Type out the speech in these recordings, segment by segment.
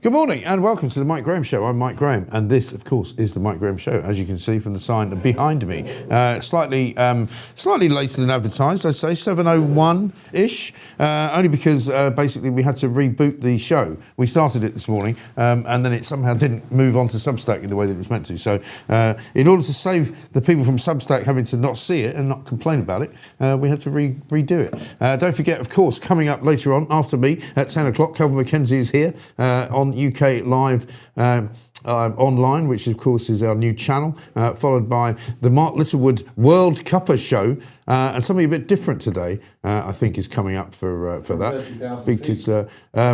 Good morning and welcome to the Mike Graham Show. I'm Mike Graham and this, of course, is the Mike Graham Show, as you can see from the sign behind me. Slightly later than advertised, I'd say, 7:01-ish, only because basically we had to reboot the show. We started it this morning and then it somehow didn't move on to Substack in the way that it was meant to. So in order to save the people from Substack having to not see it and not complain about it, we had to redo it. Don't forget, of course, coming up later on after me at 10 o'clock, Kelvin McKenzie is here on UK Live online, which of course is our new channel, followed by the Mark Littlewood World Cupper show, and something a bit different today, I think, is coming up for that, because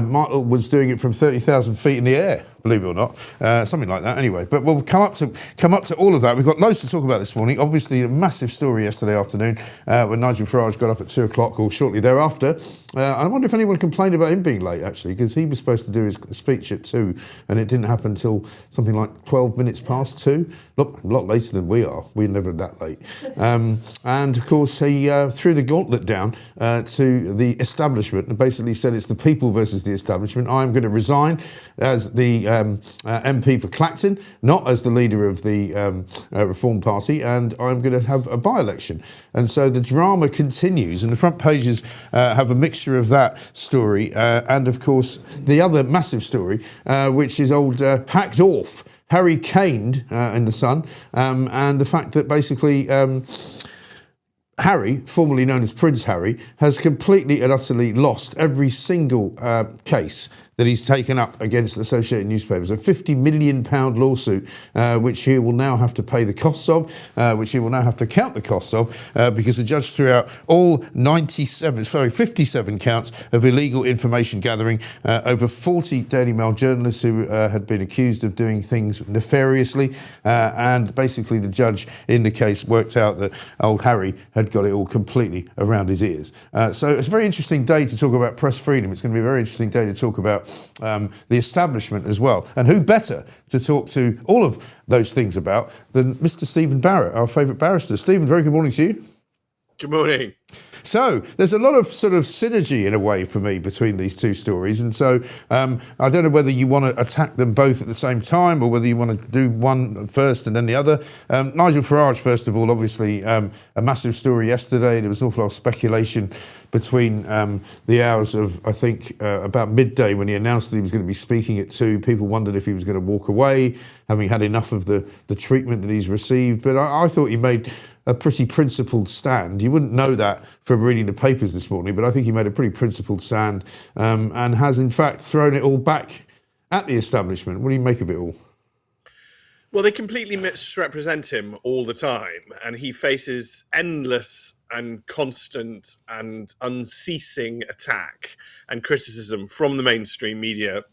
Mark was doing it from 30,000 feet in the air, believe it or not, something like that. Anyway, but we'll come up to all of that. We've got loads to talk about this morning. Obviously, a massive story yesterday afternoon when Nigel Farage got up at 2 o'clock or shortly thereafter. I wonder if anyone complained about him being late, actually, because he was supposed to do his speech at 2 and it didn't happen until something like 12 minutes past 2. Look, a lot later than we are. We're never that late. And of course, he threw the gauntlet down to the establishment and basically said it's the people versus the establishment. I'm going to resign as the MP for Clacton, not as the leader of the Reform Party, and I'm going to have a by-election. And so the drama continues, and the front pages have a mixture of that story and, of course, the other massive story, which is old hacked off Harry caned in the Sun, and the fact that basically Harry, formerly known as Prince Harry, has completely and utterly lost every single case that he's taken up against Associated Newspapers, a £50 million lawsuit, which he will now have to pay the costs of, which he will now have to count the costs of, because the judge threw out all 57 counts of illegal information gathering over 40 Daily Mail journalists who had been accused of doing things nefariously, and basically the judge in the case worked out that old Harry had got it all completely around his ears. So it's a very interesting day to talk about press freedom. It's going to be a very interesting day to talk about the establishment as well. And who better to talk to all of those things about than Mr. Stephen Barrett, our favourite barrister. Stephen, very good morning to you. Good morning. So there's a lot of sort of synergy in a way for me between these two stories, and so I don't know whether you want to attack them both at the same time or whether you want to do one first and then the other. Nigel Farage, first of all, obviously a massive story yesterday. There was an awful lot of speculation between the hours of, I think, about midday when he announced that he was going to be speaking at 2. People wondered if he was going to walk away, having had enough of the treatment that he's received. But I thought he made a pretty principled stand. You wouldn't know that from reading the papers this morning, but I think he made a pretty principled stand and has, in fact, thrown it all back at the establishment. What do you make of it all? Well, they completely misrepresent him all the time, and he faces endless and constant and unceasing attack and criticism from the mainstream media.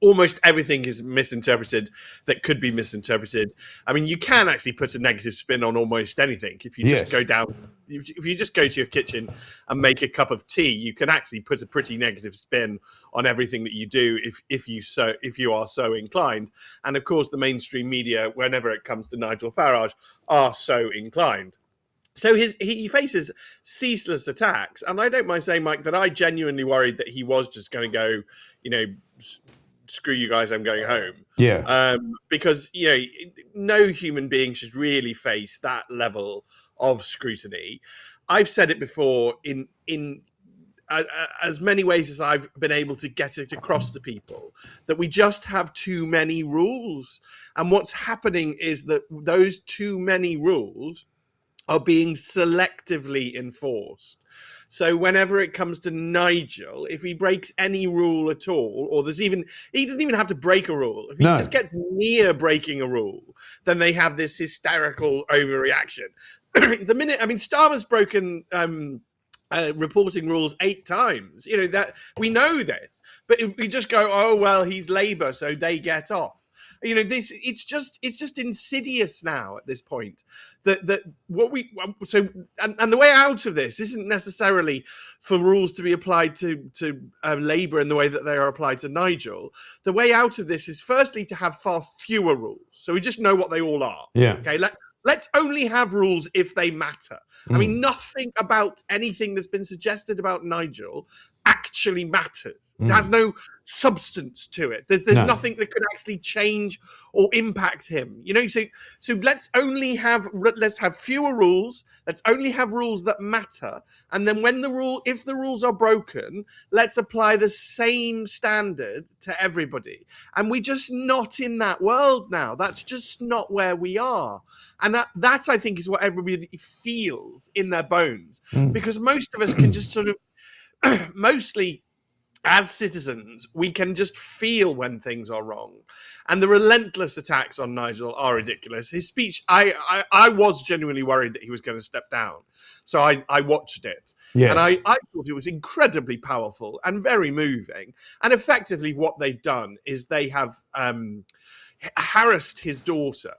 Almost everything is misinterpreted that could be misinterpreted. I mean, you can actually put a negative spin on almost anything. If you just go down, if you just go to your kitchen and make a cup of tea, you can actually put a pretty negative spin on everything that you do if you are so inclined. And of course, the mainstream media, whenever it comes to Nigel Farage, are so inclined. So he faces ceaseless attacks. And I don't mind saying, Mike, that I genuinely worried that he was just going to go, screw you guys, I'm going home. Yeah. Because, no human being should really face that level of scrutiny. I've said it before in as many ways as I've been able to get it across to people, that we just have too many rules. And what's happening is that those too many rules are being selectively enforced. So whenever it comes to Nigel, if he breaks any rule at all, or he doesn't even have to break a rule. If he just gets near breaking a rule, then they have this hysterical overreaction. Starmer's broken reporting rules 8 times. That we know this, but we just go, oh well, he's Labour, so they get off. It's just insidious now at this point and the way out of this isn't necessarily for rules to be applied to Labour in the way that they are applied to Nigel. The way out of this is firstly to have far fewer rules, so we just know what they all are. Yeah. Okay. Let's only have rules if they matter. I mean, nothing about anything that's been suggested about Nigel actually matters. It has no substance to it. There's nothing that could actually change or impact him. So let's have fewer rules. Let's only have rules that matter. And then if the rules are broken, let's apply the same standard to everybody. And we're just not in that world now. That's just not where we are. And that I think is what everybody feels in their bones, because most of us can just sort of mostly as citizens, we can just feel when things are wrong. And the relentless attacks on Nigel are ridiculous. His speech, I was genuinely worried that he was going to step down. So I watched it. Yes. And I thought it was incredibly powerful and very moving. And effectively what they've done is they have harassed his daughter.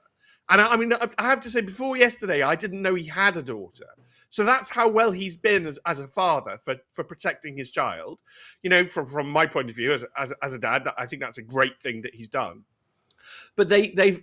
And I mean, I have to say, before yesterday, I didn't know he had a daughter. So that's how well he's been as a father for protecting his child. From my point of view, as a dad, I think that's a great thing that he's done. But they've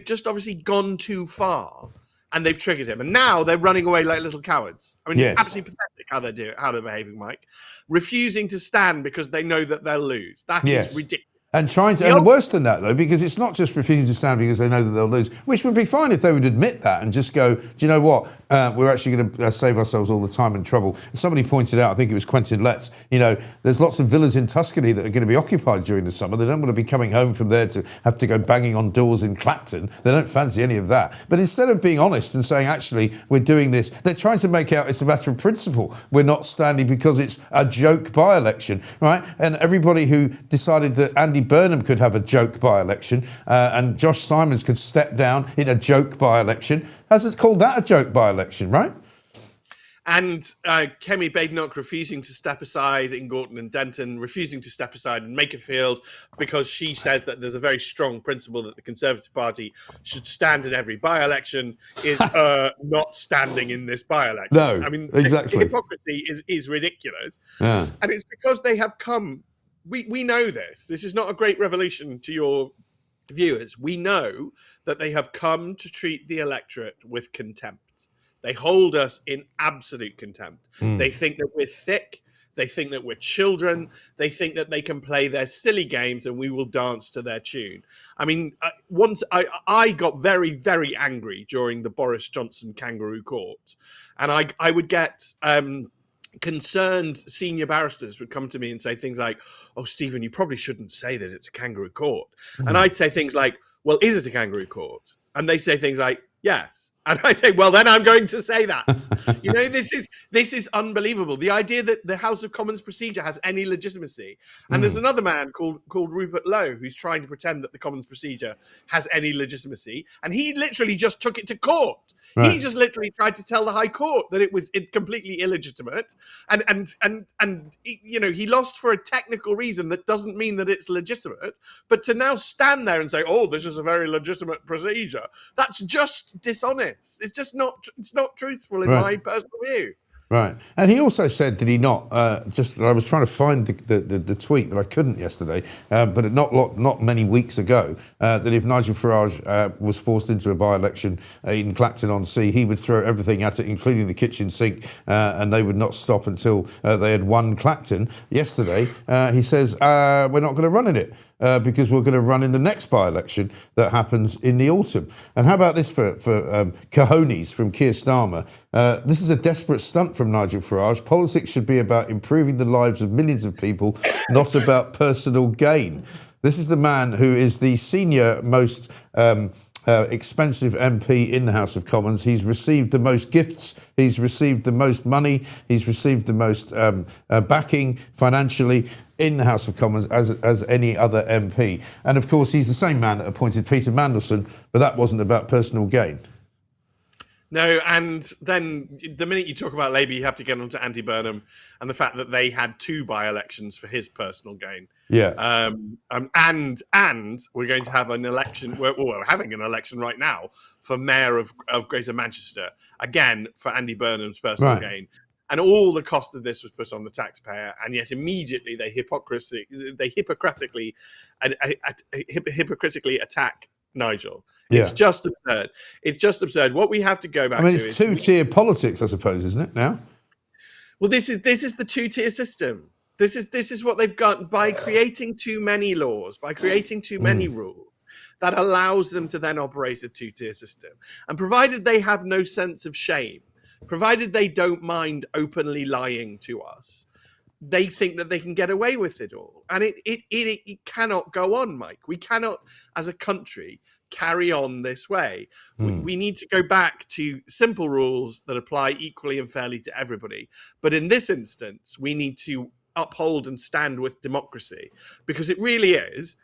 just obviously gone too far, and they've triggered him. And now they're running away like little cowards. I mean, It's absolutely pathetic how they're behaving, Mike. Refusing to stand because they know that they'll lose. That is ridiculous. And and worse than that, though, because it's not just refusing to stand because they know that they'll lose, which would be fine if they would admit that and just go, do you know what, we're actually going to save ourselves all the time and trouble. Somebody pointed out, I think it was Quentin Letts, there's lots of villas in Tuscany that are going to be occupied during the summer. They don't want to be coming home from there to have to go banging on doors in Clapton. They don't fancy any of that. But instead of being honest and saying, actually, we're doing this, they're trying to make out it's a matter of principle. We're not standing because it's a joke by-election, right? And everybody who decided that Andy Burnham could have a joke by-election and Josh Simons could step down in a joke by-election, hasn't called that a joke by-election, right? And Kemi Badenoch refusing to step aside in Gorton and Denton, refusing to step aside in Makerfield because she says that there's a very strong principle that the Conservative Party should stand in every by-election is not standing in this by-election. No, I mean, exactly. The hypocrisy is ridiculous. Yeah. And it's because they have come... We know this. This is not a great revelation to your viewers. We know that they have come to treat the electorate with contempt. They hold us in absolute contempt. They think that we're thick. They think that we're children. They think that they can play their silly games and we will dance to their tune. I mean, once I got very, very angry during the Boris Johnson kangaroo court. And I would get... concerned senior barristers would come to me and say things like, oh, Stephen, you probably shouldn't say that it's a kangaroo court. And I'd say things like, well, is it a kangaroo court? And they say things like, yes. And I say, well, then I'm going to say that. This is unbelievable. The idea that the House of Commons procedure has any legitimacy. And there's another man called Rupert Lowe who's trying to pretend that the Commons procedure has any legitimacy. And he literally just took it to court. Right. He just literally tried to tell the High Court that it was completely illegitimate. And he lost for a technical reason that doesn't mean that it's legitimate. But to now stand there and say, oh, this is a very legitimate procedure, that's just dishonest. It's not truthful in my personal view. Right. And he also said, did he not, I was trying to find the tweet, but I couldn't yesterday, but not many weeks ago, that if Nigel Farage was forced into a by-election in Clacton-on-Sea, he would throw everything at it, including the kitchen sink, and they would not stop until they had won Clacton. Yesterday, he says, we're not going to run in it. Because we're going to run in the next by-election that happens in the autumn. And how about this for cojones from Keir Starmer? This is a desperate stunt from Nigel Farage. Politics should be about improving the lives of millions of people, not about personal gain. This is the man who is the senior most expensive MP in the House of Commons. He's received the most gifts. He's received the most money. He's received the most backing financially in the House of Commons as any other MP. And of course, he's the same man that appointed Peter Mandelson, but that wasn't about personal gain. No, and then the minute you talk about Labour, you have to get onto Andy Burnham and the fact that they had 2 by-elections for his personal gain. Yeah. And we're going to have an election. We're having an election right now for Mayor of Greater Manchester, again for Andy Burnham's personal gain. And all the cost of this was put on the taxpayer, and yet immediately they hypocritically attack Nigel. It's just absurd. It's just absurd. What we have to go back to it's two-tier politics, I suppose, isn't it, now? Well, this is the two-tier system. This is what they've got by creating too many laws, by creating too many rules. That allows them to then operate a two-tier system. And provided they have no sense of shame, provided they don't mind openly lying to us, they think that they can get away with it all. And it cannot go on, Mike. We cannot, as a country, carry on this way. We need to go back to simple rules that apply equally and fairly to everybody. But in this instance, we need to uphold and stand with democracy, because it really is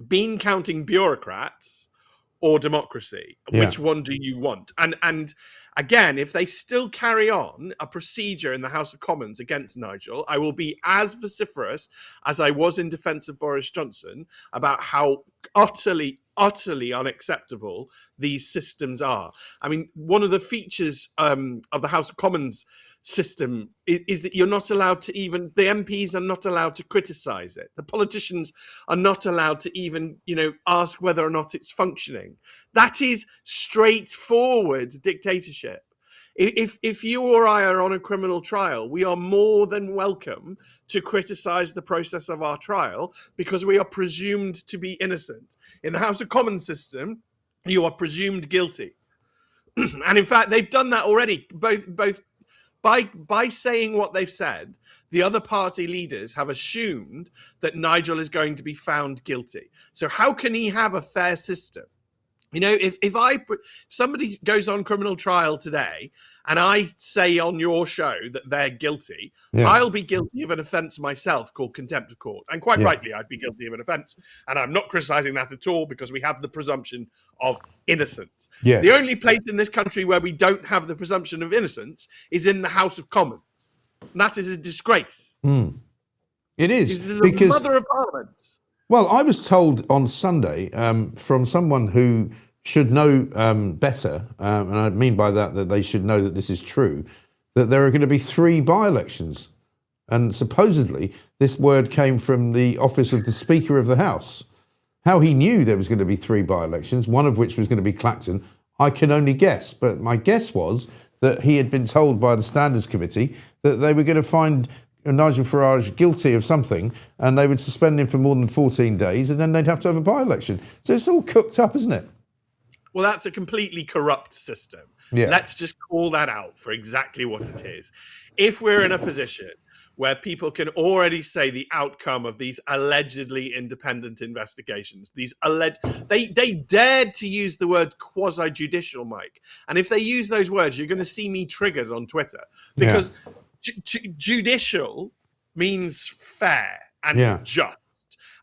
bean counting bureaucrats or democracy. Yeah. Which one do you want? And again, if they still carry on a procedure in the House of Commons against Nigel, I will be as vociferous as I was in defense of Boris Johnson about how utterly unacceptable these systems are. I mean, one of the features of the House of Commons system is that you're not allowed to even, the MPs are not allowed to criticize it. The politicians are not allowed to even, ask whether or not it's functioning. That is straightforward dictatorship. If you or I are on a criminal trial, we are more than welcome to criticize the process of our trial because we are presumed to be innocent. In the House of Commons system, you are presumed guilty. And in fact, they've done that already, both by saying what they've said. The other party leaders have assumed that Nigel is going to be found guilty. So how can he have a fair system? If somebody goes on criminal trial today and I say on your show that they're guilty, I'll be guilty of an offence myself called contempt of court. And quite rightly, I'd be guilty of an offence. And I'm not criticising that at all, because we have the presumption of innocence. Yes. The only place in this country where we don't have the presumption of innocence is in the House of Commons. And that is a disgrace. It is. It's because the mother of Parliament. Well, I was told on Sunday from someone who should know better, and I mean by that they should know that this is true, that there are going to be 3 by-elections. And supposedly this word came from the office of the Speaker of the House. How he knew there was going to be 3 by-elections, one of which was going to be Clacton, I can only guess. But my guess was that he had been told by the Standards Committee that they were going to find Nigel Farage guilty of something and they would suspend him for more than 14 days and then they'd have to have a by-election. So it's all cooked up, isn't it? Well, that's a completely corrupt system. Yeah. Let's just call that out for exactly what it is. If we're in a position where people can already say the outcome of these allegedly independent investigations, they dared to use the word quasi-judicial, Mike. And if they use those words, you're going to see me triggered on Twitter, because judicial means fair and just.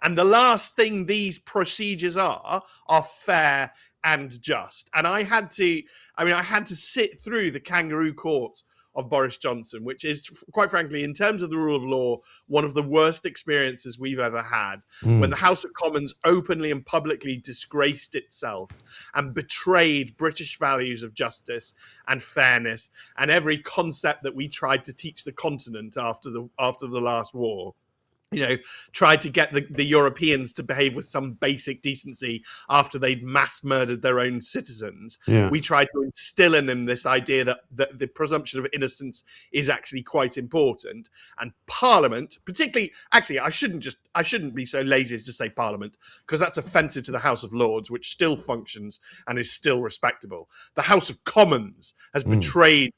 And the last thing these procedures are fair and just. And I had to sit through the kangaroo court of Boris Johnson, which is, quite frankly, in terms of the rule of law, one of the worst experiences we've ever had, when the House of Commons openly and publicly disgraced itself and betrayed British values of justice and fairness and every concept that we tried to teach the continent after the last war. Tried to get the Europeans to behave with some basic decency after they'd mass murdered their own citizens. Yeah. We tried to instill in them this idea that the presumption of innocence is actually quite important. And Parliament, particularly, actually, I shouldn't be so lazy as to say Parliament, because that's offensive to the House of Lords, which still functions and is still respectable. The House of Commons has betrayed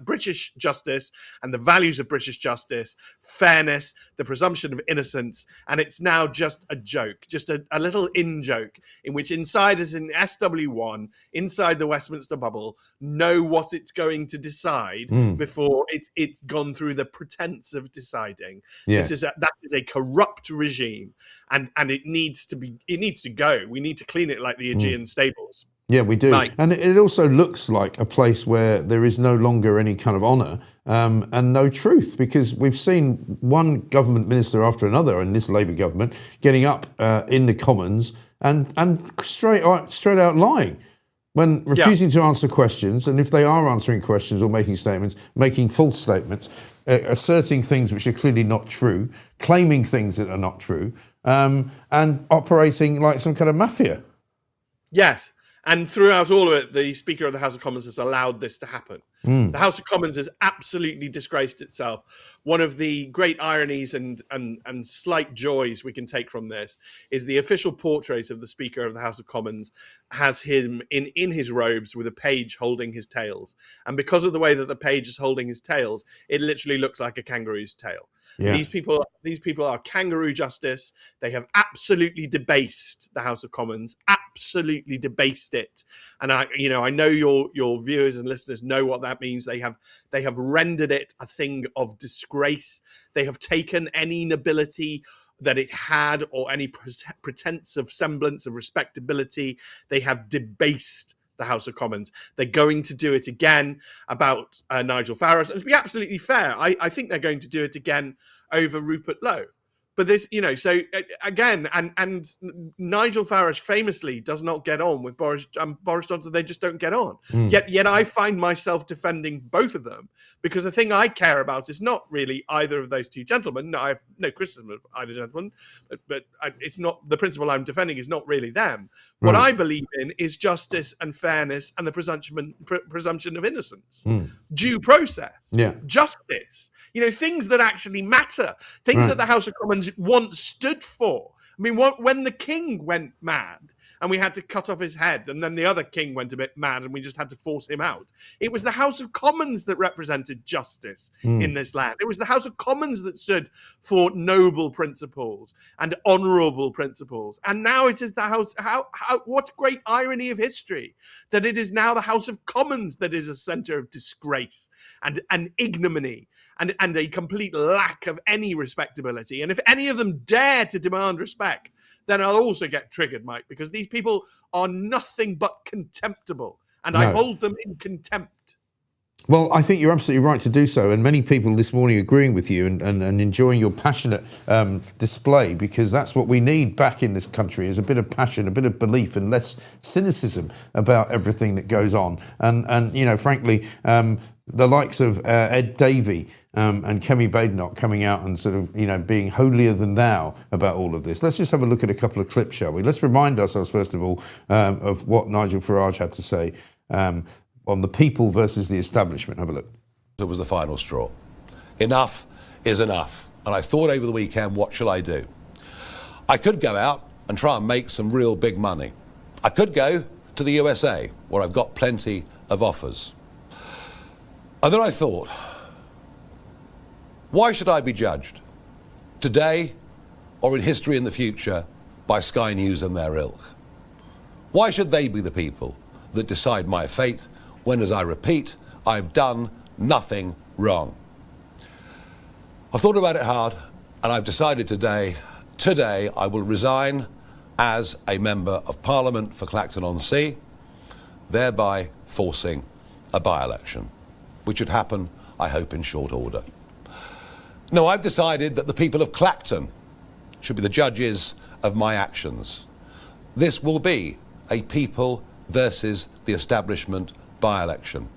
British justice and the values of British justice, fairness, the presumption of innocence, and it's now just a joke, just a little in-joke in which insiders in SW1, inside the Westminster bubble, know what it's going to decide before it's gone through the pretense of deciding. Yeah. That is a corrupt regime, and it needs to go. We need to clean it like the Aegean stables. Yeah, we do. Right. And it also looks like a place where there is no longer any kind of honour and no truth, because we've seen one government minister after another in this Labour government getting up in the Commons and straight out lying when refusing to answer questions. And if they are answering questions or making statements, making false statements, asserting things which are clearly not true, claiming things that are not true, and operating like some kind of mafia. Yes. And throughout all of it, the Speaker of the House of Commons has allowed this to happen. The House of Commons has absolutely disgraced itself. One of the great ironies and slight joys we can take from this is the official portrait of the Speaker of the House of Commons has him in his robes with a page holding his tails. And because of the way that the page is holding his tails, it literally looks like a kangaroo's tail. Yeah. These people are kangaroo justice. They have absolutely debased the House of Commons, absolutely debased it. And I know your viewers and listeners know what that means. They have rendered it a thing of disgrace. They have taken any nobility that it had or any pretense of semblance of respectability. They have debased the House of Commons. They're going to do it again about Nigel Farage. And to be absolutely fair, I think they're going to do it again over Rupert Lowe. But this, so again, and Nigel Farage famously does not get on with Boris Johnson. They just don't get on. Yet I find myself defending both of them because the thing I care about is not really either of those two gentlemen. No, I have no criticism of either gentleman, but it's not the principle I'm defending is not really them. What I believe in is justice and fairness and the presumption of innocence, due process, justice. Things that actually matter, things that the House of Commons once stood for. I mean, when the king went mad and we had to cut off his head, and then the other king went a bit mad and we just had to force him out, it was the House of Commons that represented justice in this land. It was the House of Commons that stood for noble principles and honourable principles. And now it is the House. What great irony of history that it is now the House of Commons that is a centre of disgrace and ignominy and a complete lack of any respectability. And if any of them dare to demand respect, then I'll also get triggered, Mike, because these people are nothing but contemptible, and I hold them in contempt. Well, I think you're absolutely right to do so, and many people this morning agreeing with you and enjoying your passionate display, because that's what we need back in this country is a bit of passion, a bit of belief, and less cynicism about everything that goes on. And frankly, the likes of Ed Davey and Kemi Badenoch coming out and sort of, being holier than thou about all of this. Let's just have a look at a couple of clips, shall we? Let's remind ourselves, first of all, of what Nigel Farage had to say on the people versus the establishment. Have a look. It was the final straw. Enough is enough. And I thought over the weekend, what shall I do? I could go out and try and make some real big money. I could go to the USA, where I've got plenty of offers. And then I thought, why should I be judged today or in history in the future by Sky News and their ilk? Why should they be the people that decide my fate when, as I repeat, I've done nothing wrong? I've thought about it hard, and I've decided today I will resign as a Member of Parliament for Clacton-on-Sea, thereby forcing a by-election, which should happen, I hope, in short order. No, I've decided that the people of Clacton should be the judges of my actions. This will be a people versus the establishment by-election.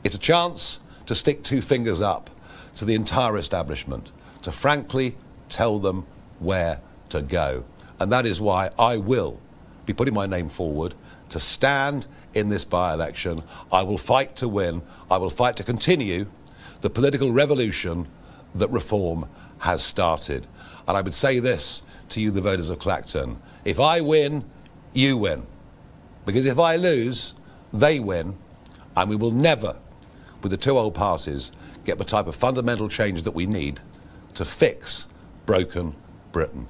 It's a chance to stick two fingers up to the entire establishment, to frankly tell them where to go. And that is why I will be putting my name forward to stand in this by-election. I will fight to win. I will fight to continue the political revolution that reform has started. And I would say this to you, the voters of Clacton: if I win, you win. Because if I lose, they win, and we will never, with the two old parties, get the type of fundamental change that we need to fix broken Britain.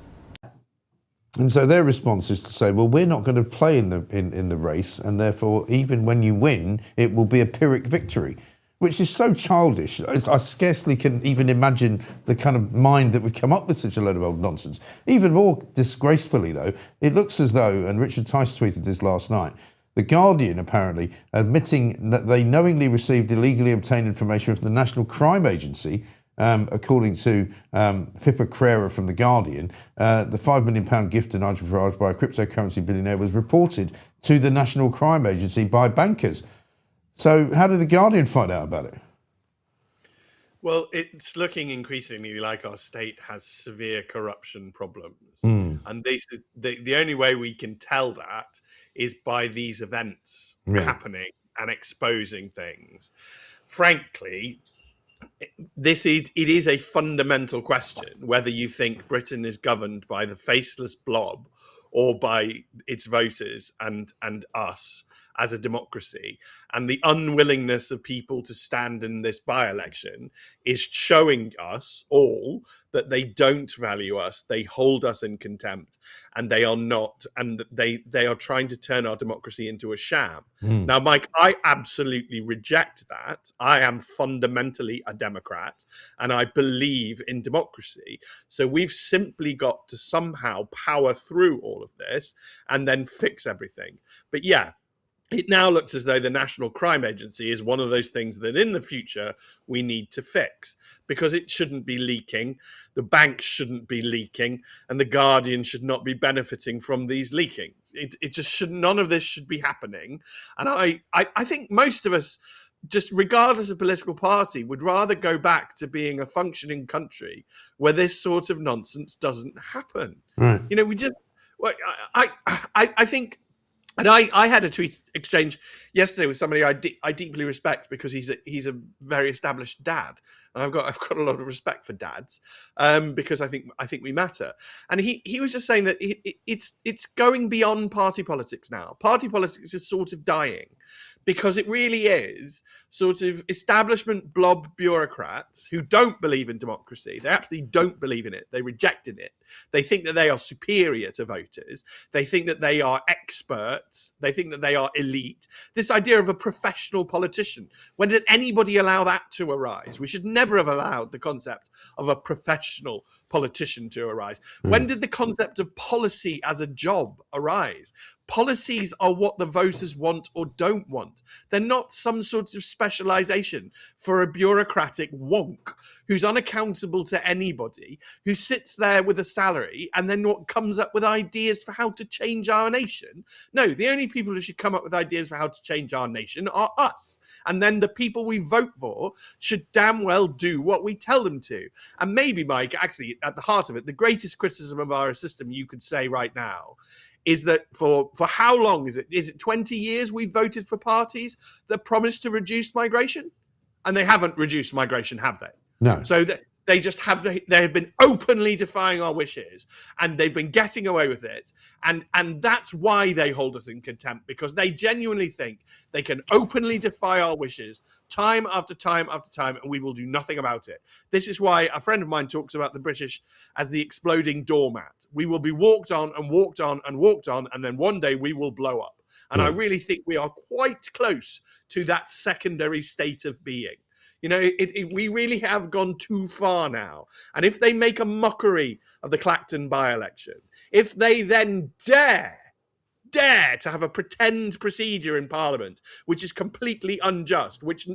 And so their response is to say, well, we're not going to play in the race, and therefore, even when you win, it will be a Pyrrhic victory, which is so childish. I scarcely can even imagine the kind of mind that would come up with such a load of old nonsense. Even more disgracefully, though, it looks as though, and Richard Tice tweeted this last night, The Guardian apparently admitting that they knowingly received illegally obtained information from the National Crime Agency. According to Pippa Crerar from The Guardian, the £5 million gift to Nigel Farage by a cryptocurrency billionaire was reported to the National Crime Agency by bankers. So how did The Guardian find out about it? Well, it's looking increasingly like our state has severe corruption problems. And this is the only way we can tell that is by these events happening and exposing things. frankly, it is a fundamental question whether you think Britain is governed by the faceless blob or by its voters and us as a democracy. And the unwillingness of people to stand in this by-election is showing us all that they don't value us, they hold us in contempt, and they are not, and they are trying to turn our democracy into a sham. Now, Mike, I absolutely reject that. I am fundamentally a Democrat, and I believe in democracy. So we've simply got to somehow power through all of this and then fix everything. But yeah, it now looks as though the National Crime Agency is one of those things that in the future we need to fix, because it shouldn't be leaking, the banks shouldn't be leaking, and the Guardian should not be benefiting from these leakings. It just should, none of this should be happening. And I think most of us, just regardless of political party, would rather go back to being a functioning country where this sort of nonsense doesn't happen. Right. You know, we just, well, I think. And I had a tweet exchange yesterday with somebody I deeply respect, because he's a very established dad, and I've got a lot of respect for dads, because I think we matter. And he was just saying that it's going beyond party politics now. Party politics is sort of dying, because it really is sort of establishment blob bureaucrats who don't believe in democracy. They absolutely don't believe in it. They rejected it. They think that they are superior to voters. They think that they are experts. They think that they are elite. This idea of a professional politician, when did anybody allow that to arise? We should never have allowed the concept of a professional politician to arise. When did the concept of policy as a job arise? Policies are what the voters want or don't want. They're not some sort of specialization for a bureaucratic wonk who's unaccountable to anybody, who sits there with a salary and then what comes up with ideas for how to change our nation. No, the only people who should come up with ideas for how to change our nation are us. And then the people we vote for should damn well do what we tell them to. And maybe, Mike, actually, at the heart of it, the greatest criticism of our system you could say right now is that for how long is it? Is it 20 years we've voted for parties that promised to reduce migration? And they haven't reduced migration, have they? No. So that they just have, they have been openly defying our wishes, and they've been getting away with it. And that's why they hold us in contempt, because they genuinely think they can openly defy our wishes time after time after time, and we will do nothing about it. This is why a friend of mine talks about the British as the exploding doormat. We will be walked on and walked on and walked on, and then one day we will blow up. And I really think we are quite close to that secondary state of being. You know, we really have gone too far now. And if they make a mockery of the Clacton by-election, if they then dare to have a pretend procedure in Parliament, which is completely unjust, which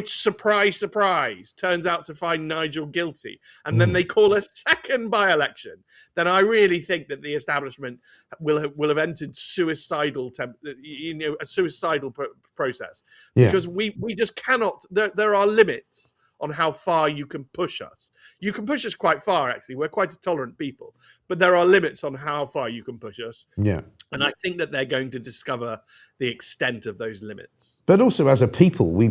surprise, surprise, turns out to find Nigel guilty, and then they call a second by-election, then I really think that the establishment will have entered a suicidal process, because we just cannot. There are limits on how far you can push us. You can push us quite far, actually. We're quite a tolerant people, but there are limits on how far you can push us. Yeah. And I think that they're going to discover the extent of those limits. But also, as a people, we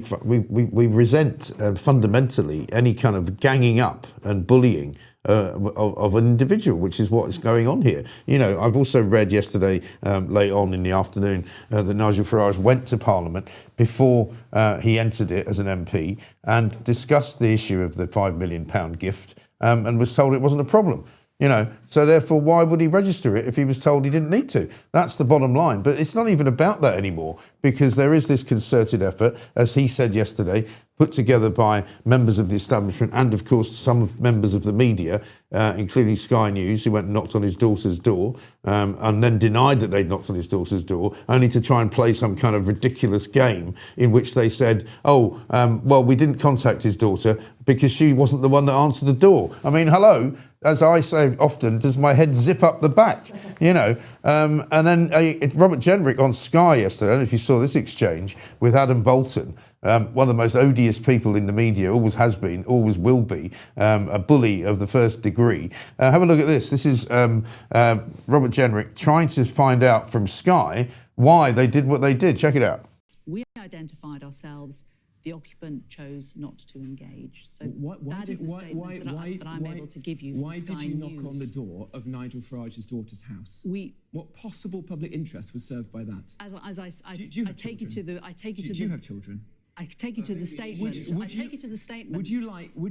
resent fundamentally any kind of ganging up and bullying of an individual, which is what is going on here. You know, I've also read yesterday, late on in the afternoon, that Nigel Farage went to Parliament before he entered it as an MP and discussed the issue of the £5 million gift, and was told it wasn't a problem. You know, so therefore, why would he register it if he was told he didn't need to? That's the bottom line. But it's not even about that anymore, because there is this concerted effort, as he said yesterday, put together by members of the establishment and, of course, some members of the media, including Sky News, who went and knocked on his daughter's door and then denied that they'd knocked on his daughter's door, only to try and play some kind of ridiculous game in which they said, well, we didn't contact his daughter because she wasn't the one that answered the door. I mean, hello. As I say often, does my head zip up the back? You know, and then Robert Jenrick on Sky yesterday, I don't know if you saw this exchange with Adam Bolton, one of the most odious people in the media, always has been, always will be, a bully of the first degree. Have a look at this. This is Robert Jenrick trying to find out from Sky why they did what they did. Check it out. We identified ourselves the occupant chose not to engage. So why that is the statement that I'm able to give you from Why Sky did you knock News. on the door of Nigel Farage's daughter's house? What possible public interest was served by that? Do you have children? Do you have children? I take you to the statement. I take you to the statement. Would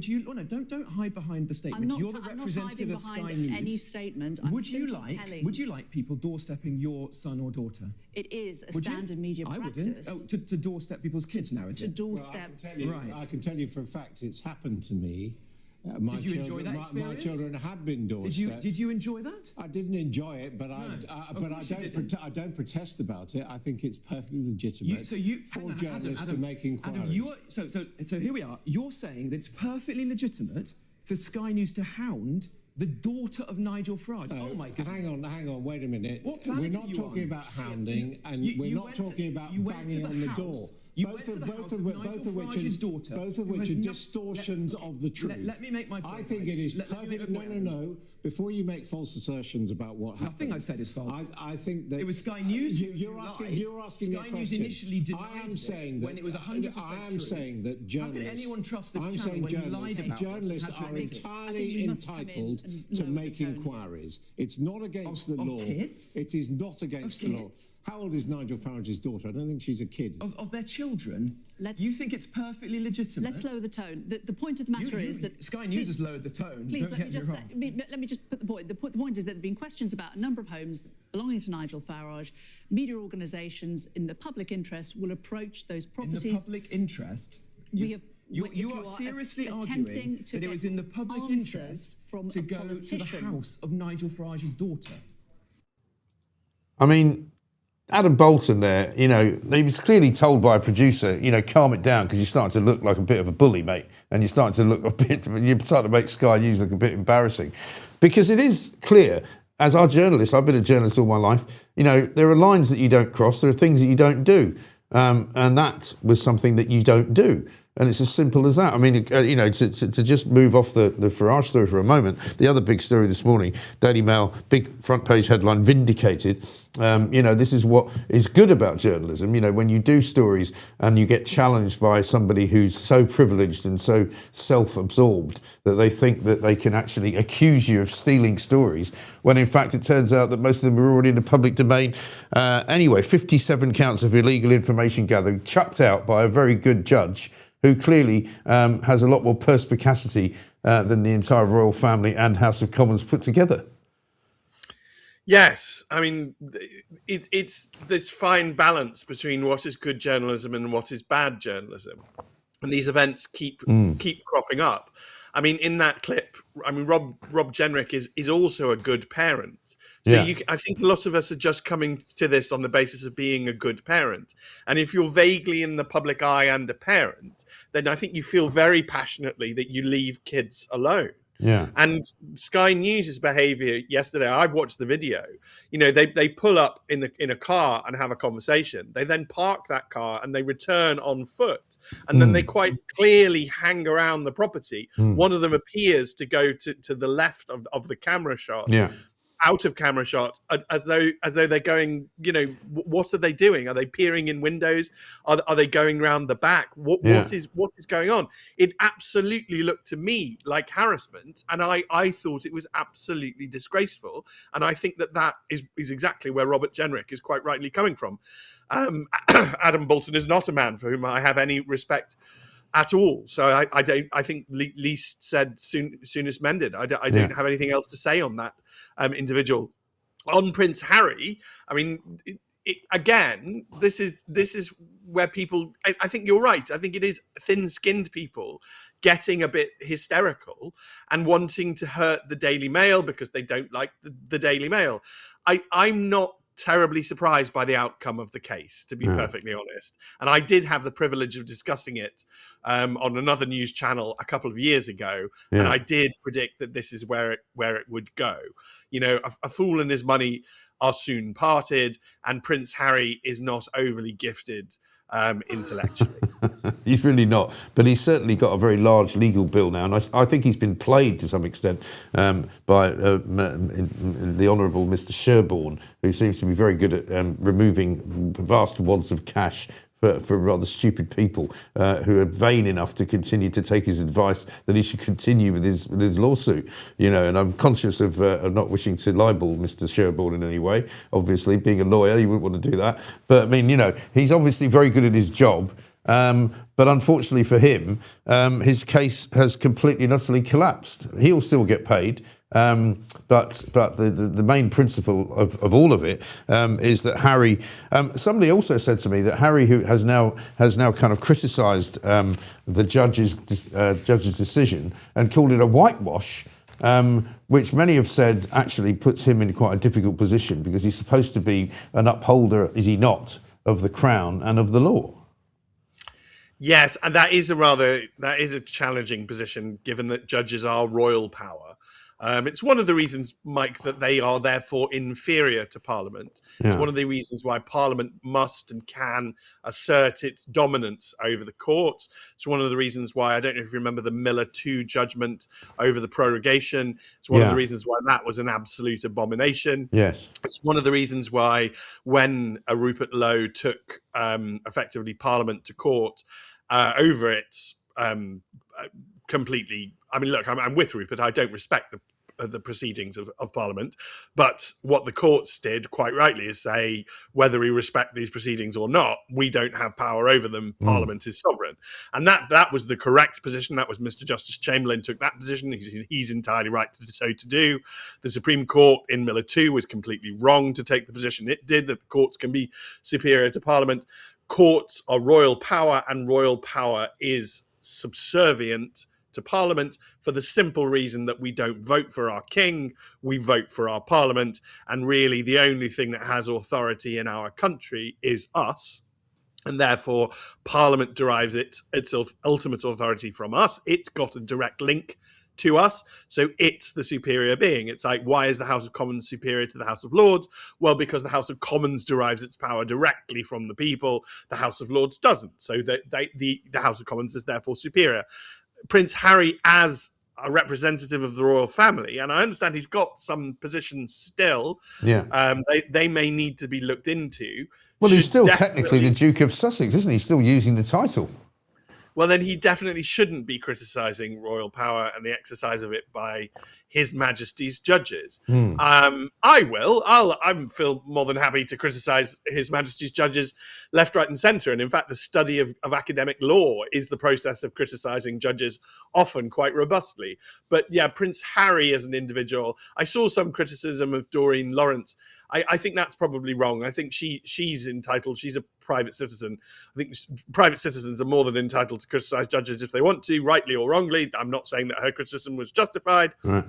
you? Oh no! Don't hide behind the statement. You're the representative of Sky News. Any statement. Would you like people doorstepping your son or daughter? It is a standard media practice. I wouldn't. Oh, to doorstep people's kids now, is it? To doorstep. I can tell you for a fact it's happened to me. Did you enjoy that experience? My children have been doorstepped. Did you enjoy that? I didn't enjoy it, but I don't protest about it. I think it's perfectly legitimate for journalists to make inquiries. Adam, so here we are. You're saying that it's perfectly legitimate for Sky News to hound the daughter of Nigel Farage. Oh my God! Hang on, wait a minute. We're not talking about hounding, and we're not talking about banging on the door. Both of which are distortions of the truth. Let me make my point. I think it is perfect. No. Before you make false assertions about what happened, nothing I've said is false. I think that it was Sky News. You're asking Sky News initially denied when it was 100% I am saying that journalists. How can anyone trust this channel when you lied about journalists are entirely entitled to make inquiries. It's not against the law. Kids? It is not against the law. How old is Nigel Farage's daughter? I don't think she's a kid. Of their children? You think it's perfectly legitimate? Let's lower the tone. The point of the matter is that Sky News has lowered the tone. Please let me just put the point. The point is that there have been questions about a number of homes belonging to Nigel Farage. Media organisations in the public interest will approach those properties. In the public interest? You are seriously arguing that it was in the public interest to go to the house of Nigel Farage's daughter? I mean, Adam Bolton there, he was clearly told by a producer, calm it down because you're starting to look like a bit of a bully, mate. And you're starting to make Sky News look a bit embarrassing. Because it is clear, as our journalist, I've been a journalist all my life, there are lines that you don't cross, there are things that you don't do. And that was something that you don't do. And it's as simple as that. I mean, to just move off the Farage story for a moment, the other big story this morning, Daily Mail, big front page headline, vindicated. This is what is good about journalism. When you do stories and you get challenged by somebody who's so privileged and so self-absorbed that they think that they can actually accuse you of stealing stories, when in fact it turns out that most of them are already in the public domain. Anyway, 57 counts of illegal information gathering chucked out by a very good judge who clearly has a lot more perspicacity than the entire royal family and House of Commons put together. Yes, I mean, it's this fine balance between what is good journalism and what is bad journalism. And these events keep cropping up. I mean, in that clip, Rob Jenrick is also a good parent. So I think a lot of us are just coming to this on the basis of being a good parent. And if you're vaguely in the public eye and a parent, then I think you feel very passionately that you leave kids alone. Yeah. And Sky News' behaviour yesterday, I've watched the video. They pull up in a car and have a conversation. They then park that car and they return on foot. And then they quite clearly hang around the property. One of them appears to go to the left of the camera shot. Yeah. Out of camera shot, as though they're going, what are they doing? Are they peering in windows? Are they going round the back? What is going on? It absolutely looked to me like harassment, and I thought it was absolutely disgraceful. And I think that is exactly where Robert Jenrick is quite rightly coming from. Adam Bolton is not a man for whom I have any respect at all. So I don't. I think least said soonest mended. I don't have anything else to say on that individual. On Prince Harry, I mean, again, this is where people. I think you're right. I think it is thin-skinned people getting a bit hysterical and wanting to hurt the Daily Mail because they don't like the Daily Mail. I'm not terribly surprised by the outcome of the case, to be perfectly honest. And I did have the privilege of discussing it on another news channel a couple of years ago, and I did predict that this is where it would go. A fool and his money are soon parted, and Prince Harry is not overly gifted intellectually. He's really not, but he's certainly got a very large legal bill now, and I think he's been played to some extent by the Honourable Mr. Sherborne, who seems to be very good at removing vast wads of cash for rather stupid people who are vain enough to continue to take his advice that he should continue with his lawsuit. And I'm conscious of not wishing to libel Mr. Sherborne in any way. Obviously, being a lawyer, you wouldn't want to do that. But I mean, he's obviously very good at his job. But unfortunately for him, his case has completely and utterly collapsed. He'll still get paid. But the main principle of all of it is that Harry. Somebody also said to me that Harry, who has now kind of criticised the judge's decision and called it a whitewash, which many have said actually puts him in quite a difficult position because he's supposed to be an upholder, is he not, of the Crown and of the law. Yes, and that is a challenging position given that judges are royal power. It's one of the reasons, Mike, that they are therefore inferior to Parliament. Yeah. It's one of the reasons why Parliament must and can assert its dominance over the courts. It's one of the reasons why, I don't know if you remember the Miller 2 judgment over the prorogation. It's one of the reasons why that was an absolute abomination. Yes. It's one of the reasons why when Rupert Lowe took effectively Parliament to court over its completely... I mean, look, I'm with Rupert. I don't respect the proceedings of Parliament, but what the courts did, quite rightly, is say whether we respect these proceedings or not, we don't have power over them. Parliament is sovereign, and that was the correct position. That was Mr. Justice Chamberlain took that position. He's entirely right to do. The Supreme Court in Miller 2 was completely wrong to take the position it did, that the courts can be superior to Parliament. Courts are royal power, and royal power is subservient to Parliament for the simple reason that we don't vote for our king, we vote for our Parliament, and really the only thing that has authority in our country is us, and therefore Parliament derives its ultimate authority from us. It's got a direct link to us, so it's the superior being. It's like, why is the House of Commons superior to the House of Lords? Well, because the House of Commons derives its power directly from the people. The House of Lords doesn't, so the House of Commons is therefore superior. Prince Harry, as a representative of the royal family, and I understand he's got some positions still, they may need to be looked into. Well, he's still technically the Duke of Sussex, isn't he? He's still using the title. Well, then he definitely shouldn't be criticising royal power and the exercise of it by His Majesty's judges. I will. I'm feel more than happy to criticise His Majesty's judges left, right and centre. And in fact, the study of academic law is the process of criticising judges, often quite robustly. But yeah, Prince Harry as an individual, I saw some criticism of Doreen Lawrence. I think that's probably wrong. I think she's entitled. She's a private citizen. I think private citizens are more than entitled to criticise judges if they want to, rightly or wrongly. I'm not saying that her criticism was justified. Right.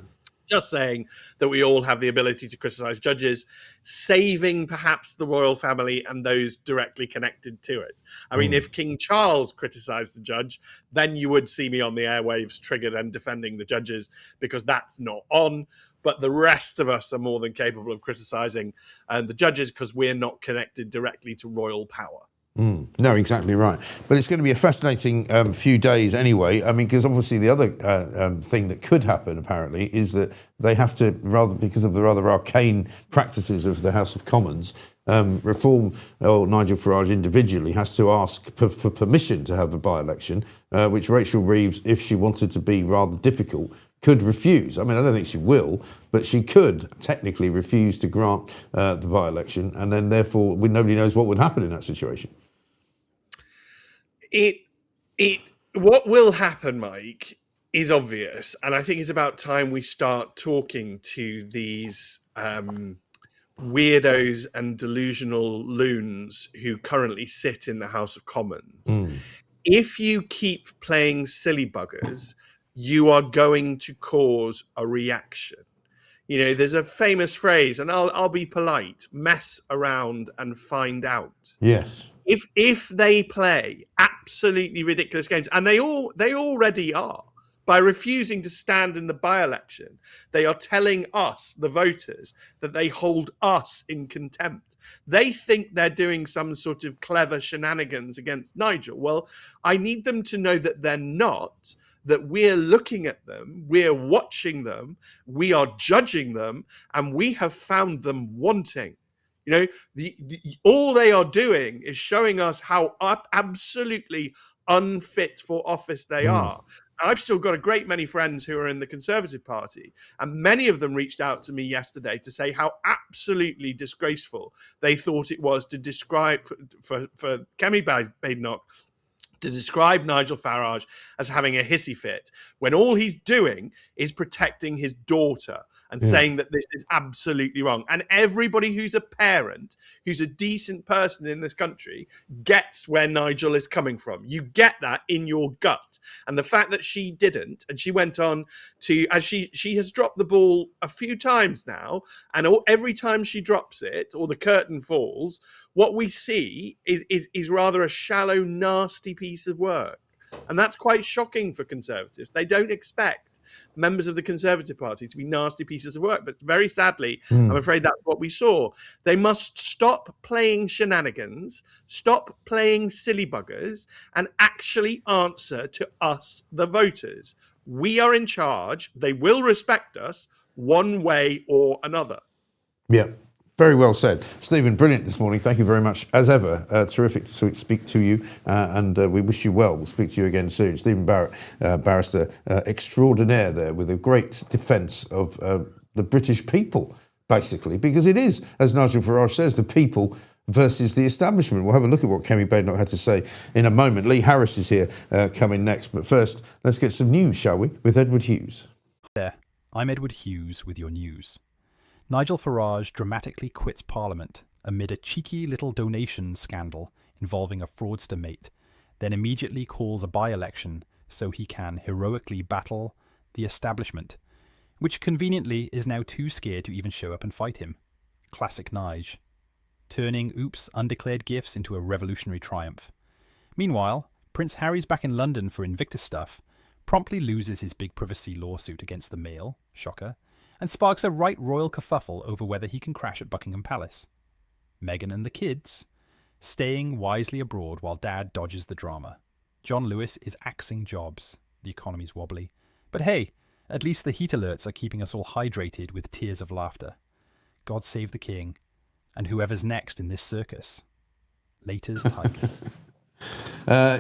Just saying that we all have the ability to criticise judges, saving perhaps the royal family and those directly connected to it. I mean, if King Charles criticised the judge, then you would see me on the airwaves triggered and defending the judges, because that's not on. But the rest of us are more than capable of criticising the judges because we're not connected directly to royal power. No, exactly right. But it's going to be a fascinating few days anyway. I mean, because obviously the other thing that could happen, apparently, is that they have to, because of the rather arcane practices of the House of Commons, Nigel Farage individually has to ask for permission to have a by-election, which Rachel Reeves, if she wanted to be rather difficult, could refuse. I mean, I don't think she will, but she could technically refuse to grant the by-election, and then therefore nobody knows what would happen in that situation. What will happen, Mike, is obvious, and I think it's about time we start talking to these weirdos and delusional loons who currently sit in the House of Commons. If you keep playing silly buggers, you are going to cause a reaction. You know, there's a famous phrase, and I'll be polite: mess around and find out. Yes. If they play absolutely ridiculous games, and they already are, by refusing to stand in the by-election, they are telling us, the voters, that they hold us in contempt. They think they're doing some sort of clever shenanigans against Nigel. Well, I need them to know that they're not, that we're looking at them, we're watching them, we are judging them, and we have found them wanting. You know, all they are doing is showing us how absolutely unfit for office they are. I've still got a great many friends who are in the Conservative Party, and many of them reached out to me yesterday to say how absolutely disgraceful they thought it was to describe for Kemi Badenoch to describe Nigel Farage as having a hissy fit when all he's doing is protecting his daughter and saying that this is absolutely wrong. And everybody who's a parent, who's a decent person in this country, gets where Nigel is coming from. You get that in your gut. And the fact that she didn't, and she went on to, as she has dropped the ball a few times now, and every time she drops it or the curtain falls, what we see is rather a shallow, nasty piece of work. And that's quite shocking for Conservatives. They don't expect members of the Conservative Party to be nasty pieces of work. But very sadly, I'm afraid that's what we saw. They must stop playing shenanigans, stop playing silly buggers, and actually answer to us, the voters. We are in charge. They will respect us one way or another. Yeah. Very well said. Stephen, brilliant this morning. Thank you very much, as ever. Terrific to speak to you, and we wish you well. We'll speak to you again soon. Stephen Barrett, barrister extraordinaire there, with a great defence of the British people, basically, because it is, as Nigel Farage says, the people versus the establishment. We'll have a look at what Kemi Badenoch had to say in a moment. Lee Harris is here coming next, but first, let's get some news, shall we, with Edward Hughes. There, I'm Edward Hughes with your news. Nigel Farage dramatically quits Parliament amid a cheeky little donation scandal involving a fraudster mate, then immediately calls a by-election so he can heroically battle the establishment, which conveniently is now too scared to even show up and fight him. Classic Nige. Turning oops undeclared gifts into a revolutionary triumph. Meanwhile, Prince Harry's back in London for Invictus stuff, promptly loses his big privacy lawsuit against the Mail, shocker, and sparks a right royal kerfuffle over whether he can crash at Buckingham Palace. Meghan and the kids, staying wisely abroad while Dad dodges the drama. John Lewis is axing jobs. The economy's wobbly. But hey, at least the heat alerts are keeping us all hydrated with tears of laughter. God save the king, and whoever's next in this circus. Laters tigers.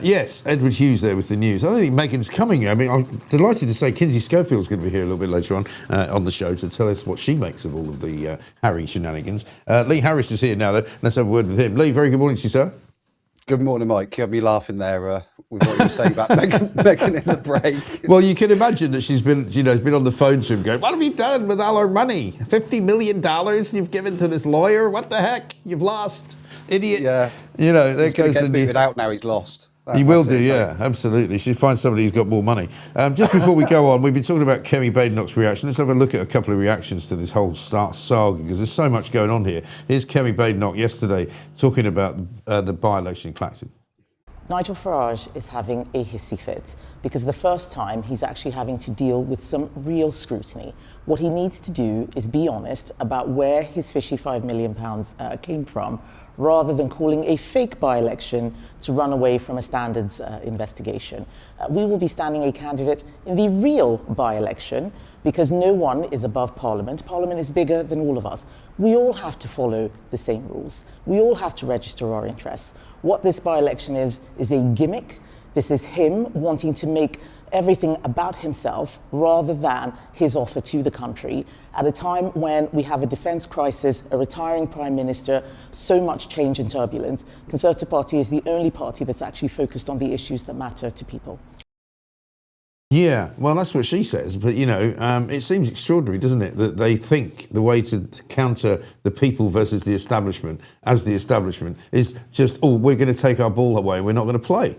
Yes, Edward Hughes there with the news. I don't think Meghan's coming. I mean, I'm delighted to say Kinsey Schofield's going to be here a little bit later on the show to tell us what she makes of all of the Harry shenanigans. Lee Harris is here now, though. Let's have a word with him. Lee, very good morning to you, sir. Good morning, Mike. You had me laughing there with what you were saying about Meghan in the break. Well, you can imagine that she's been on the phone to him going, what have you done with all our money? $50 million you've given to this lawyer? What the heck? You've lost. Idiot. Yeah. You know, there goes the booted out now he's lost. He will do, yeah, absolutely. She'll find somebody who's got more money. Just before we go on, we've been talking about Kemi Badenoch's reaction. Let's have a look at a couple of reactions to this whole saga, because there's so much going on here. Here's Kemi Badenoch yesterday talking about the by-election in Clacton. Nigel Farage is having a hissy fit because the first time he's actually having to deal with some real scrutiny. What he needs to do is be honest about where his fishy £5 million came from, rather than calling a fake by-election to run away from a standards investigation. We will be standing a candidate in the real by-election because no one is above Parliament. Parliament is bigger than all of us. We all have to follow the same rules. We all have to register our interests. What this by-election is a gimmick. This is him wanting to make everything about himself rather than his offer to the country at a time when we have a defence crisis, a retiring Prime Minister, so much change and turbulence. Conservative Party is the only party that's actually focused on the issues that matter to people. Yeah, well, that's what she says. But, you know, it seems extraordinary, doesn't it, that they think the way to counter the people versus the establishment as the establishment is just, oh, we're going to take our ball away, we're not going to play.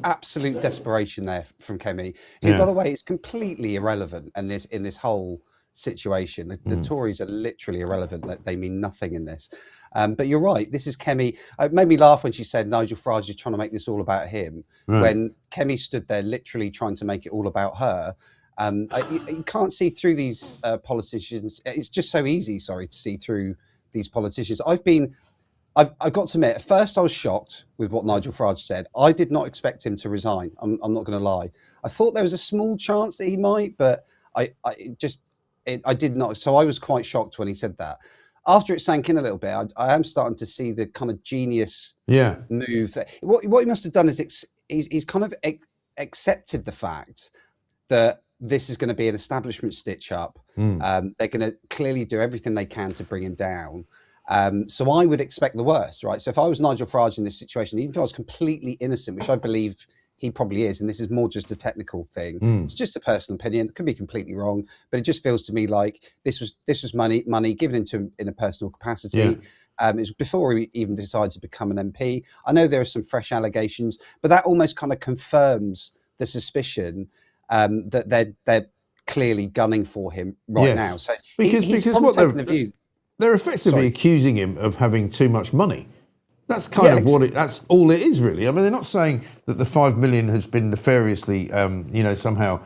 Absolute desperation there from Kemi. Who, by the way, it's completely irrelevant in this whole situation. The Tories are literally irrelevant. They mean nothing in this. But you're right. This is Kemi. It made me laugh when she said Nigel Farage is trying to make this all about him. Right. When Kemi stood there literally trying to make it all about her. You can't see through these politicians. It's just so easy, to see through these politicians. I've got to admit, at first I was shocked with what Nigel Farage said. I did not expect him to resign. I'm not going to lie. I thought there was a small chance that he might, but I did not. So I was quite shocked when he said that. After it sank in a little bit, I am starting to see the kind of genius move. What he must have done is he's kind of accepted the fact that this is going to be an establishment stitch up. They're going to clearly do everything they can to bring him down. So I would expect the worst, right? So if I was Nigel Farage in this situation, even if I was completely innocent, which I believe he probably is, and this is more just a technical thing. It's just a personal opinion. It could be completely wrong, but it just feels to me like this was money given into him in a personal capacity. It was before he even decided to become an MP. I know there are some fresh allegations, but that almost kind of confirms the suspicion that they're clearly gunning for him right now. So because what they're effectively Sorry. accusing him of having too much money. That's kind of that's all it is, really. I mean, they're not saying that the 5 million has been nefariously, somehow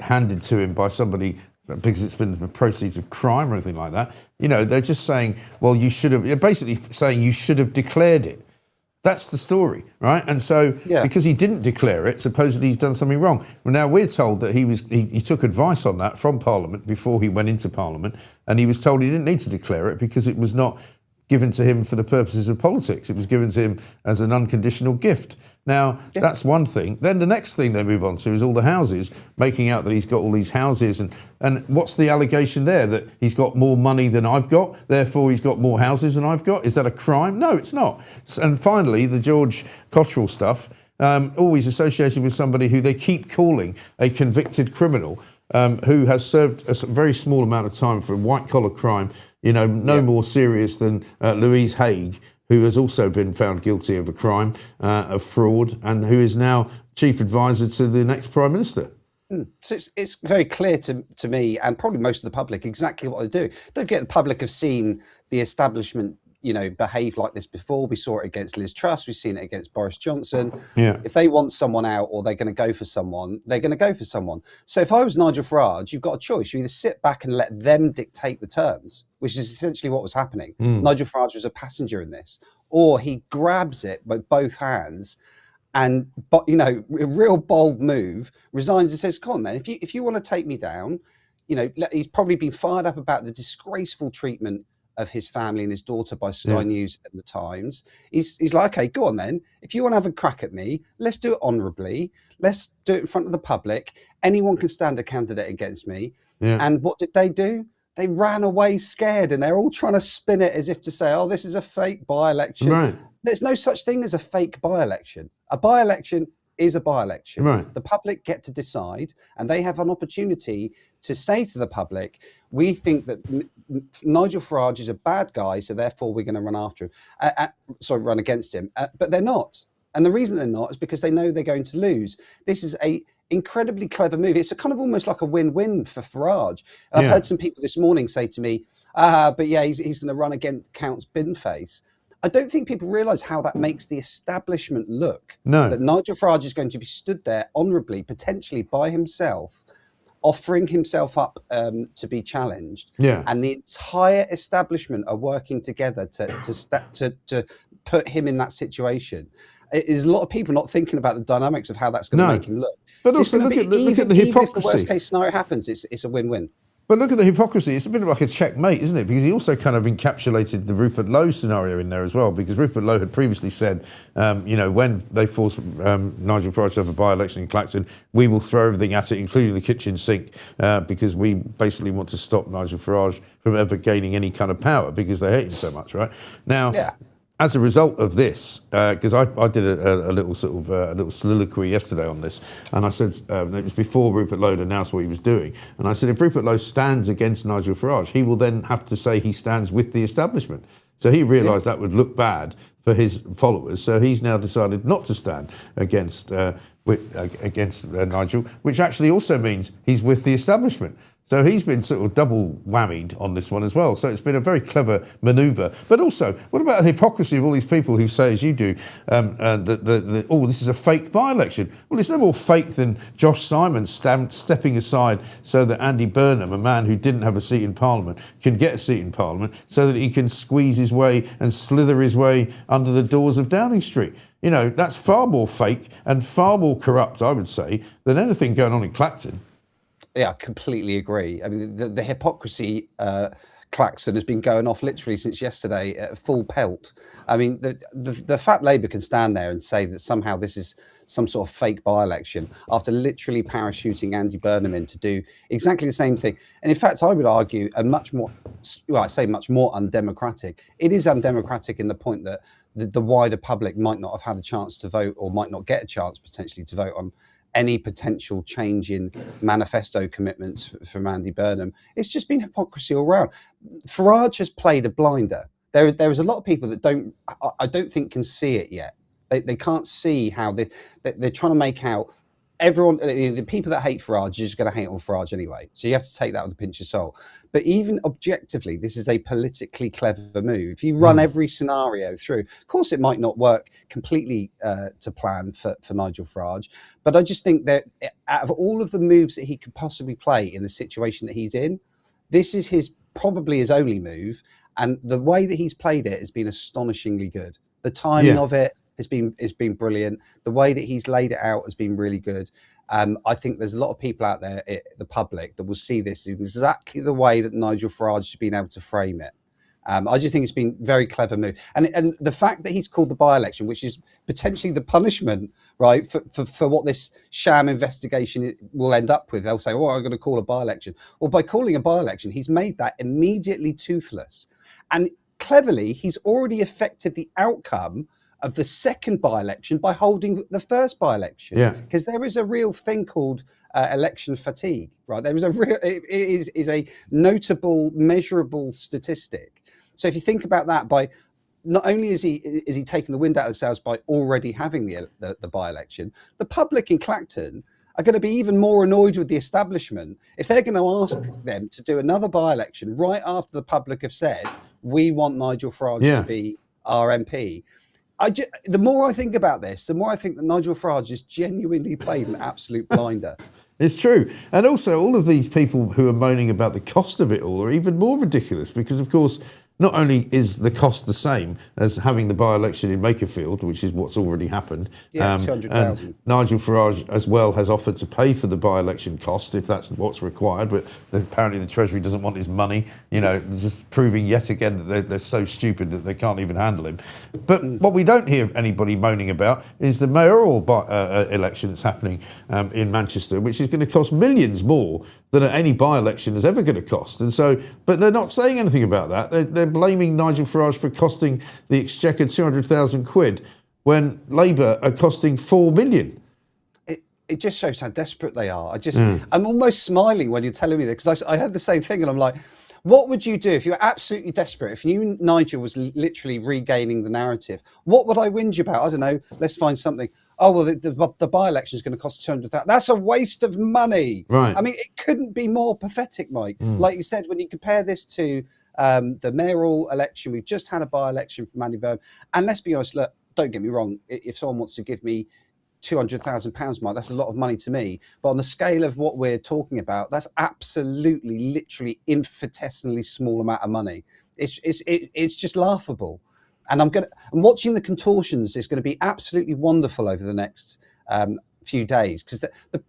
handed to him by somebody because it's been the proceeds of crime or anything like that. They're just saying, well, you should have. They're basically saying you should have declared it. That's the story, right? And so, because he didn't declare it, supposedly he's done something wrong. Well, now we're told that he took advice on that from Parliament before he went into Parliament, and he was told he didn't need to declare it because it was not given to him for the purposes of politics. It was given to him as an unconditional gift. Now, that's one thing. Then the next thing they move on to is all the houses, making out that he's got all these houses. And what's the allegation there? That he's got more money than I've got, therefore he's got more houses than I've got? Is that a crime? No, it's not. And finally, the George Cottrell stuff, always associated with somebody who they keep calling a convicted criminal, who has served a very small amount of time for a white-collar crime, no more serious than Louise Haigh, who has also been found guilty of a crime of fraud and who is now chief advisor to the next Prime Minister. So it's very clear to me and probably most of the public exactly what they do. Don't forget the public have seen the establishment behave like this before. We saw it against Liz Truss. We've seen it against Boris Johnson. If they want someone out or they're going to go for someone, they're going to go for someone. So if I was Nigel Farage, you've got a choice. You either sit back and let them dictate the terms, which is essentially what was happening. Nigel Farage was a passenger in this, or he grabs it by both hands and, a real bold move, resigns and says, come on then, if you want to take me down, he's probably been fired up about the disgraceful treatment of his family and his daughter by Sky News and the Times. He's like, okay, go on then. If you want to have a crack at me, let's do it honourably. Let's do it in front of the public. Anyone can stand a candidate against me. And what did they do? They ran away scared, and they're all trying to spin it as if to say, oh, this is a fake by-election. Right. There's no such thing as a fake by-election. A by-election is a by-election. Right. The public get to decide, and they have an opportunity to say to the public, we think that Nigel Farage is a bad guy, so therefore we're going to run after him. Run against him. But they're not. And the reason they're not is because they know they're going to lose. This is a incredibly clever move. It's a kind of almost like a win-win for Farage. And I've heard some people this morning say to me, but yeah, he's going to run against Count Binface. I don't think people realise how that makes the establishment look. No. That Nigel Farage is going to be stood there honourably, potentially by himself, offering himself up to be challenged. And the entire establishment are working together to put him in that situation. There's a lot of people not thinking about the dynamics of how that's going to make him look. But also look at the hypocrisy. Even if the worst case scenario happens, it's a win-win. But look at the hypocrisy. It's a bit like a checkmate, isn't it? Because he also kind of encapsulated the Rupert Lowe scenario in there as well. Because Rupert Lowe had previously said, when they forced Nigel Farage to have a by-election in Clacton, we will throw everything at it, including the kitchen sink, because we basically want to stop Nigel Farage from ever gaining any kind of power because they hate him so much, right? Now, as a result of this, because I did a little soliloquy yesterday on this, and I said it was before Rupert Lowe announced what he was doing, and I said if Rupert Lowe stands against Nigel Farage, he will then have to say he stands with the establishment. So he realised that would look bad for his followers, so he's now decided not to stand against Nigel, which actually also means he's with the establishment. So he's been sort of double whammied on this one as well. So it's been a very clever manoeuvre. But also, what about the hypocrisy of all these people who say, as you do, this is a fake by-election? Well, it's no more fake than Josh Simon stepping aside so that Andy Burnham, a man who didn't have a seat in Parliament, can get a seat in Parliament so that he can squeeze his way and slither his way under the doors of Downing Street. That's far more fake and far more corrupt, I would say, than anything going on in Clacton. Yeah, I completely agree. I mean, the hypocrisy klaxon has been going off literally since yesterday at full pelt. I mean, the fact Labour can stand there and say that somehow this is some sort of fake by-election after literally parachuting Andy Burnham in to do exactly the same thing. And in fact, I would argue a much more, well, I say much more undemocratic. It is undemocratic in the point that the wider public might not have had a chance to vote, or might not get a chance potentially to vote on any potential change in manifesto commitments from Andy Burnham. It's just been hypocrisy all around. Farage has played a blinder. There is a lot of people that I don't think can see it yet. They can't see how they're trying to make out everyone, the people that hate Farage are just going to hate on Farage anyway. So you have to take that with a pinch of salt. But even objectively, this is a politically clever move. If you run every scenario through, of course, it might not work completely to plan for Nigel Farage. But I just think that out of all of the moves that he could possibly play in the situation that he's in, this is probably his only move. And the way that he's played it has been astonishingly good. The timing of it has been brilliant. The way that he's laid it out has been really good. I think there's a lot of people out there, the public, that will see this in exactly the way that Nigel Farage has been able to frame it. I just think it's been a very clever move. And the fact that he's called the by-election, which is potentially the punishment, right, for what this sham investigation will end up with. They'll say, oh, I'm going to call a by-election. Well, by calling a by-election, he's made that immediately toothless. And cleverly, he's already affected the outcome of the second by-election by holding the first by-election. Yeah. Because there is a real thing called election fatigue, right? There is a real, it is a notable, measurable statistic. So if you think about that, by not only is he taking the wind out of the sails by already having the by-election, the public in Clacton are going to be even more annoyed with the establishment if they're going to ask them to do another by-election right after the public have said, we want Nigel Farage to be our MP. The more I think about this, the more I think that Nigel Farage has genuinely played an absolute blinder. It's true. And also, all of these people who are moaning about the cost of it all are even more ridiculous because, of course, not only is the cost the same as having the by-election in Makerfield, which is what's already happened. Yeah, 200,000. Nigel Farage as well has offered to pay for the by-election cost if that's what's required, but apparently the Treasury doesn't want his money, just proving yet again that they're so stupid that they can't even handle him. But what we don't hear anybody moaning about is the mayoral election that's happening in Manchester, which is going to cost millions more than any by-election is ever going to cost. And so, but they're not saying anything about that. They're blaming Nigel Farage for costing the Exchequer 200,000 quid when Labour are costing 4 million. It just shows how desperate they are. I'm almost smiling when you're telling me that, because I heard the same thing and I'm like, what would you do if you were absolutely desperate? If you, Nigel, was literally regaining the narrative, what would I whinge about? I don't know. Let's find something. Oh, well, the by-election is going to cost 200,000. That's a waste of money. Right. I mean, it couldn't be more pathetic, Mike. Like you said, when you compare this to the mayoral election, we've just had a by-election from Andy Burnham. And let's be honest, look, don't get me wrong. If someone wants to give me £200,000, Mike, that's a lot of money to me. But on the scale of what we're talking about, that's absolutely, literally, infinitesimally small amount of money. It's just laughable. And I'm watching the contortions is going to be absolutely wonderful over the next few days, because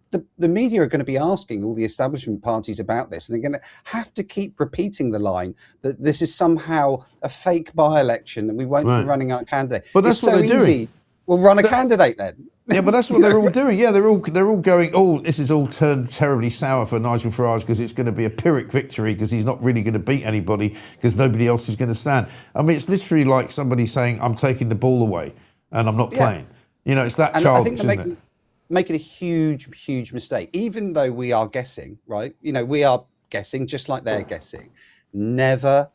the media are going to be asking all the establishment parties about this, and they're going to have to keep repeating the line that this is somehow a fake by-election and we won't be running our candidate. But that's what they're doing. We'll run a candidate then. Yeah, but that's what they're all doing. Yeah, they're all going, oh, this is all turned terribly sour for Nigel Farage because it's going to be a Pyrrhic victory because he's not really going to beat anybody because nobody else is going to stand. I mean, it's literally like somebody saying, I'm taking the ball away and I'm not playing. It's that childish, isn't it? Making a huge, huge mistake, even though we are guessing, right? We are guessing just like they're guessing. Never,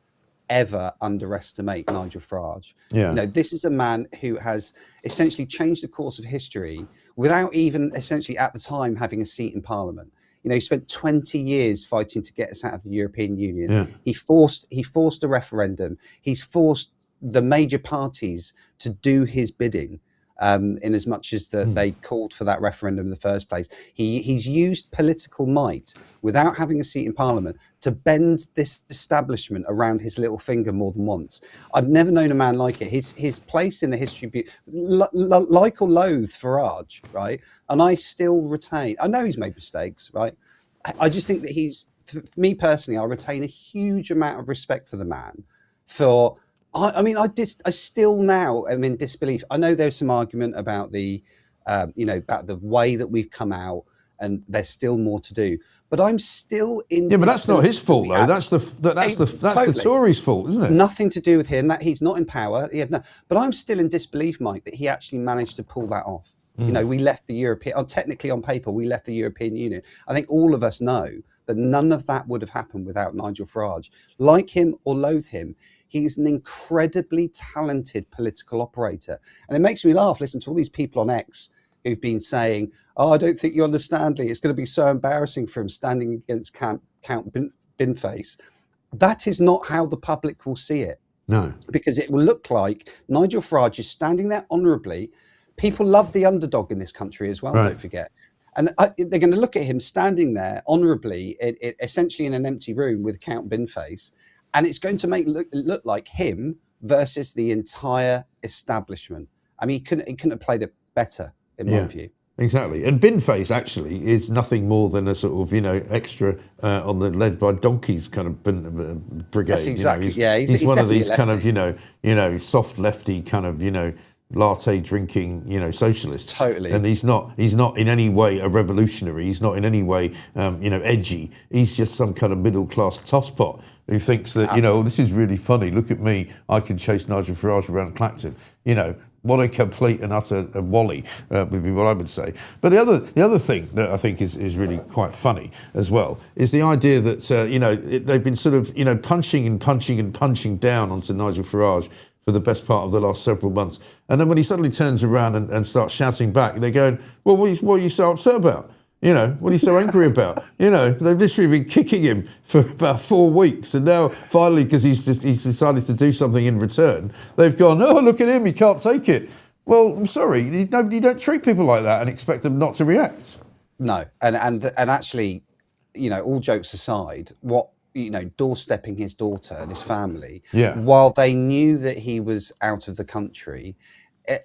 ever underestimate Nigel Farage. Yeah. This is a man who has essentially changed the course of history without even essentially at the time having a seat in Parliament. He spent 20 years fighting to get us out of the European Union. Yeah. He forced a referendum. He's forced the major parties to do his bidding. In as much as that they called for that referendum in the first place. He's used political might without having a seat in Parliament to bend this establishment around his little finger more than once. I've never known a man like it. His place in the history, like or loathe Farage, right? And I still retain, I know he's made mistakes, right? I just think that for me personally, I retain a huge amount of respect for the man. I still now am in disbelief. I know there's some argument about about the way that we've come out, and there's still more to do. But I'm still in. Yeah, but that's not his fault, though. That's the Tories' fault, isn't it? Nothing to do with him. That he's not in power. But I'm still in disbelief, Mike, that he actually managed to pull that off. We left the European. Technically, on paper, we left the European Union. I think all of us know that none of that would have happened without Nigel Farage. Like him or loathe him, he's an incredibly talented political operator, and it makes me laugh. Listen to all these people on X who've been saying, "Oh, I don't think you understand, Lee. It's going to be so embarrassing for him standing against Count Binface." That is not how the public will see it. No. Because it will look like Nigel Farage is standing there honourably. People love the underdog in this country as well, right. Don't forget. And they're going to look at him standing there honourably, essentially in an empty room with Count Binface, and it's going to make it look like him versus the entire establishment. I mean, he couldn't have played it better, in my view. Exactly. And Binface actually is nothing more than a sort of, extra on the led by donkeys kind of brigade. That's exactly, he's one of these kind of, soft lefty kind of, latte drinking, socialists. Totally. And he's not in any way a revolutionary. He's not in any way, edgy. He's just some kind of middle class tosspot who thinks that, this is really funny. Look at me. I can chase Nigel Farage around Clacton. What a complete and utter wally would be what I would say. But the other thing that I think is really quite funny as well is the idea that they've been sort of punching down onto Nigel Farage for the best part of the last several months, and then when he suddenly turns around and starts shouting back, they're going, "Well, what are you so upset about? What are you so angry about?" They've literally been kicking him for about 4 weeks, and now finally, because he's decided to do something in return, they've gone, "Oh, look at him, he can't take it." Well, I'm sorry, you don't treat people like that and expect them not to react. No, and actually, all jokes aside, what doorstepping his daughter and his family, while they knew that he was out of the country,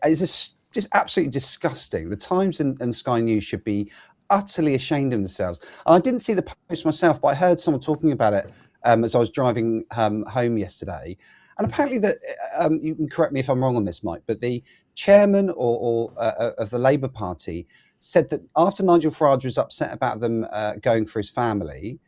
is just absolutely disgusting. The Times and Sky News should be utterly ashamed of themselves. And I didn't see the post myself, but I heard someone talking about it as I was driving home yesterday. And apparently that, you can correct me if I'm wrong on this, Mike, but the chairman of the Labour Party said that after Nigel Farage was upset about them going for his family,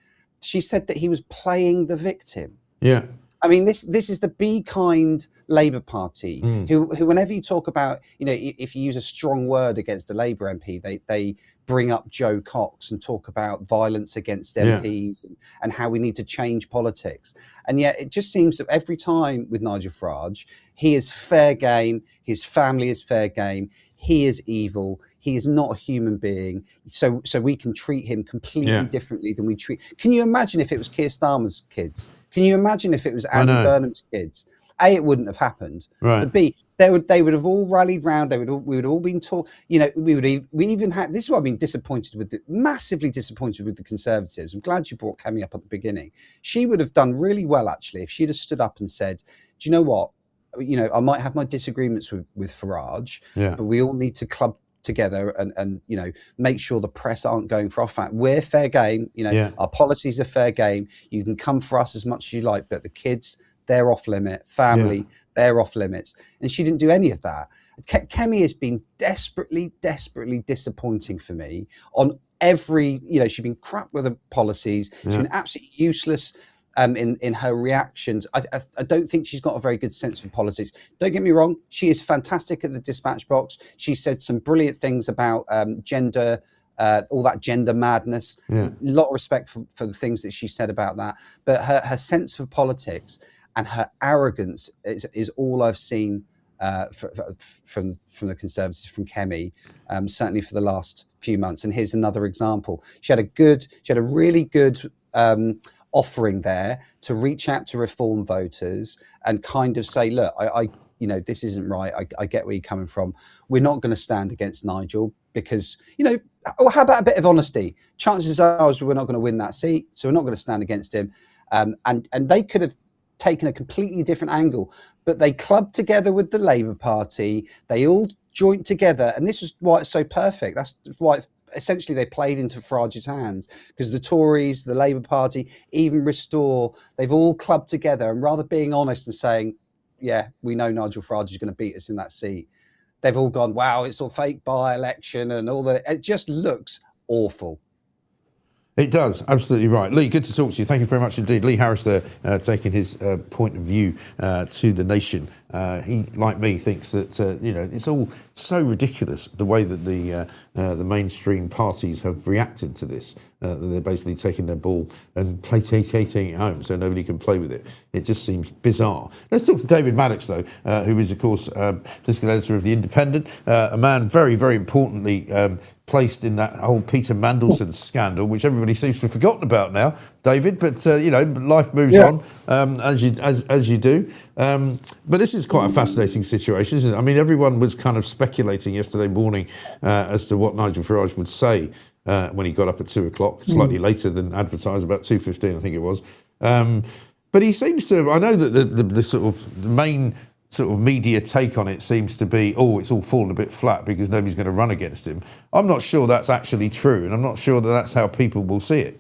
she said that he was playing the victim. Yeah. I mean, this is the be kind Labour Party who whenever you talk about, if you use a strong word against a Labour MP, they bring up Joe Cox and talk about violence against MPs and how we need to change politics. And yet it just seems that every time with Nigel Farage, he is fair game, his family is fair game, he is evil, he is not a human being, so we can treat him completely differently than we treat. Can you imagine if it was Keir Starmer's kids? Can you imagine if it was Andy Burnham's kids? A, it wouldn't have happened. Right. But B, they would have all rallied round. We would all been taught. We even had. This is what I've been massively disappointed with the Conservatives. I'm glad you brought Kemi up at the beginning. She would have done really well actually if she'd have stood up and said, "Do you know what? I might have my disagreements with Farage, but we all need to club together and make sure the press aren't going for our fact. We're fair game. Our policies are fair game. You can come for us as much as you like, but the kids, they're off limit. Family, they're off limits." And she didn't do any of that. Kemi has been desperately disappointing for me on every. She's been crap with her policies. She's been absolutely useless. In her reactions, I don't think she's got a very good sense for politics. Don't get me wrong, she is fantastic at the dispatch box. She said some brilliant things about gender, all that gender madness. A lot of respect for the things that she said about that. But her sense for politics and her arrogance is all I've seen from the Conservatives, from Kemi, certainly for the last few months. And here's another example. She had a really good offering there to reach out to reform voters and kind of say, look, I this isn't right. I get where you're coming from. We're not going to stand against Nigel because, how about a bit of honesty? Chances are we're not going to win that seat, so we're not going to stand against him. And they could have taken a completely different angle, but they clubbed together with the Labour Party. They all joined together, and this is why it's so perfect. That's why essentially they played into Farage's hands, because the Tories, the Labour Party, even Restore, they've all clubbed together, and rather being honest and saying, yeah, we know Nigel Farage is going to beat us in that seat, they've all gone, wow, it's all fake by-election and all that. It just looks awful. It does, absolutely right. Lee, good to talk to you. Thank you very much indeed. Lee Harris there, taking his point of view to the nation. He, like me, thinks that it's all so ridiculous the way that the mainstream parties have reacted to this. That they're basically taking their ball and taking it home, so nobody can play with it. It just seems bizarre. Let's talk to David Maddox, though, who is, of course, political editor of The Independent, a man very, very importantly placed in that whole Peter Mandelson scandal, which everybody seems to have forgotten about now, David. But life moves on as you do. But this is quite a fascinating situation, isn't it? I mean, everyone was kind of speculating yesterday morning as to what Nigel Farage would say when he got up at 2 o'clock, slightly later than advertised, about 2:15, I think it was. But he seems to. I know that the sort of the main sort of media take on it seems to be, it's all fallen a bit flat because nobody's going to run against him. I'm not sure that's actually true, and I'm not sure that that's how people will see it.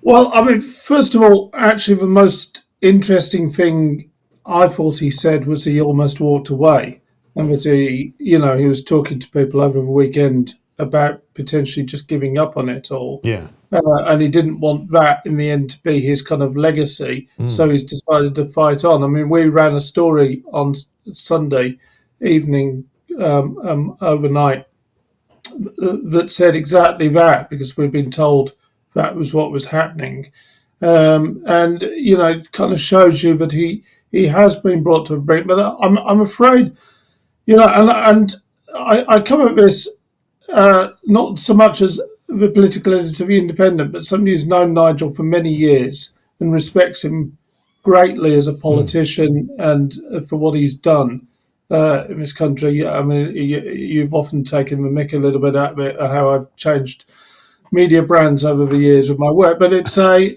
Well, I mean, first of all, actually, the most interesting thing I thought he said was he almost walked away, and that he was talking to people over the weekend about potentially just giving up on it all. Yeah. And he didn't want that in the end to be his kind of legacy, so he's decided to fight on. I mean, we ran a story on Sunday evening overnight that said exactly that, because we've been told that was what was happening. And, it kind of shows you that he has been brought to a brink. But I'm afraid, and I come at this not so much as the political editor of The Independent, but somebody who's known Nigel for many years and respects him greatly as a politician and for what he's done in this country. I mean, you've often taken the mick a little bit at me, how I've changed media brands over the years with my work, but it's so I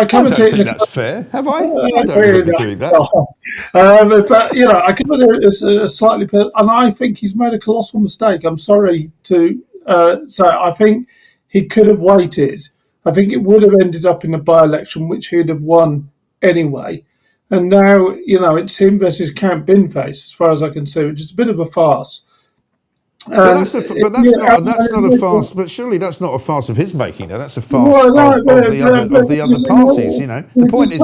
come I at don't it. think that's fair, have I? I don't remember doing that. But I come at it as a slightly, and I think he's made a colossal mistake. I'm sorry to say, I think he could have waited. I think it would have ended up in a by-election, which he'd have won anyway. And now, it's him versus Camp Binface, as far as I can see, which is a bit of a farce. That's not a farce. But surely that's not a farce of his making. That's a farce of the other parties. The point is,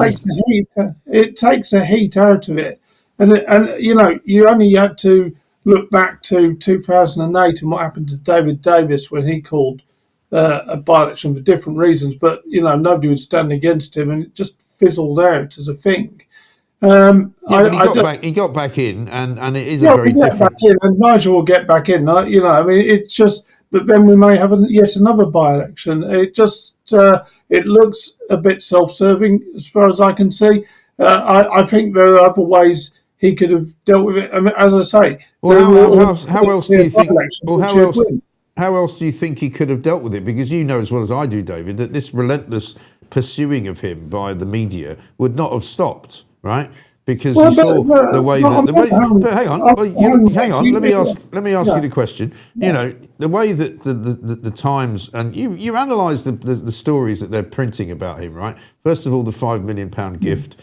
it takes the heat out of it, and you only had to look back to 2008 and what happened to David Davis when he called a by-election for different reasons, but nobody would stand against him, and it just fizzled out as a thing. But he got back in, and it is a very different. Back in, and Nigel will get back in. I mean, it's just. But then we may have yet another by-election. It just it looks a bit self-serving as far as I can see. I think there are other ways he could have dealt with it. I mean, as I say, how else do you think? How else do you think he could have dealt with it? Because you know as well as I do, David, that this relentless pursuing of him by the media would not have stopped. Right, because you saw the way that. But hang on. Let me ask you the question. The way that the Times and you analyse the stories that they're printing about him. Right. First of all, the £5 million gift.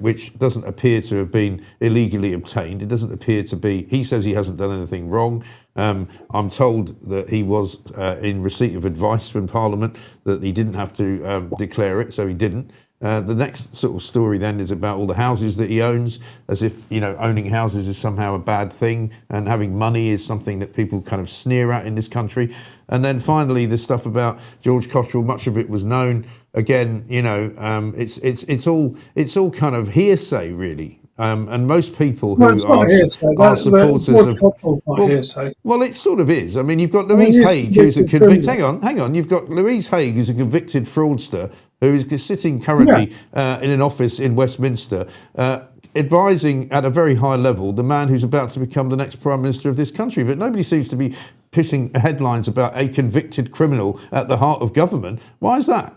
Which doesn't appear to have been illegally obtained. It doesn't appear to be. He says he hasn't done anything wrong. I'm told that he was in receipt of advice from Parliament that he didn't have to declare it, so he didn't. The next sort of story then is about all the houses that he owns, as if, owning houses is somehow a bad thing and having money is something that people kind of sneer at in this country. And then finally, the stuff about George Cottrell, much of it was known. Again, it's all kind of hearsay, really. And most people who are supporters of hearsay. Well, it sort of is. I mean, you've got Louise Haigh, who's a convicted. Hang on. You've got Louise Haigh, who's a convicted fraudster, who is sitting currently in an office in Westminster, advising at a very high level the man who's about to become the next Prime Minister of this country. But nobody seems to be pissing headlines about a convicted criminal at the heart of government. Why is that?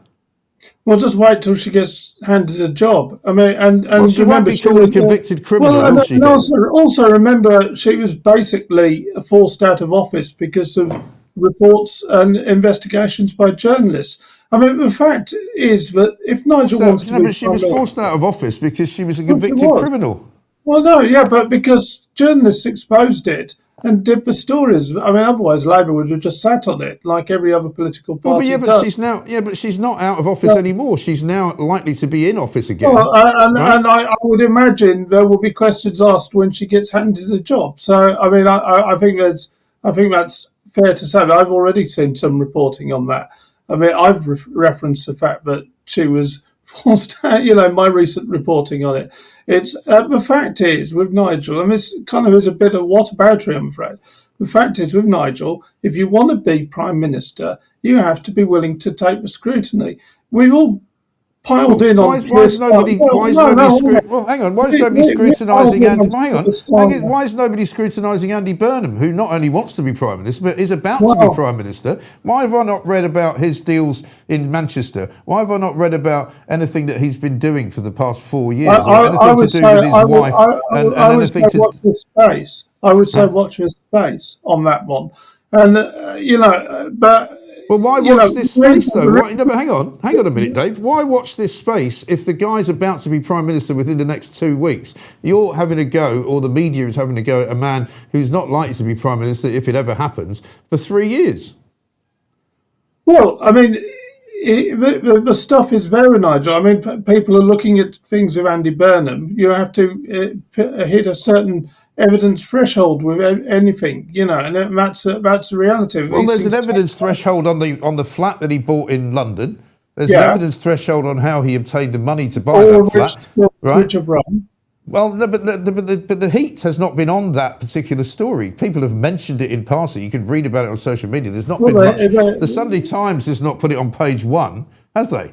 Well, just wait till she gets handed a job. I mean, and well, she won't be called a convicted criminal, will she? Also remember, she was basically forced out of office because of reports and investigations by journalists. I mean, the fact is that if Nigel wants to, but she was forced out of office because she was a convicted criminal. Well, no, yeah, but because journalists exposed it and did the stories. I mean, otherwise Labour would have just sat on it like every other political party does. She's not out of office anymore. She's now likely to be in office again. Well, and I would imagine there will be questions asked when she gets handed a job. So, I mean, I think that's fair to say. I've already seen some reporting on that. I mean, I've referenced the fact that she was forced out, my recent reporting on it. It's the fact is with Nigel, and this kind of is a bit of whataboutery, I'm afraid. The fact is with Nigel, if you want to be Prime Minister, you have to be willing to take the scrutiny. We've all piled in on. Why is nobody scrutinising Andy Burnham, who not only wants to be Prime Minister but is about to be Prime Minister? Why have I not read about his deals in Manchester? Why have I not read about anything that he's been doing for the past 4 years? I would say watch this space on that one, and but. Well, why watch this space, though? Hang on a minute, Dave. Why watch this space if the guy's about to be Prime Minister within the next 2 weeks? You're having a go, or the media is having a go at a man who's not likely to be Prime Minister, if it ever happens, for 3 years. Well, I mean, the stuff is there, Nigel. I mean, people are looking at things with Andy Burnham. You have to hit a certain evidence threshold with anything, and that's the reality. Well, there's an evidence threshold on the flat that he bought in London. There's an evidence threshold on how he obtained the money to buy that flat, right? Well, no, but the heat has not been on that particular story. People have mentioned it in passing. You can read about it on social media. There's not been much. The Sunday Times has not put it on page one, have they?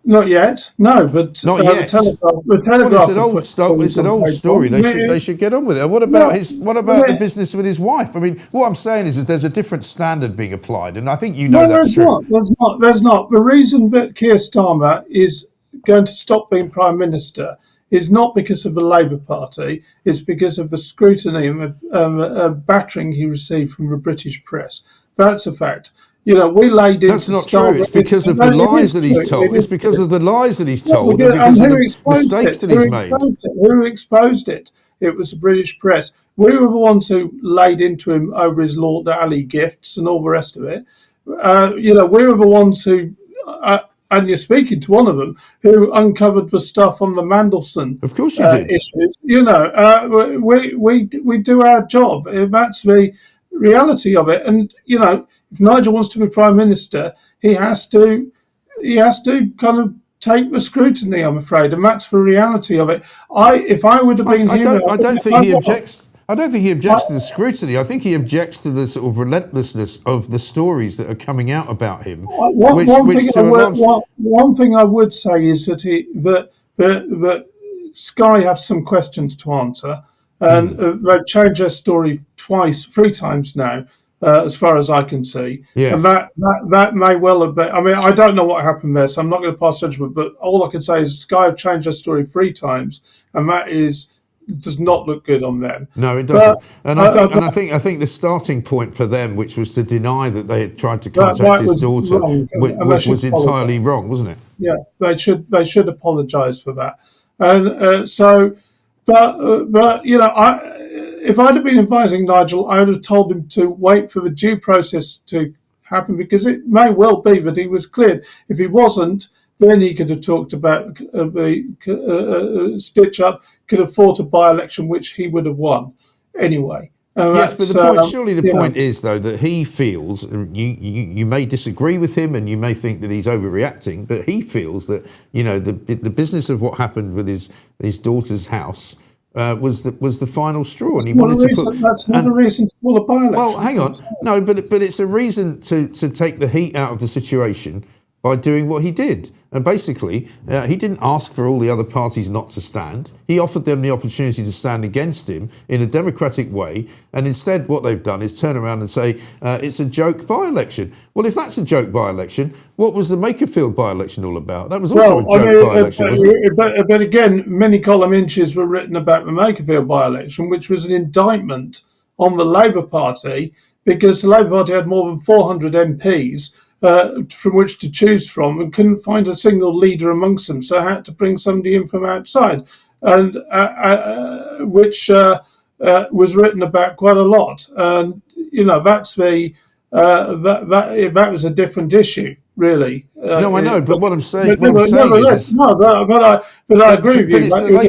Not yet, no, but not yet. The Telegraph it's an old story. They should get on with it. What about the business with his wife? I mean, what I'm saying is there's a different standard being applied, and I think that's true. There's not. The reason that Keir Starmer is going to stop being Prime Minister is not because of the Labour Party. It's because of the scrutiny and battering he received from the British press. That's a fact. We laid in. That's not true. It's because of the lies that he's told. It's because of the lies that he's told, and because of the mistakes that he's made. Who exposed it? It was the British press. We were the ones who laid into him over his Lord Ali gifts and all the rest of it. We were the ones who, and you're speaking to one of them, who uncovered the stuff on the Mandelson. Of course you did. Issues. We do our job. That's the reality of it, and if Nigel wants to be Prime Minister, he has to kind of take the scrutiny, I'm afraid, and that's the reality of it. If I would have been him, I don't think he objects. I don't think he objects to the scrutiny. I think he objects to the sort of relentlessness of the stories that are coming out about him. One thing I would say is that that Sky have some questions to answer, and they've changed their story three times now, as far as I can see. Yes. And that may well have been. I mean, I don't know what happened there, so I'm not going to pass judgment. But all I can say is Sky have changed their story 3 times, and that does not look good on them. No, it doesn't. I think the starting point for them, which was to deny that they had tried to contact his daughter, was entirely wrong, wasn't it? Yeah, they should apologise for that. And if I'd have been advising Nigel, I would have told him to wait for the due process to happen, because it may well be that he was cleared. If he wasn't, then he could have talked about stitch up, could have fought a by-election which he would have won anyway. Yes, but the point is, though, that he feels, you may disagree with him and you may think that he's overreacting, but he feels that, the business of what happened with his daughter's house was the final straw, and he wanted to put. That's not a reason to call a by-election. Well, hang on, no, but it's a reason to take the heat out of the situation, by doing what he did. And basically, he didn't ask for all the other parties not to stand. He offered them the opportunity to stand against him in a democratic way. And instead, what they've done is turn around and say, it's a joke by-election. Well, if that's a joke by-election, what was the Makerfield by-election all about? That was also a joke by-election, wasn't it? But again, many column inches were written about the Makerfield by-election, which was an indictment on the Labour Party, because the Labour Party had more than 400 MPs from which to choose from, and couldn't find a single leader amongst them, so had to bring somebody in from outside, and which was written about quite a lot. And that's that was a different issue, really. No, I know, but what I'm saying is, but I agree with you.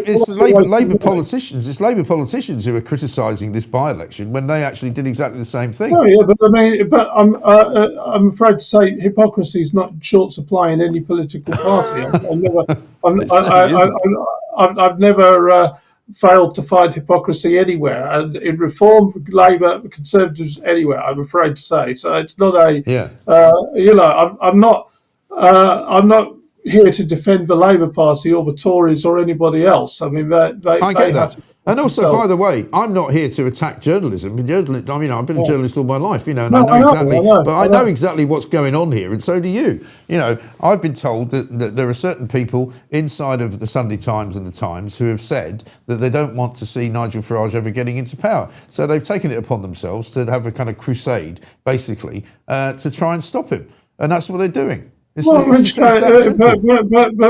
It's Labour politicians. It's Labour politicians who are criticising this by-election when they actually did exactly the same thing. Oh yeah, but I'm afraid to say hypocrisy is not short supply in any political party. I've never failed to find hypocrisy anywhere, and in Reform, Labour, Conservatives, anywhere. I'm afraid to say. So it's not I'm not here to defend the Labour Party or the Tories or anybody else. I mean, I get that. And also, by the way, I'm not here to attack journalism. I've been a journalist all my life, and I know exactly what's going on here, and so do you. I've been told that there are certain people inside of the Sunday Times and the Times who have said that they don't want to see Nigel Farage ever getting into power. So they've taken it upon themselves to have a kind of crusade, basically, to try and stop him. And that's what they're doing. But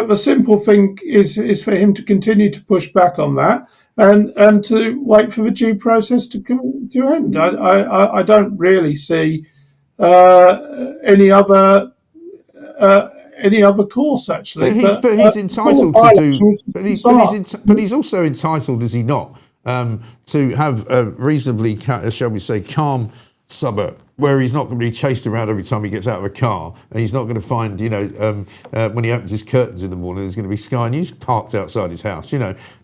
the simple thing is for him to continue to push back on that, and to wait for the due process to end. I don't really see any other course, actually. But he's entitled to do. But he's also entitled, is he not, to have a reasonably, shall we say, calm suburb, where he's not going to be chased around every time he gets out of a car, and he's not going to find, when he opens his curtains in the morning, there's going to be Sky News parked outside his house,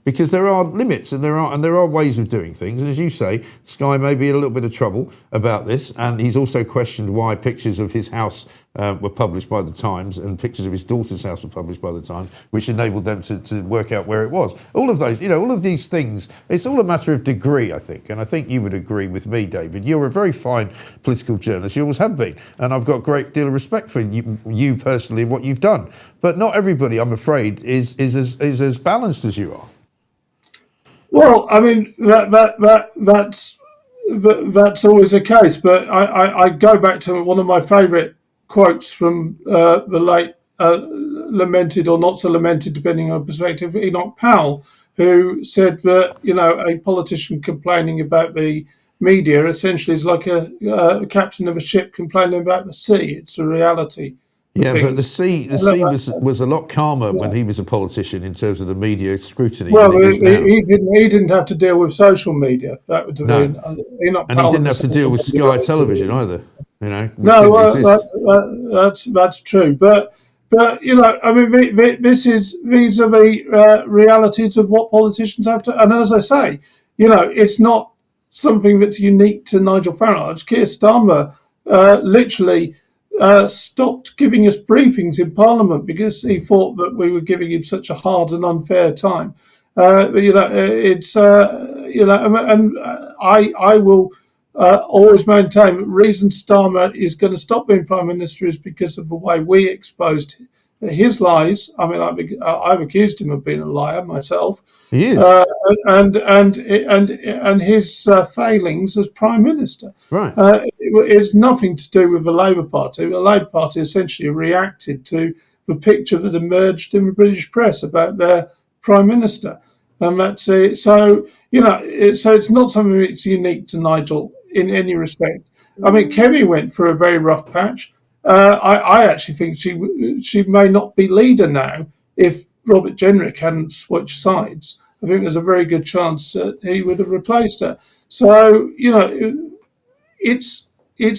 because there are limits and there are ways of doing things. And as you say, Sky may be in a little bit of trouble about this, and he's also questioned why pictures of his house were published by the Times, and pictures of his daughter's house were published by the Times, which enabled them to work out where it was. All of those, all of these things, it's all a matter of degree, I think. And I think you would agree with me, David. You're a very fine political journalist. You always have been. And I've got a great deal of respect for you personally and what you've done. But not everybody, I'm afraid, is as balanced as you are. Well, I mean, that's always the case. But I go back to one of my favourite quotes from the late lamented or not so lamented, depending on perspective, Enoch Powell, who said that a politician complaining about the media essentially is like a captain of a ship complaining about the sea. It's a reality. Yeah, but the sea was a lot calmer when he was a politician in terms of the media scrutiny. Well, he didn't have to deal with social media. That would have been. And he didn't have to deal with Sky Television either. That's true. But I mean, these are the realities of what politicians have to. And as I say, it's not something that's unique to Nigel Farage. Keir Starmer literally stopped giving us briefings in Parliament because he thought that we were giving him such a hard and unfair time. And I will always maintain that the reason Starmer is going to stop being Prime Minister is because of the way we exposed his lies. I mean, I've accused him of being a liar myself. He is, and his failings as Prime Minister. Right. It's nothing to do with the Labour Party. The Labour Party essentially reacted to the picture that emerged in the British press about their Prime Minister, and that's it. So so it's not something that's unique to Nigel in any respect. I mean, Kemi went through a very rough patch. I actually think she may not be leader now if Robert Jenrick hadn't switched sides. I think there's a very good chance that he would have replaced her. So it's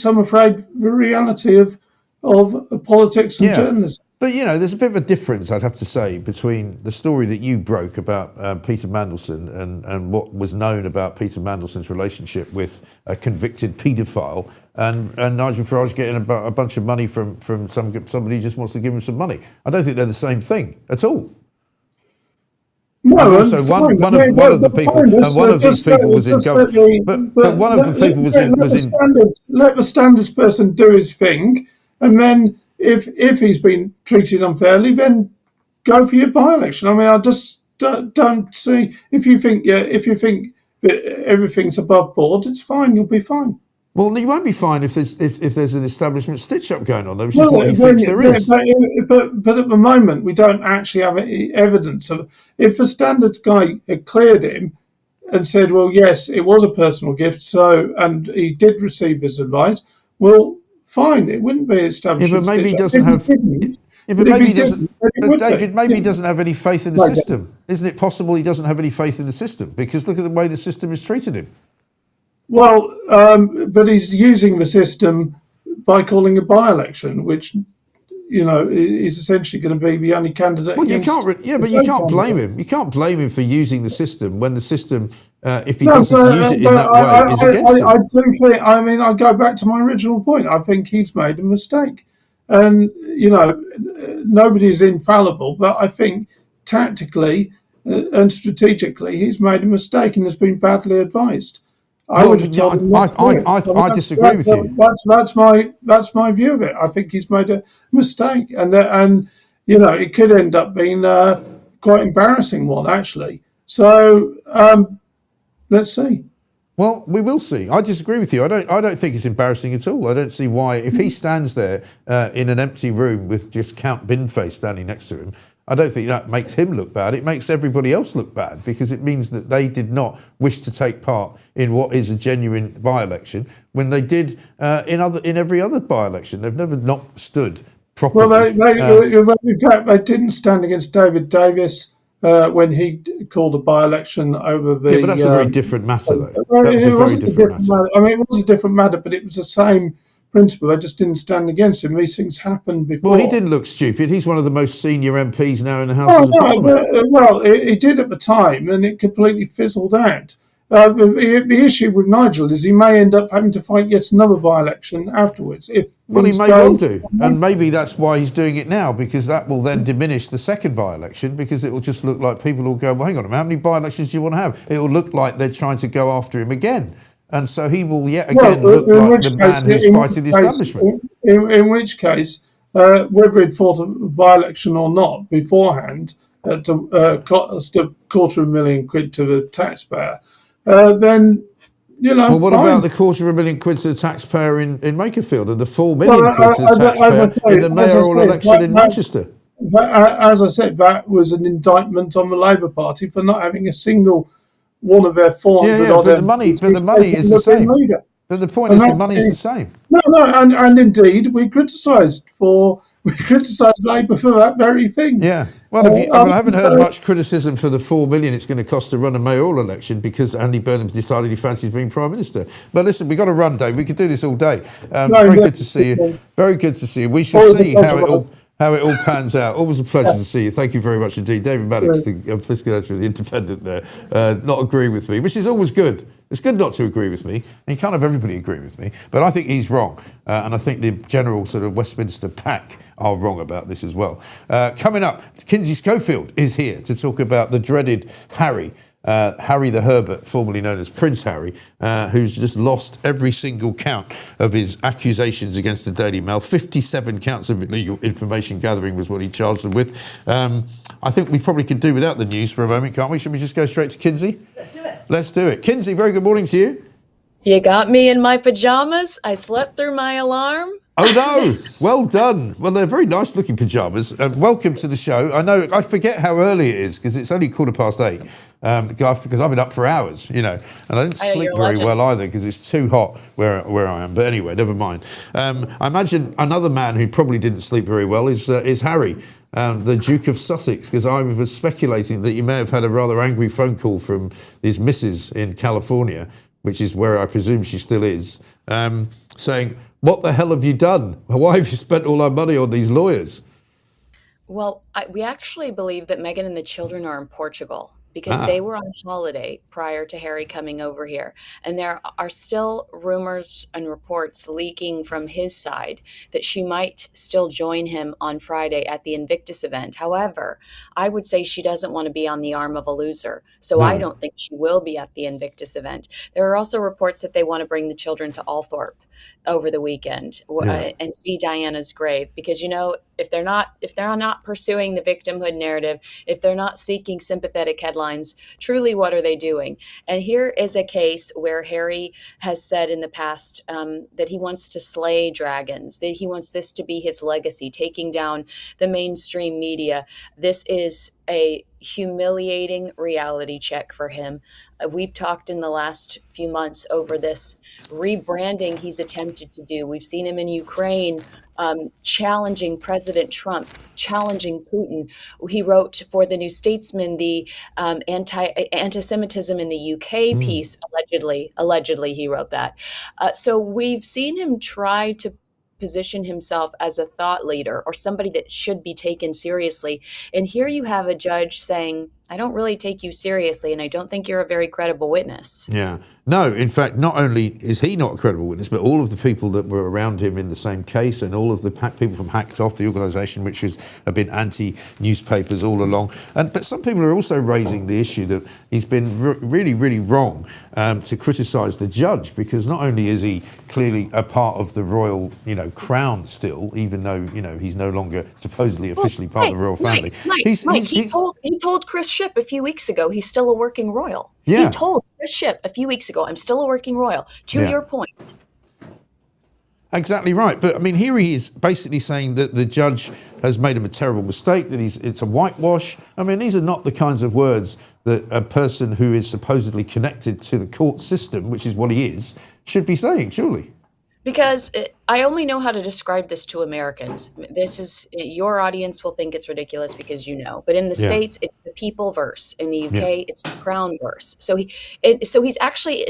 I'm afraid the reality of politics and journalism. But, you know, there's a bit of a difference, I'd have to say, between the story that you broke about Peter Mandelson and what was known about Peter Mandelson's relationship with a convicted paedophile and Nigel Farage getting a bunch of money from somebody who just wants to give him some money. I don't think they're the same thing at all. No, and also one of the people, and one of these people was in government. But one of the people was in. Let the standards person do his thing, and then if he's been treated unfairly, then go for your by-election. I mean, I just don't see if you think that everything's above board, it's fine. You'll be fine. Well, you won't be fine if there's an establishment stitch-up going on, though, which is what he thinks there is. But at the moment, we don't actually have any evidence of. If the standards guy had cleared him and said, "Well, yes, it was a personal gift," and he did receive this advice, well, fine, it wouldn't be established. Yeah, but maybe he doesn't have. Yeah, but maybe he doesn't. But David, maybe he doesn't have any faith in the system. Isn't it possible he doesn't have any faith in the system? Because look at the way the system has treated him. Well, but he's using the system by calling a by-election, which, you know, is essentially going to be the only candidate. Well, you can't blame him. You can't blame him for using the system when the system, if he doesn't use it in that way, is against him. I do think. I mean, I go back to my original point. I think he's made a mistake, and you know, nobody's infallible. But I think tactically and strategically, he's made a mistake and has been badly advised. I disagree with you. That's my view of it. I think he's made a mistake, and you know, it could end up being quite embarrassing one actually. So let's see. Well, we will see. I disagree with you. I don't think it's embarrassing at all. I don't see why, if he stands there in an empty room with just Count Binface standing next to him, I don't think that makes him look bad. It makes everybody else look bad because it means that they did not wish to take part in what is a genuine by-election when they did in every other by-election. They've never not stood properly. Well, in fact, they didn't stand against David Davis when he called a by-election over the. Yeah, but that's a very different matter, though. It was a very different matter. I mean, it was a different matter, but it was the same principle. They just didn't stand against him. These things happened before. Well, he didn't look stupid. He's one of the most senior MPs now in the House of Parliament. Well, he did at the time, and it completely fizzled out. The issue with Nigel is he may end up having to fight yet another by-election afterwards. He may well do, and maybe that's why he's doing it now, because that will then diminish the second by-election, because it will just look like people will go, well, hang on a minute, how many by-elections do you want to have? It will look like they're trying to go after him again. And so he will yet again look like the man who's fighting the establishment. In which case, whether he'd fought a by-election or not beforehand, to cost £250,000 to the taxpayer, then, you know. Well, what about the £250,000 to the taxpayer in Makerfield and the £4 million to the taxpayer in the mayoral election in Manchester? As I said, that was an indictment on the Labour Party for not having a single one of their 400 odd. But the money is the same. But the point is, the money is the same. No, and indeed, we criticised Labour for that very thing. Yeah. Well, I haven't heard much criticism for the $4 million it's going to cost to run a mayoral election because Andy Burnham decided he fancies being Prime Minister. But listen, we've got to run, Dave. We could do this all day. Very good to see you. Very good to see you. We shall see how it all pans out. Always a pleasure to see you. Thank you very much indeed. David Maddox, the political editor of The Independent there, not agreeing with me, which is always good. It's good not to agree with me, and you can't have everybody agree with me, but I think he's wrong, and I think the general sort of Westminster pack are wrong about this as well. Coming up, Kinsey Schofield is here to talk about the dreaded Harry the Herbert, formerly known as Prince Harry, who's just lost every single count of his accusations against the Daily Mail. 57 counts of illegal information gathering was what he charged them with. I think we probably could do without the news for a moment, can't we? Should we just go straight to Kinsey? Let's do it. Let's do it. Kinsey, very good morning to you. You got me in my pajamas. I slept through my alarm. Oh, no. Well done. Well, they're very nice looking pajamas. Welcome to the show. I know I forget how early it is because it's only 8:15. Because I've been up for hours, you know, and I didn't sleep very well either because it's too hot where I am. But anyway, never mind. I imagine another man who probably didn't sleep very well is Harry, the Duke of Sussex, because I was speculating that you may have had a rather angry phone call from his missus in California, which is where I presume she still is, saying, "What the hell have you done? Why have you spent all our money on these lawyers?" Well, we actually believe that Meghan and the children are in Portugal because they were on holiday prior to Harry coming over here. And there are still rumors and reports leaking from his side that she might still join him on Friday at the Invictus event. However, I would say she doesn't want to be on the arm of a loser. So I don't think she will be at the Invictus event. There are also reports that they want to bring the children to Althorpe over the weekend and see Diana's grave, because if they're not pursuing the victimhood narrative, if they're not seeking sympathetic headlines, truly what are they doing? And here is a case where Harry has said in the past that he wants to slay dragons, that he wants this to be his legacy, taking down the mainstream media. This is a humiliating reality check for him. We've talked in the last few months over this rebranding he's attempted to do. We've seen him in Ukraine, challenging President Trump, challenging Putin. He wrote for the New Statesman the anti-Semitism in the UK piece, allegedly he wrote that. So we've seen him try to position himself as a thought leader or somebody that should be taken seriously. And here you have a judge saying, I don't really take you seriously, and I don't think you're a very credible witness. Yeah. No, in fact, not only is he not a credible witness, but all of the people that were around him in the same case and all of the people from Hacked Off, the organisation which has been anti-newspapers all along. But some people are also raising the issue that he's been really, really wrong to criticise the judge, because not only is he clearly a part of the royal, crown still, even though, he's no longer supposedly officially part of the royal family. He told Chris Shipp a few weeks ago he's still a working royal. Yeah. He told Chris Shipp a few weeks ago, I'm still a working royal, to your point. Exactly right. But I mean, here he is basically saying that the judge has made him a terrible mistake, that it's a whitewash. I mean, these are not the kinds of words that a person who is supposedly connected to the court system, which is what he is, should be saying, surely. Because I only know how to describe this to Americans. This is, your audience will think it's ridiculous because but in the States, it's the people verse. In the UK, it's the crown verse. So he's actually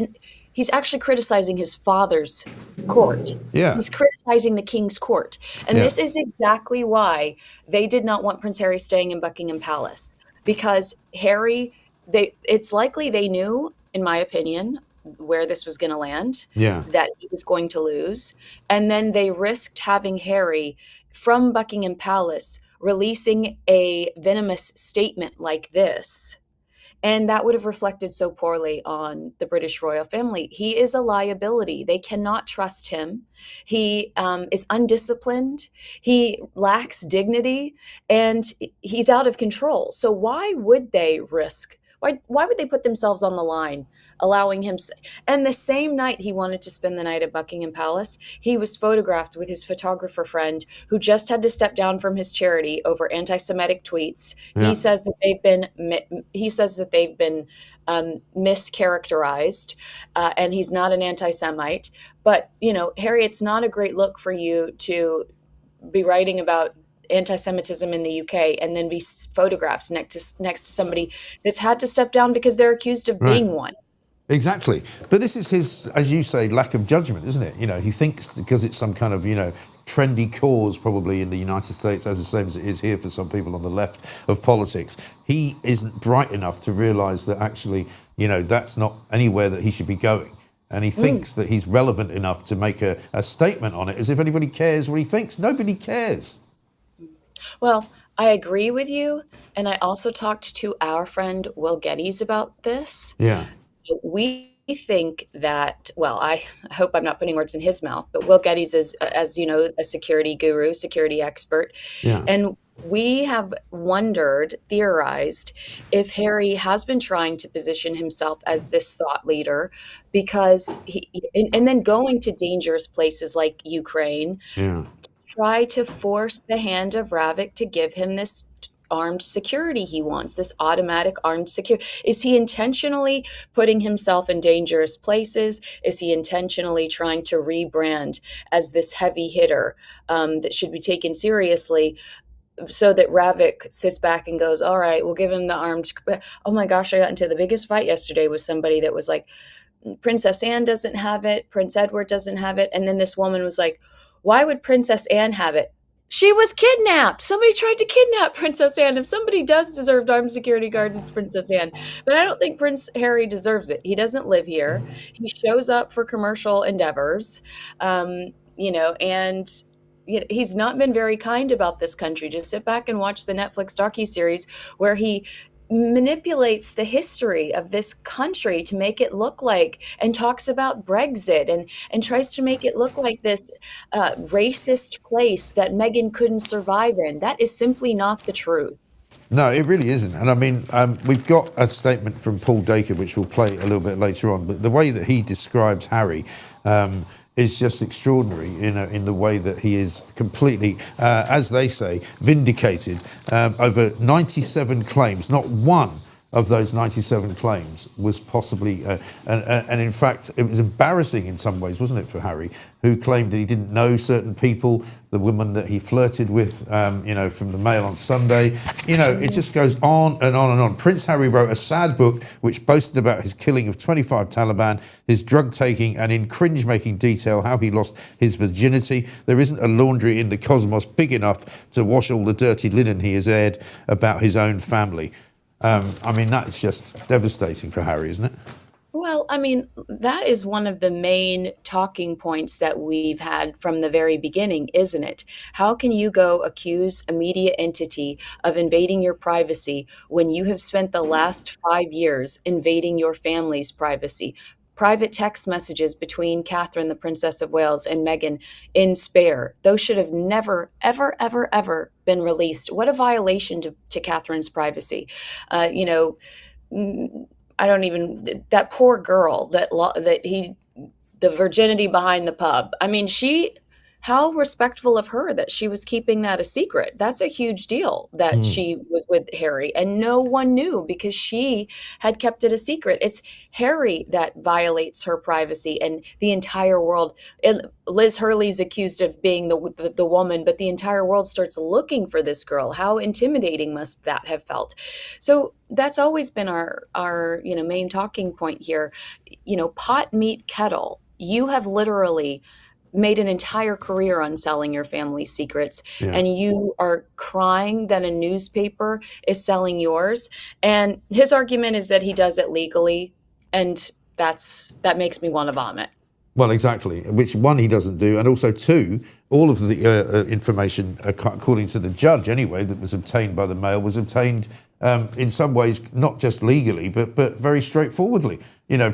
criticizing his father's court. Yeah. He's criticizing the king's court. And this is exactly why they did not want Prince Harry staying in Buckingham Palace. Because it's likely they knew, in my opinion, where this was going to land, that he was going to lose. And then they risked having Harry from Buckingham Palace releasing a venomous statement like this. And that would have reflected so poorly on the British royal family. He is a liability. They cannot trust him. He is undisciplined. He lacks dignity, and he's out of control. So why would they risk? Why would they put themselves on the line, allowing him? And the same night he wanted to spend the night at Buckingham Palace, he was photographed with his photographer friend, who just had to step down from his charity over anti-Semitic tweets. Yeah. He says that they've been mischaracterized, and he's not an anti-Semite. But Harry, it's not a great look for you to be writing about anti-Semitism in the UK and then be photographed next to somebody that's had to step down because they're accused of being one. Exactly. But this is his, as you say, lack of judgment, isn't it? He thinks because it's some kind of, trendy cause probably in the United States, as the same as it is here for some people on the left of politics, he isn't bright enough to realise that actually, that's not anywhere that he should be going. And he thinks that he's relevant enough to make a statement on it, as if anybody cares what he thinks. Nobody cares. Well, I agree with you. And I also talked to our friend Will Geddes about this. Yeah. We think that, well, I hope I'm not putting words in his mouth, but Will Geddes is, as you know, a security guru, security expert. Yeah. And we have theorized if Harry has been trying to position himself as this thought leader because and then going to dangerous places like Ukraine. Yeah. Try to force the hand of Ravik to give him this armed security he wants, this automatic armed security. Is he intentionally putting himself in dangerous places? Is he intentionally trying to rebrand as this heavy hitter that should be taken seriously, so that Ravik sits back and goes, all right, we'll give him the armed. Oh my gosh, I got into the biggest fight yesterday with somebody that was like, Princess Anne doesn't have it, Prince Edward doesn't have it. And then this woman was like, why would Princess Anne have it? She was kidnapped. Somebody tried to kidnap Princess Anne. If somebody does deserve armed security guards, it's Princess Anne. But I don't think Prince Harry deserves it. He doesn't live here. He shows up for commercial endeavors, and he's not been very kind about this country. Just sit back and watch the Netflix docuseries where he manipulates the history of this country to make it look like, and talks about Brexit and tries to make it look like this racist place that Meghan couldn't survive in. That is simply not the truth. No, it really isn't. And I mean, we've got a statement from Paul Dacre, which we'll play a little bit later on, but the way that he describes Harry is just extraordinary in the way that he is completely, as they say, vindicated over 97 claims. Not one of those 97 claims was possibly, and in fact, it was embarrassing in some ways, wasn't it, for Harry, who claimed that he didn't know certain people, the woman that he flirted with, from the Mail on Sunday. It just goes on and on and on. Prince Harry wrote a sad book which boasted about his killing of 25 Taliban, his drug taking, and in cringe-making detail how he lost his virginity. There isn't a laundry in the cosmos big enough to wash all the dirty linen he has aired about his own family. That's just devastating for Harry, isn't it? Well, that is one of the main talking points that we've had from the very beginning, isn't it? How can you go accuse a media entity of invading your privacy when you have spent the last 5 years invading your family's privacy? Private text messages between Catherine, the Princess of Wales, and Meghan in spare. Those should have never, ever, ever, ever been released. What a violation to Catherine's privacy. That poor girl, the virginity behind the pub. How respectful of her that she was keeping that a secret. That's a huge deal that she was with Harry and no one knew because she had kept it a secret. It's Harry that violates her privacy and the entire world. And Liz Hurley's accused of being the woman, but the entire world starts looking for this girl. How intimidating must that have felt? So that's always been our main talking point here. Pot, meat, kettle. You have literally made an entire career on selling your family's secrets, and you are crying that a newspaper is selling yours. And his argument is that he does it legally, and that makes me want to vomit. Well, exactly. Which one he doesn't do, and also two, all of the information, according to the judge anyway, that was obtained by the Mail was obtained in some ways not just legally, but very straightforwardly.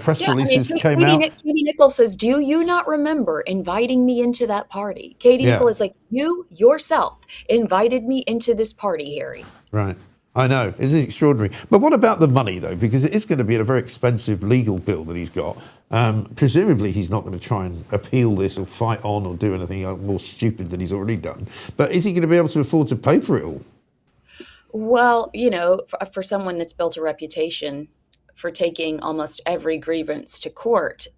Press releases came out. Katie Nichols says, "Do you not remember inviting me into that party?" Katie Nichols is like, "You yourself invited me into this party, Harry." Right. I know. It's extraordinary. But what about the money, though? Because it is going to be a very expensive legal bill that he's got. Presumably, he's not going to try and appeal this or fight on or do anything more stupid than he's already done. But is he going to be able to afford to pay for it all? Well, for someone that's built a reputation for taking almost every grievance to court,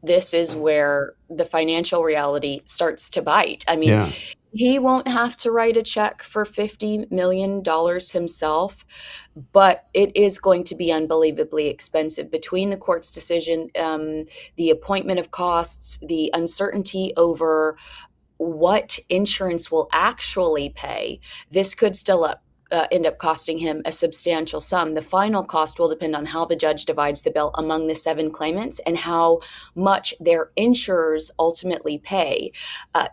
this is where the financial reality starts to bite. He won't have to write a check for $50 million himself, but it is going to be unbelievably expensive between the court's decision, the appointment of costs, the uncertainty over what insurance will actually pay. This could still end up costing him a substantial sum. The final cost will depend on how the judge divides the bill among the 7 claimants and how much their insurers ultimately pay.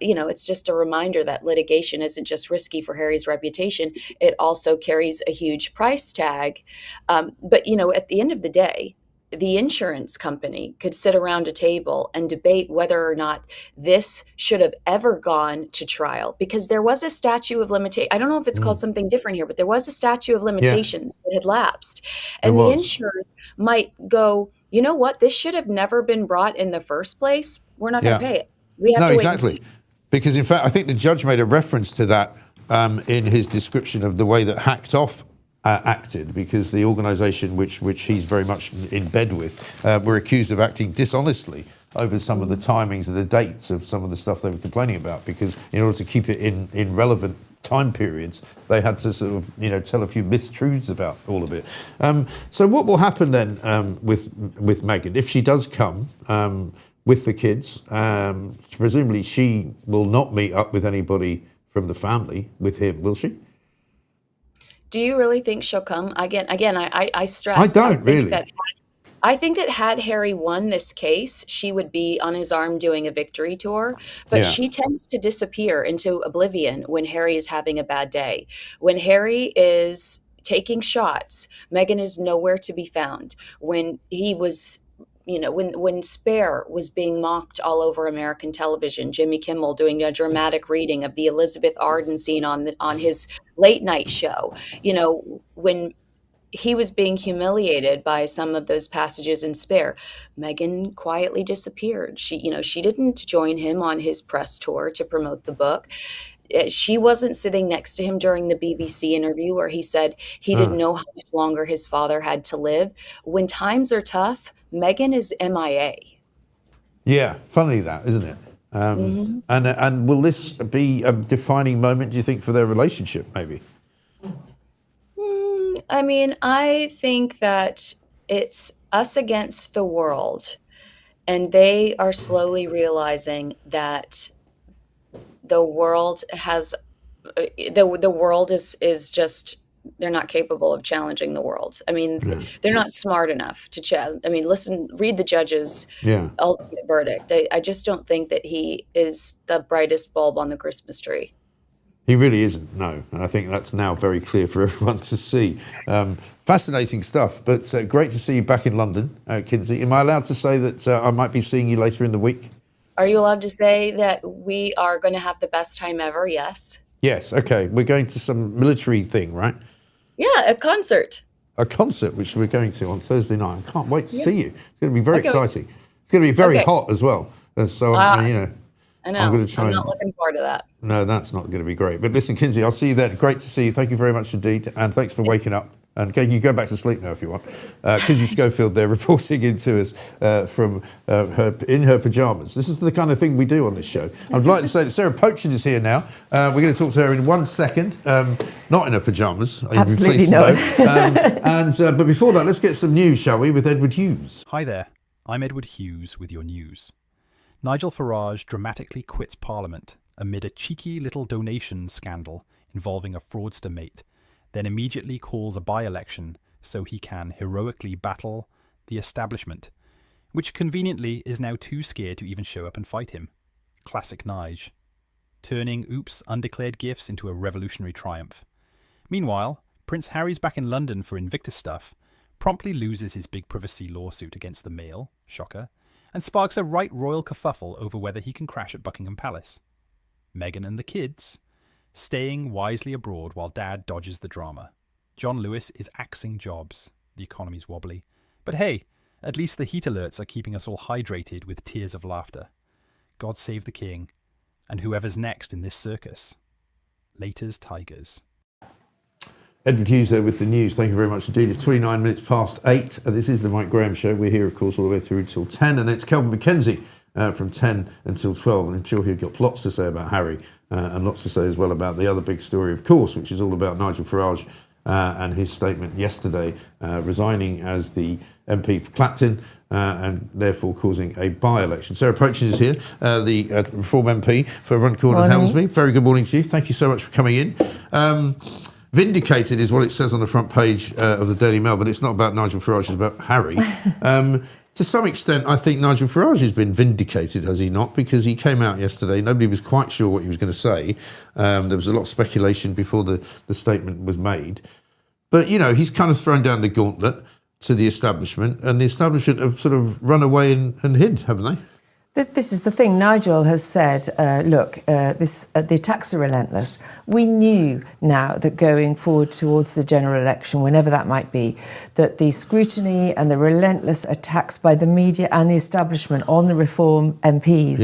It's just a reminder that litigation isn't just risky for Harry's reputation. It also carries a huge price tag. But at the end of the day, the insurance company could sit around a table and debate whether or not this should have ever gone to trial, because there was a statute of limitation. I don't know if it's called something different here, but there was a statute of limitations that had lapsed. And the insurers might go, you know what, this should have never been brought in the first place. We're not going to pay it. We have to wait and see. Because in fact, I think the judge made a reference to that in his description of the way that Hacked Off acted, because the organisation which he's very much in bed with were accused of acting dishonestly over some of the timings and the dates of some of the stuff they were complaining about, because in order to keep it in relevant time periods, they had to sort of tell a few mistruths about all of it. So what will happen then with Meghan if she does come with the kids? Presumably she will not meet up with anybody from the family with him, will she? Do you really think she'll come? Again, I stress. I don't really. I think that had Harry won this case, she would be on his arm doing a victory tour. But she tends to disappear into oblivion when Harry is having a bad day. When Harry is taking shots, Meghan is nowhere to be found. When he was, when Spare was being mocked all over American television, Jimmy Kimmel doing a dramatic reading of the Elizabeth Arden scene on his late night show, when he was being humiliated by some of those passages in Spare, Meghan quietly disappeared. She didn't join him on his press tour to promote the book. She wasn't sitting next to him during the BBC interview where he said he didn't know how much longer his father had to live. When times are tough, Meghan is MIA. Yeah, funny that, isn't it? And will this be a defining moment, do you think, for their relationship, maybe? I mean, I think that it's us against the world, and they are slowly realizing that the world has the world is just, they're not capable of challenging the world. I mean, they're not smart enough to challenge. I mean, read the judge's ultimate verdict. I just don't think that he is the brightest bulb on the Christmas tree. He really isn't, no. And I think that's now very clear for everyone to see. Fascinating stuff, but great to see you back in London, Kinsey. Am I allowed to say that I might be seeing you later in the week? Are you allowed to say that we are going to have the best time ever? Yes. Yes, okay. We're going to some military thing, right? Yeah, a concert. A concert, which we're going to on Thursday night. I can't wait to see you. It's going to be very exciting. It's going to be very hot as well. So, I know. I'm going to try. I'm not looking forward to that. No, that's not going to be great. But listen, Kinsey, I'll see you then. Great to see you. Thank you very much indeed. And thanks for waking up. And you can go back to sleep now if you want. Kinsey Schofield there reporting into us from her pyjamas. This is the kind of thing we do on this show. I'd like to say that Sarah Pochard is here now. We're going to talk to her in 1 second. Not in her pyjamas. Absolutely not. But before that, let's get some news, shall we, with Edward Hughes. Hi there. I'm Edward Hughes with your news. Nigel Farage dramatically quits Parliament amid a cheeky little donation scandal involving a fraudster mate, then immediately calls a by-election so he can heroically battle the establishment, which conveniently is now too scared to even show up and fight him. Classic Nige. Turning oops undeclared gifts into a revolutionary triumph. Meanwhile, Prince Harry's back in London for Invictus stuff, promptly loses his big privacy lawsuit against the Mail, shocker, and sparks a right royal kerfuffle over whether he can crash at Buckingham Palace. Meghan and the kids staying wisely abroad while Dad dodges the drama. John Lewis is axing jobs. The economy's wobbly. But hey, at least the heat alerts are keeping us all hydrated with tears of laughter. God save the king, and whoever's next in this circus. Laters, Tigers. Edward Hughes there with the news. Thank you very much indeed. It's 29 minutes past 8. This is the Mike Graham Show. We're here, of course, all the way through till 10. And it's Kelvin McKenzie from 10 until 12. And I'm sure he'll got lots to say about Harry and lots to say as well about the other big story, of course, which is all about Nigel Farage and his statement yesterday, resigning as the MP for Clapton and therefore causing a by-election. Sarah Pochard is here, the Reform MP for Runcorn and Helmsby. Very good morning to you. Thank you so much for coming in. Vindicated is what it says on the front page of the Daily Mail, but it's not about Nigel Farage, it's about Harry. To some extent, I think Nigel Farage has been vindicated, has he not? Because he came out yesterday, nobody was quite sure what he was going to say. There was a lot of speculation before the statement was made. But, he's kind of thrown down the gauntlet to the establishment, and the establishment have sort of run away and hid, haven't they? This is the thing. Nigel has said, look, the attacks are relentless. We knew now that going forward towards the general election, whenever that might be, that the scrutiny and the relentless attacks by the media and the establishment on the Reform MPs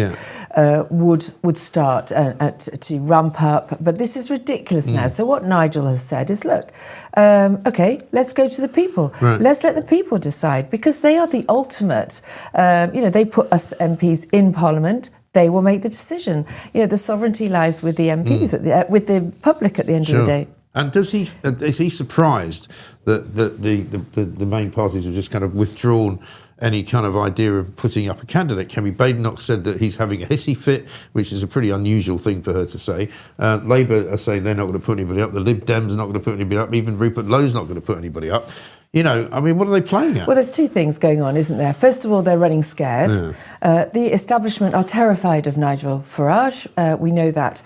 would start to ramp up. But this is ridiculous now. So what Nigel has said is, look, OK, let's go to the people. Right. Let's let the people decide, because they are the ultimate. They put us MPs in Parliament. They will make the decision. The sovereignty lies with the MPs, with the public at the end of the day. And is he surprised that the main parties have just kind of withdrawn any kind of idea of putting up a candidate? Kemi Badenoch said that he's having a hissy fit, which is a pretty unusual thing for her to say. Labour are saying they're not going to put anybody up. The Lib Dems are not going to put anybody up. Even Rupert Lowe's not going to put anybody up. You know, I mean, what are they playing at? Well, there's two things going on, isn't there? First of all, they're running scared. The establishment are terrified of Nigel Farage. We know that.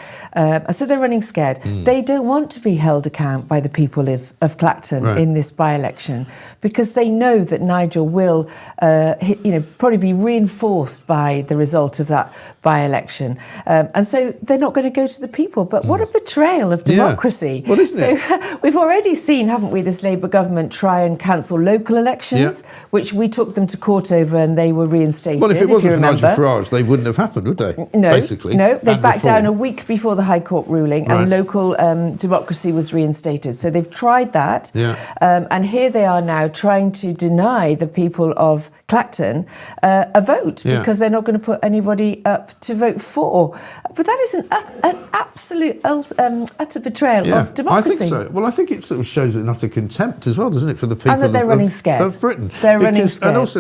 So they're running scared. They don't want to be held account by the people of Clacton in this by-election, because they know that Nigel will, probably be reinforced by the result of that by-election. And so they're not going to go to the people. But what a betrayal of democracy. Well, isn't it? We've already seen, haven't we, this Labour government try and cancel local elections, which we took them to court over, and they were reinstated. Well, if it wasn't for Nigel Farage, they wouldn't have happened, would they? No, basically. No, they backed down a week before the High Court ruling, and local democracy was reinstated. So they've tried that, and here they are now trying to deny the people of Clacton a vote because they're not going to put anybody up to vote for. But that is an absolute utter betrayal of democracy. I think so. Well, I think it sort of shows an utter contempt as well, doesn't it, for the people and that they're running scared of Britain. They're running scared. And also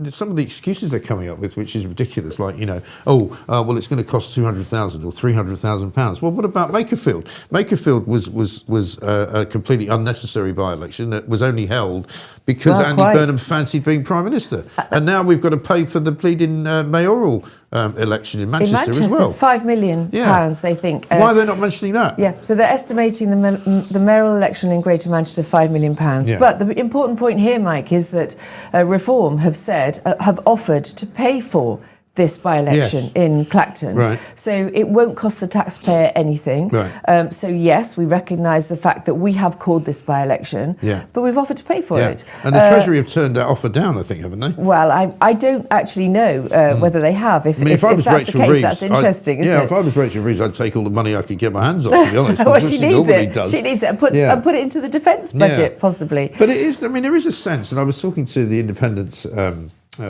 some of the excuses they're coming up with, which is ridiculous, like, well, it's going to cost £200,000 or £300,000. Well, what about Makerfield? Makerfield was a completely unnecessary by-election that was only held because Andy Burnham fancied being Prime Minister. And now we've got to pay for the bleeding mayoral election in Manchester as well. £5 million, they think. Why are they not mentioning that? Yeah, so they're estimating the mayoral election in Greater Manchester £5 million. Yeah. But the important point here, Mike, is that Reform have offered to pay for this by-election in Clacton. So it won't cost the taxpayer anything. So yes, we recognise the fact that we have called this by-election, but we've offered to pay for it. And the Treasury have turned that offer down, I think, haven't they? Well, I don't actually know whether they have. If that's the case, that's interesting, isn't it? If I was Rachel Reeves, I'd take all the money I could get my hands on, to be honest. Well, she needs it. She needs it and put it into the defence budget, possibly. But it is, I mean, there is a sense, and I was talking to the Independent's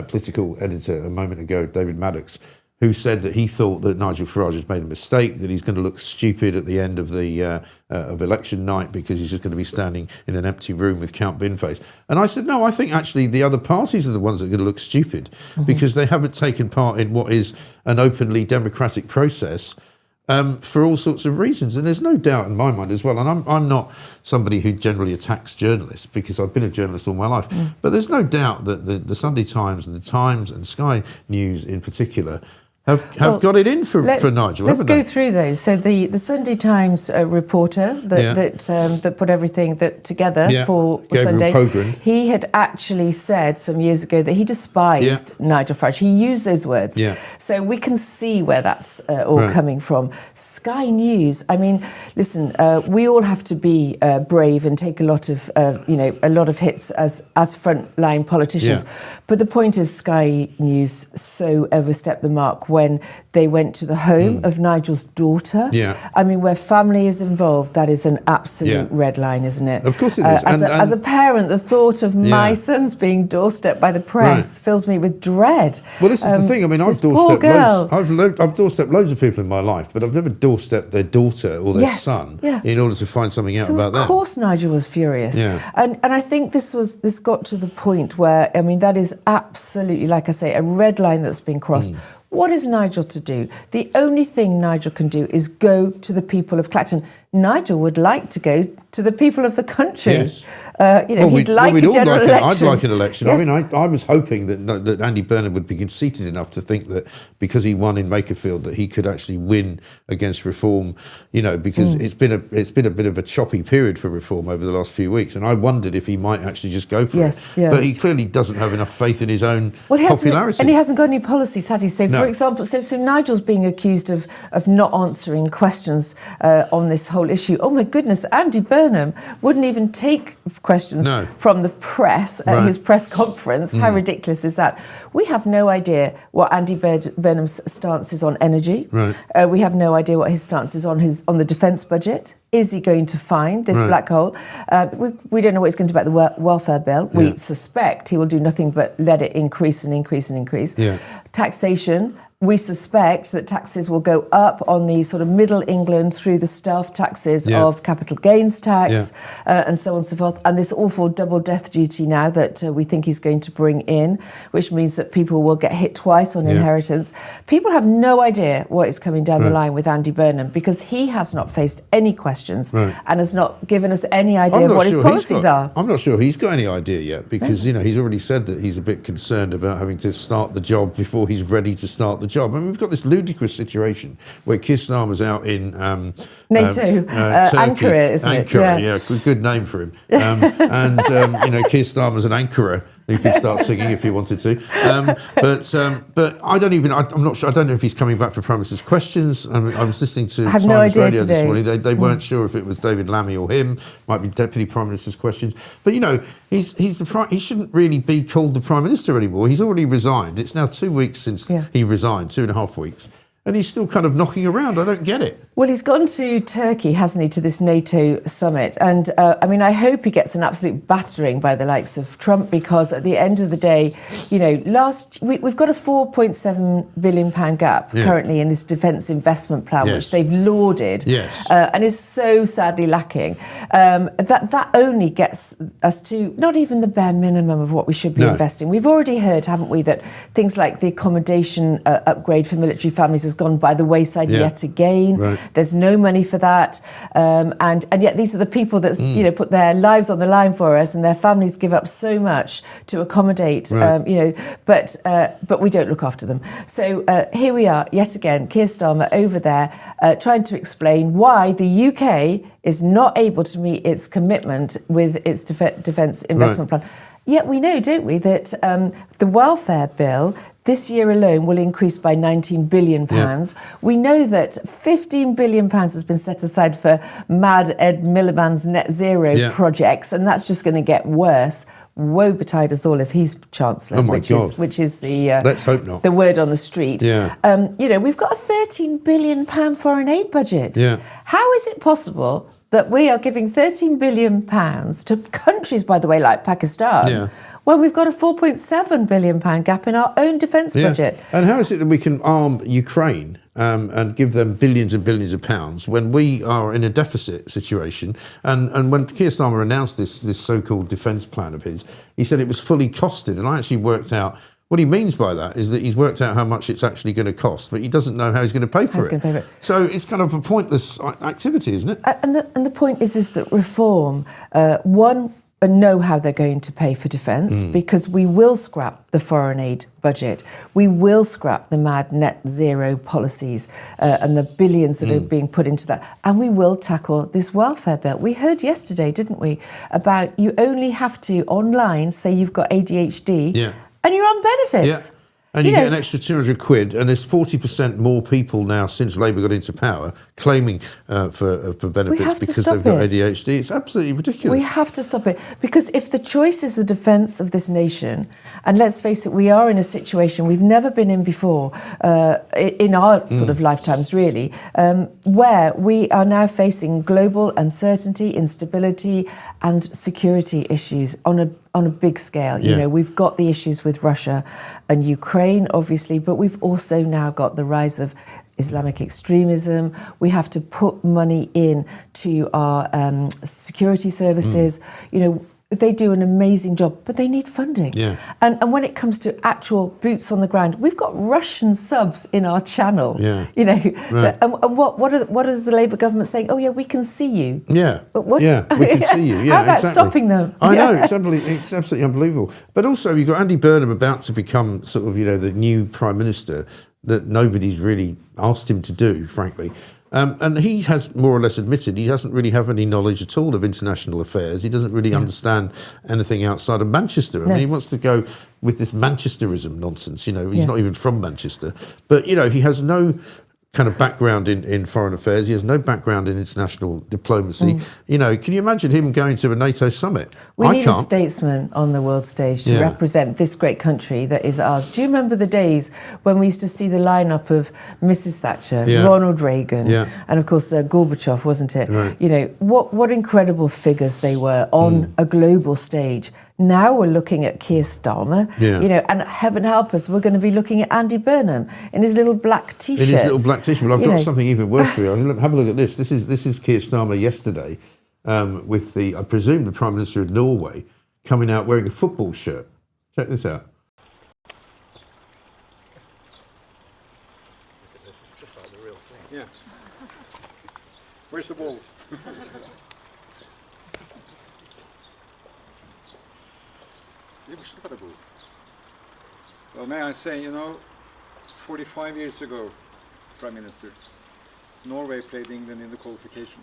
political editor a moment ago, David Maddox, who said that he thought that Nigel Farage has made a mistake, that he's going to look stupid at the end of the of election night because he's just going to be standing in an empty room with Count Binface. And I said, no, I think actually the other parties are the ones that are going to look stupid because they haven't taken part in what is an openly democratic process for all sorts of reasons. And there's no doubt in my mind as well, and I'm not somebody who generally attacks journalists because I've been a journalist all my life, but there's no doubt that the Sunday Times and the Times and Sky News in particular have got it in for Nigel. Let's go through those. So the Sunday Times reporter that put everything together for Sunday, Pogren. He had actually said some years ago that he despised Nigel Farage. He used those words. So we can see where that's all coming from. Sky News. I mean, listen, we all have to be brave and take a lot of hits as frontline politicians. But the point is, Sky News so overstepped the mark when they went to the home of Nigel's daughter. I mean, where family is involved, that is an absolute red line, isn't it? Of course it is. As a parent, the thought of my sons being doorstepped by the press fills me with dread. Well, this is the thing. I mean, I've doorstepped loads of people in my life, but I've never doorstepped their daughter or their son in order to find something out about them. Of course, Nigel was furious. And I think this got to the point where, I mean, that is absolutely, like I say, a red line that's been crossed. What is Nigel to do? The only thing Nigel can do is go to the people of Clacton. Nigel would like to go to the people of the country. He'd like a general election. I'd like an election. I mean, I was hoping that Andy Burnham would be conceited enough to think that because he won in Makerfield that he could actually win against Reform. Because it's been a bit of a choppy period for Reform over the last few weeks, and I wondered if he might actually just go for it. But he clearly doesn't have enough faith in his own popularity, and he hasn't got any policies, has he? So, for example, so Nigel's being accused of not answering questions on this whole issue. Oh my goodness, Andy Burnham wouldn't even take questions from the press at his press conference. How ridiculous is that? We have no idea what Andy Burnham's stance is on energy. We have no idea what his stance is on the defence budget. Is he going to find this black hole? We don't know what he's going to do about the welfare bill. We suspect he will do nothing but let it increase and increase and increase. Taxation. we suspect that taxes will go up on the sort of middle England through the staff taxes of capital gains tax and so on and so forth. And this awful double death duty now that we think he's going to bring in, which means that people will get hit twice on inheritance. People have no idea what is coming down the line with Andy Burnham, because he has not faced any questions and has not given us any idea of what his policies are. I'm not sure he's got any idea yet, because he's already said that he's a bit concerned about having to start the job before he's ready to start the job. I mean, we've got this ludicrous situation where Keir Starmer's out in NATO, Turkey. Ankara, isn't it? Yeah, good name for him. And Keir Starmer's an Ankarer who could start singing if he wanted to. But I'm not sure. I don't know if he's coming back for Prime Minister's questions. I was listening to Times Radio this morning. They weren't sure if it was David Lammy or him. Might be Deputy Prime Minister's questions. But he shouldn't really be called the Prime Minister anymore. He's already resigned. It's now 2 weeks since he resigned, 2.5 weeks. And he's still kind of knocking around. I don't get it. Well, he's gone to Turkey, hasn't he, to this NATO summit. And, I hope he gets an absolute battering by the likes of Trump, because at the end of the day, we've got a £4.7 billion gap currently in this defence investment plan, which they've lauded and is so sadly lacking. That only gets us to not even the bare minimum of what we should be investing. We've already heard, haven't we, that things like the accommodation upgrade for military families has gone by the wayside yet again. Right. There's no money for that, and yet these are the people that put their lives on the line for us, and their families give up so much to accommodate. But we don't look after them. So here we are yet again, Keir Starmer over there trying to explain why the UK is not able to meet its commitment with its defence investment plan. Yet we know, don't we, that the welfare bill this year alone will increase by £19 billion. We know that £15 billion has been set aside for Mad Ed Miliband's net zero projects, and that's just going to get worse. Woe betide us all if he's Chancellor, which is the let's hope not. The word on the street. We've got a £13 billion foreign aid budget. How is it possible that we are giving £13 billion to countries, by the way, like Pakistan, when we've got a £4.7 billion gap in our own defence budget? And how is it that we can arm Ukraine and give them billions and billions of pounds when we are in a deficit situation? And when Keir Starmer announced this so-called defence plan of his, he said it was fully costed. And I actually worked out what he means by that is that he's worked out how much it's actually going to cost, but he doesn't know how he's going to pay for it. So it's kind of a pointless activity, isn't it? And the point is that reform, know how they're going to pay for defence, because we will scrap the foreign aid budget. We will scrap the mad net zero policies and the billions that are being put into that. And we will tackle this welfare bill. We heard yesterday, didn't we, about you only have to online say you've got ADHD and you're on benefits. And you get an extra £200, and there's 40% more people now since Labour got into power claiming for benefits because they've got ADHD. It's absolutely ridiculous. We have to stop it, because if the choice is the defence of this nation, and let's face it, we are in a situation we've never been in before in our sort of lifetimes, really, where we are now facing global uncertainty, instability, and security issues on a big scale. We've got the issues with Russia and Ukraine, obviously, but we've also now got the rise of Islamic extremism. We have to put money in to our security services. They do an amazing job, but they need funding. And when it comes to actual boots on the ground, we've got Russian subs in our channel. And what is the Labour government saying? Oh, yeah, we can see you. But what? We can see you. How about stopping them? I know, it's absolutely unbelievable. But also, you've got Andy Burnham about to become sort of, the new Prime Minister that nobody's really asked him to do, frankly. And he has more or less admitted he doesn't really have any knowledge at all of international affairs. He doesn't really understand anything outside of Manchester. I mean, he wants to go with this Manchesterism nonsense. He's not even from Manchester. But, he has no kind of background in foreign affairs. He has no background in international diplomacy. You know, can you imagine him going to a NATO summit? We need a statesman on the world stage to represent this great country that is ours. Do you remember the days when we used to see the lineup of Mrs. Thatcher, Ronald Reagan, and of course Gorbachev, wasn't it? Right. You know, what incredible figures they were on a global stage. Now we're looking at Keir Starmer, you know, and heaven help us, we're going to be looking at Andy Burnham in his little black T-shirt. In his little black T-shirt. Well, I've got something even worse for you. Have a look at this. This is Keir Starmer yesterday with I presume, the Prime Minister of Norway coming out wearing a football shirt. Check this out. Look at this. It's just like the real thing. Yeah. Where's the ball? Well, may I say, you know, 45 years ago, Prime Minister, Norway played England in the qualification.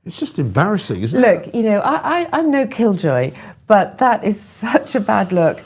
It's just embarrassing, isn't it? Look, you know, I'm no killjoy, but that is such a bad look.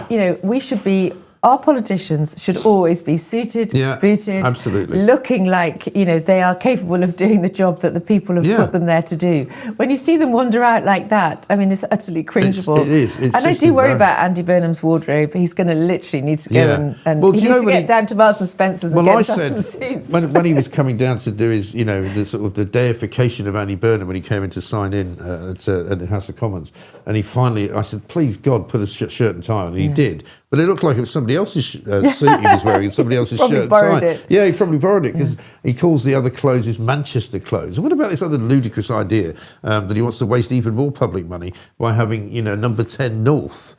You know, we should be... Our politicians should always be suited, booted, absolutely, looking like, you know, they are capable of doing the job that the people have put them there to do. When you see them wander out like that, I mean, it's utterly cringeable. It is. It's and I do worry about Andy Burnham's wardrobe. He's going to literally need to go and he needs to get down to Marks and Spencer's and get some suits. When he was coming down to do his, you know, the sort of the deification of Andy Burnham when he came in to sign in at the House of Commons, and he finally, I said, please God, put a shirt and tie on, and he did. But it looked like it was somebody else's suit he was wearing, somebody else's shirt and tie. Yeah, he probably borrowed it because he calls the other clothes his Manchester clothes. What about this other ludicrous idea that he wants to waste even more public money by having, you know, number 10 North?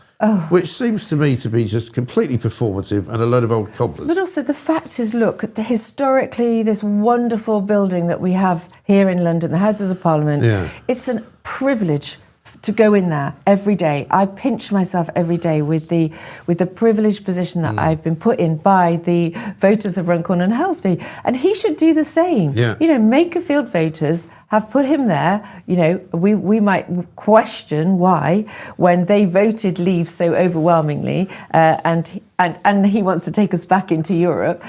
Which seems to me to be just completely performative and a load of old cobblers. But also the fact is, look, historically, this wonderful building that we have here in London, the Houses of Parliament, it's a privilege to go in there every day. I pinch myself every day with the privileged position that I've been put in by the voters of Runcorn and Helsby. And he should do the same. You know, Makerfield voters have put him there. You know, we might question why, when they voted Leave so overwhelmingly, and he wants to take us back into Europe,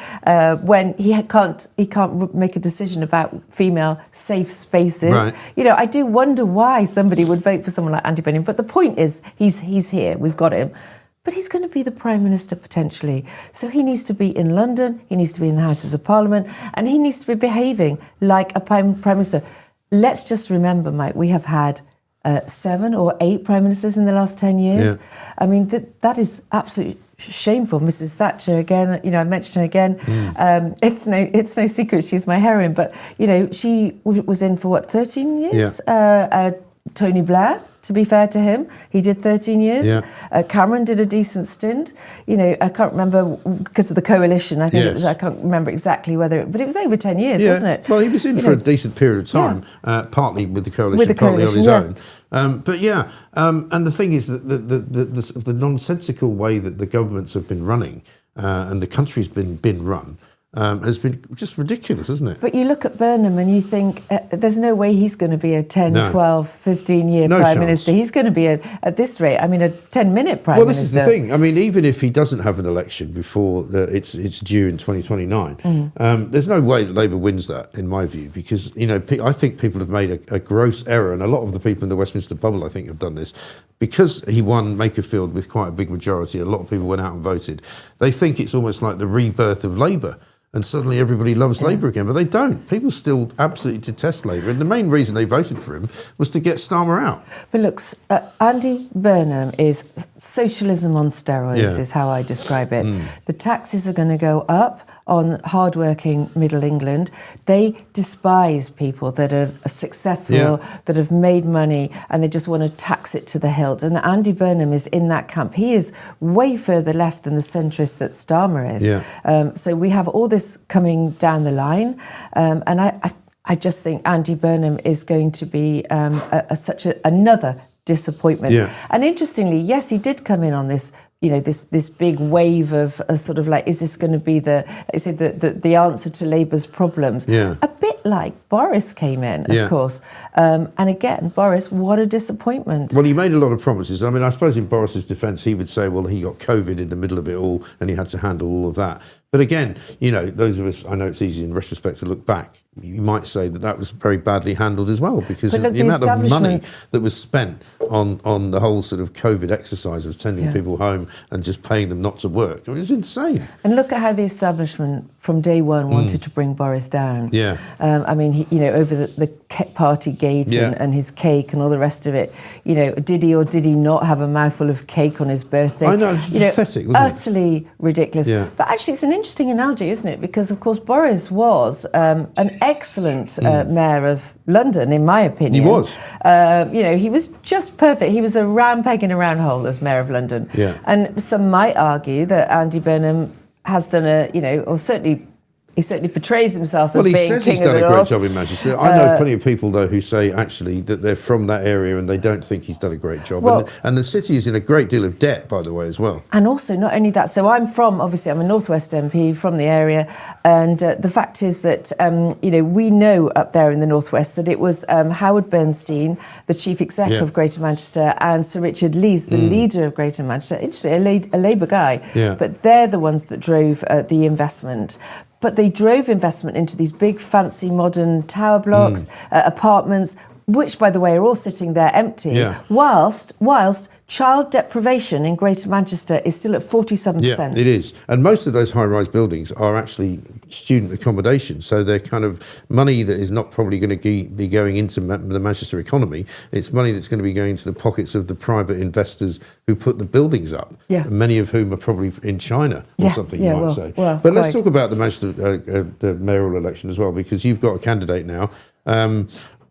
when he can't make a decision about female safe spaces. Right. You know, I do wonder why somebody would vote for someone like Andy Burnham. But the point is, he's here. We've got him. But he's going to be the Prime Minister potentially. So he needs to be in London, he needs to be in the Houses of Parliament, and he needs to be behaving like a Prime Minister. Let's just remember, Mike, we have had 7 or 8 Prime Ministers in the last 10 years. I mean, that is absolutely shameful. Mrs. Thatcher, again, you know, I mentioned her again. It's no secret she's my heroine, but, you know, she was in for, 13 years? Tony Blair, to be fair to him, he did 13 years. Cameron did a decent stint. You know, I can't remember because of the coalition. I think it was, I can't remember exactly whether, but it was over 10 years, wasn't it? Well, he was in for a decent period of time, partly with the coalition, partly on his own. And the thing is that the nonsensical way that the governments have been running and the country's been run has been just ridiculous, isn't it? But you look at Burnham and you think there's no way he's going to be a 10, 12, 15-year Prime Minister. He's going to be, at this rate, I mean, a 10-minute Prime Minister. Well, this is the thing. I mean, even if he doesn't have an election before it's due in 2029, there's no way that Labour wins that, in my view, because, you know, I think people have made a gross error, and a lot of the people in the Westminster bubble, I think, have done this. Because he won Makerfield with quite a big majority, a lot of people went out and voted. They think it's almost like the rebirth of Labour. And suddenly everybody loves Labour again, but they don't. People still absolutely detest Labour. And the main reason they voted for him was to get Starmer out. But look, Andy Burnham is socialism on steroids, is how I describe it. The taxes are going to go up on hard-working Middle England. They despise people that are successful, that have made money, and they just want to tax it to the hilt. And Andy Burnham is in that camp. He is way further left than the centrist that Starmer is. So we have all this coming down the line, and I just think Andy Burnham is going to be another disappointment. And interestingly, yes, he did come in on this, you know, this big wave of sort of like, is this going to be the answer to Labour's problems? A bit like Boris came in, of course. And again, Boris, what a disappointment. Well, he made a lot of promises. I mean, I suppose in Boris's defence, he would say, well, he got COVID in the middle of it all and he had to handle all of that. But again, you know, those of us, I know it's easy in retrospect to look back. You might say that that was very badly handled as well, because But look, the amount of money establishment- that was spent on the whole sort of COVID exercise of sending people home and just paying them not to work. I mean, it was insane. And look at how the establishment from day one wanted to bring Boris down. Yeah. I mean, he, you know, over the party gate and his cake and all the rest of it. You know, did he or did he not have a mouthful of cake on his birthday? I know, it's pathetic, wasn't it? Utterly ridiculous. Yeah. But actually, it's an interesting analogy, isn't it? Because, of course, Boris was an excellent mayor of London, in my opinion. He was. You know, he was just perfect. He was a round peg in a round hole as mayor of London. Yeah. And some might argue that Andy Burnham has done a, you know, or certainly he certainly portrays himself as being king of the north. Well, he says he's done a great job in Manchester. I know plenty of people, though, who say, actually, that they're from that area and they don't think he's done a great job. Well, and the city is in a great deal of debt, by the way, as well. And also, not only that, so obviously I'm a North West MP from the area, and the fact is that, you know, we know up there in the North West that it was Howard Bernstein, the chief exec of Greater Manchester, and Sir Richard Lees, the leader of Greater Manchester, interestingly, a Labour guy, but they're the ones that drove the investment. But they drove investment into these big, fancy, modern tower blocks, apartments, which, by the way, are all sitting there empty, whilst child deprivation in Greater Manchester is still at 47%. Yeah, it is. And most of those high-rise buildings are actually student accommodation, so they're kind of money that is not probably going to be going into the Manchester economy. It's money that's going to be going into the pockets of the private investors who put the buildings up, many of whom are probably in China or something, you might say. But let's talk about the Manchester the mayoral election as well, because you've got a candidate now.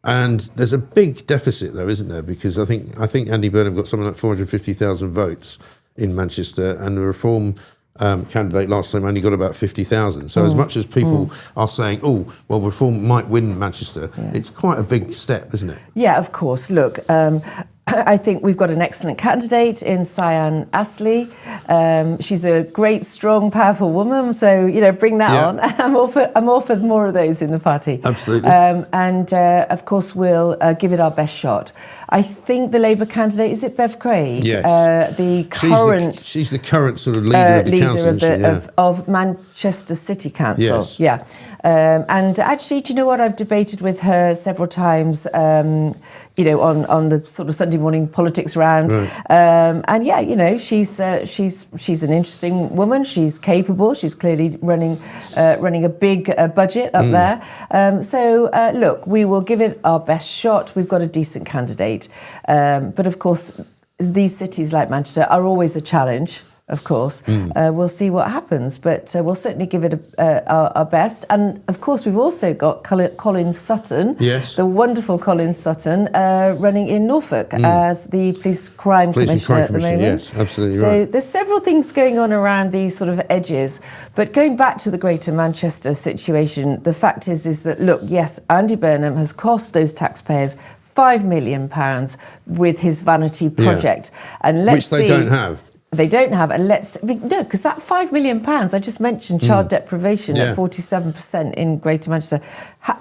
And there's a big deficit, though, isn't there? Because I think Andy Burnham got something like 450,000 votes in Manchester, and the Reform candidate last time only got about 50,000. So as much as people are saying, oh, well, Reform might win Manchester, it's quite a big step, isn't it? Yeah, of course. Look, I think we've got an excellent candidate in Cyan Astley. She's a great, strong, powerful woman. So, you know, bring that on. I'm all for more of those in the party. Absolutely. And of course, we'll give it our best shot. I think the Labour candidate, is it Bev Craig? Yes. She's the current sort of leader of the council, of Manchester City Council. Yes. Yeah. And actually, do you know what? I've debated with her several times, you know, on the sort of Sunday morning politics round. Right. And yeah, you know, she's an interesting woman. She's capable. She's clearly running a big budget up there. So look, we will give it our best shot. We've got a decent candidate. But of course, these cities like Manchester are always a challenge. Of course, we'll see what happens, but we'll certainly give it our best. And of course, we've also got Colin Sutton, the wonderful Colin Sutton, running in Norfolk as the Police Crime Commissioner at the moment. Yes, absolutely so right. there's several things going on around these sort of edges. But going back to the Greater Manchester situation, the fact is that, look, yes, Andy Burnham has cost those taxpayers £5 million with his vanity project. And let's Which they don't have. They don't have, and no, because that £5 million, I just mentioned child deprivation at 47% in Greater Manchester,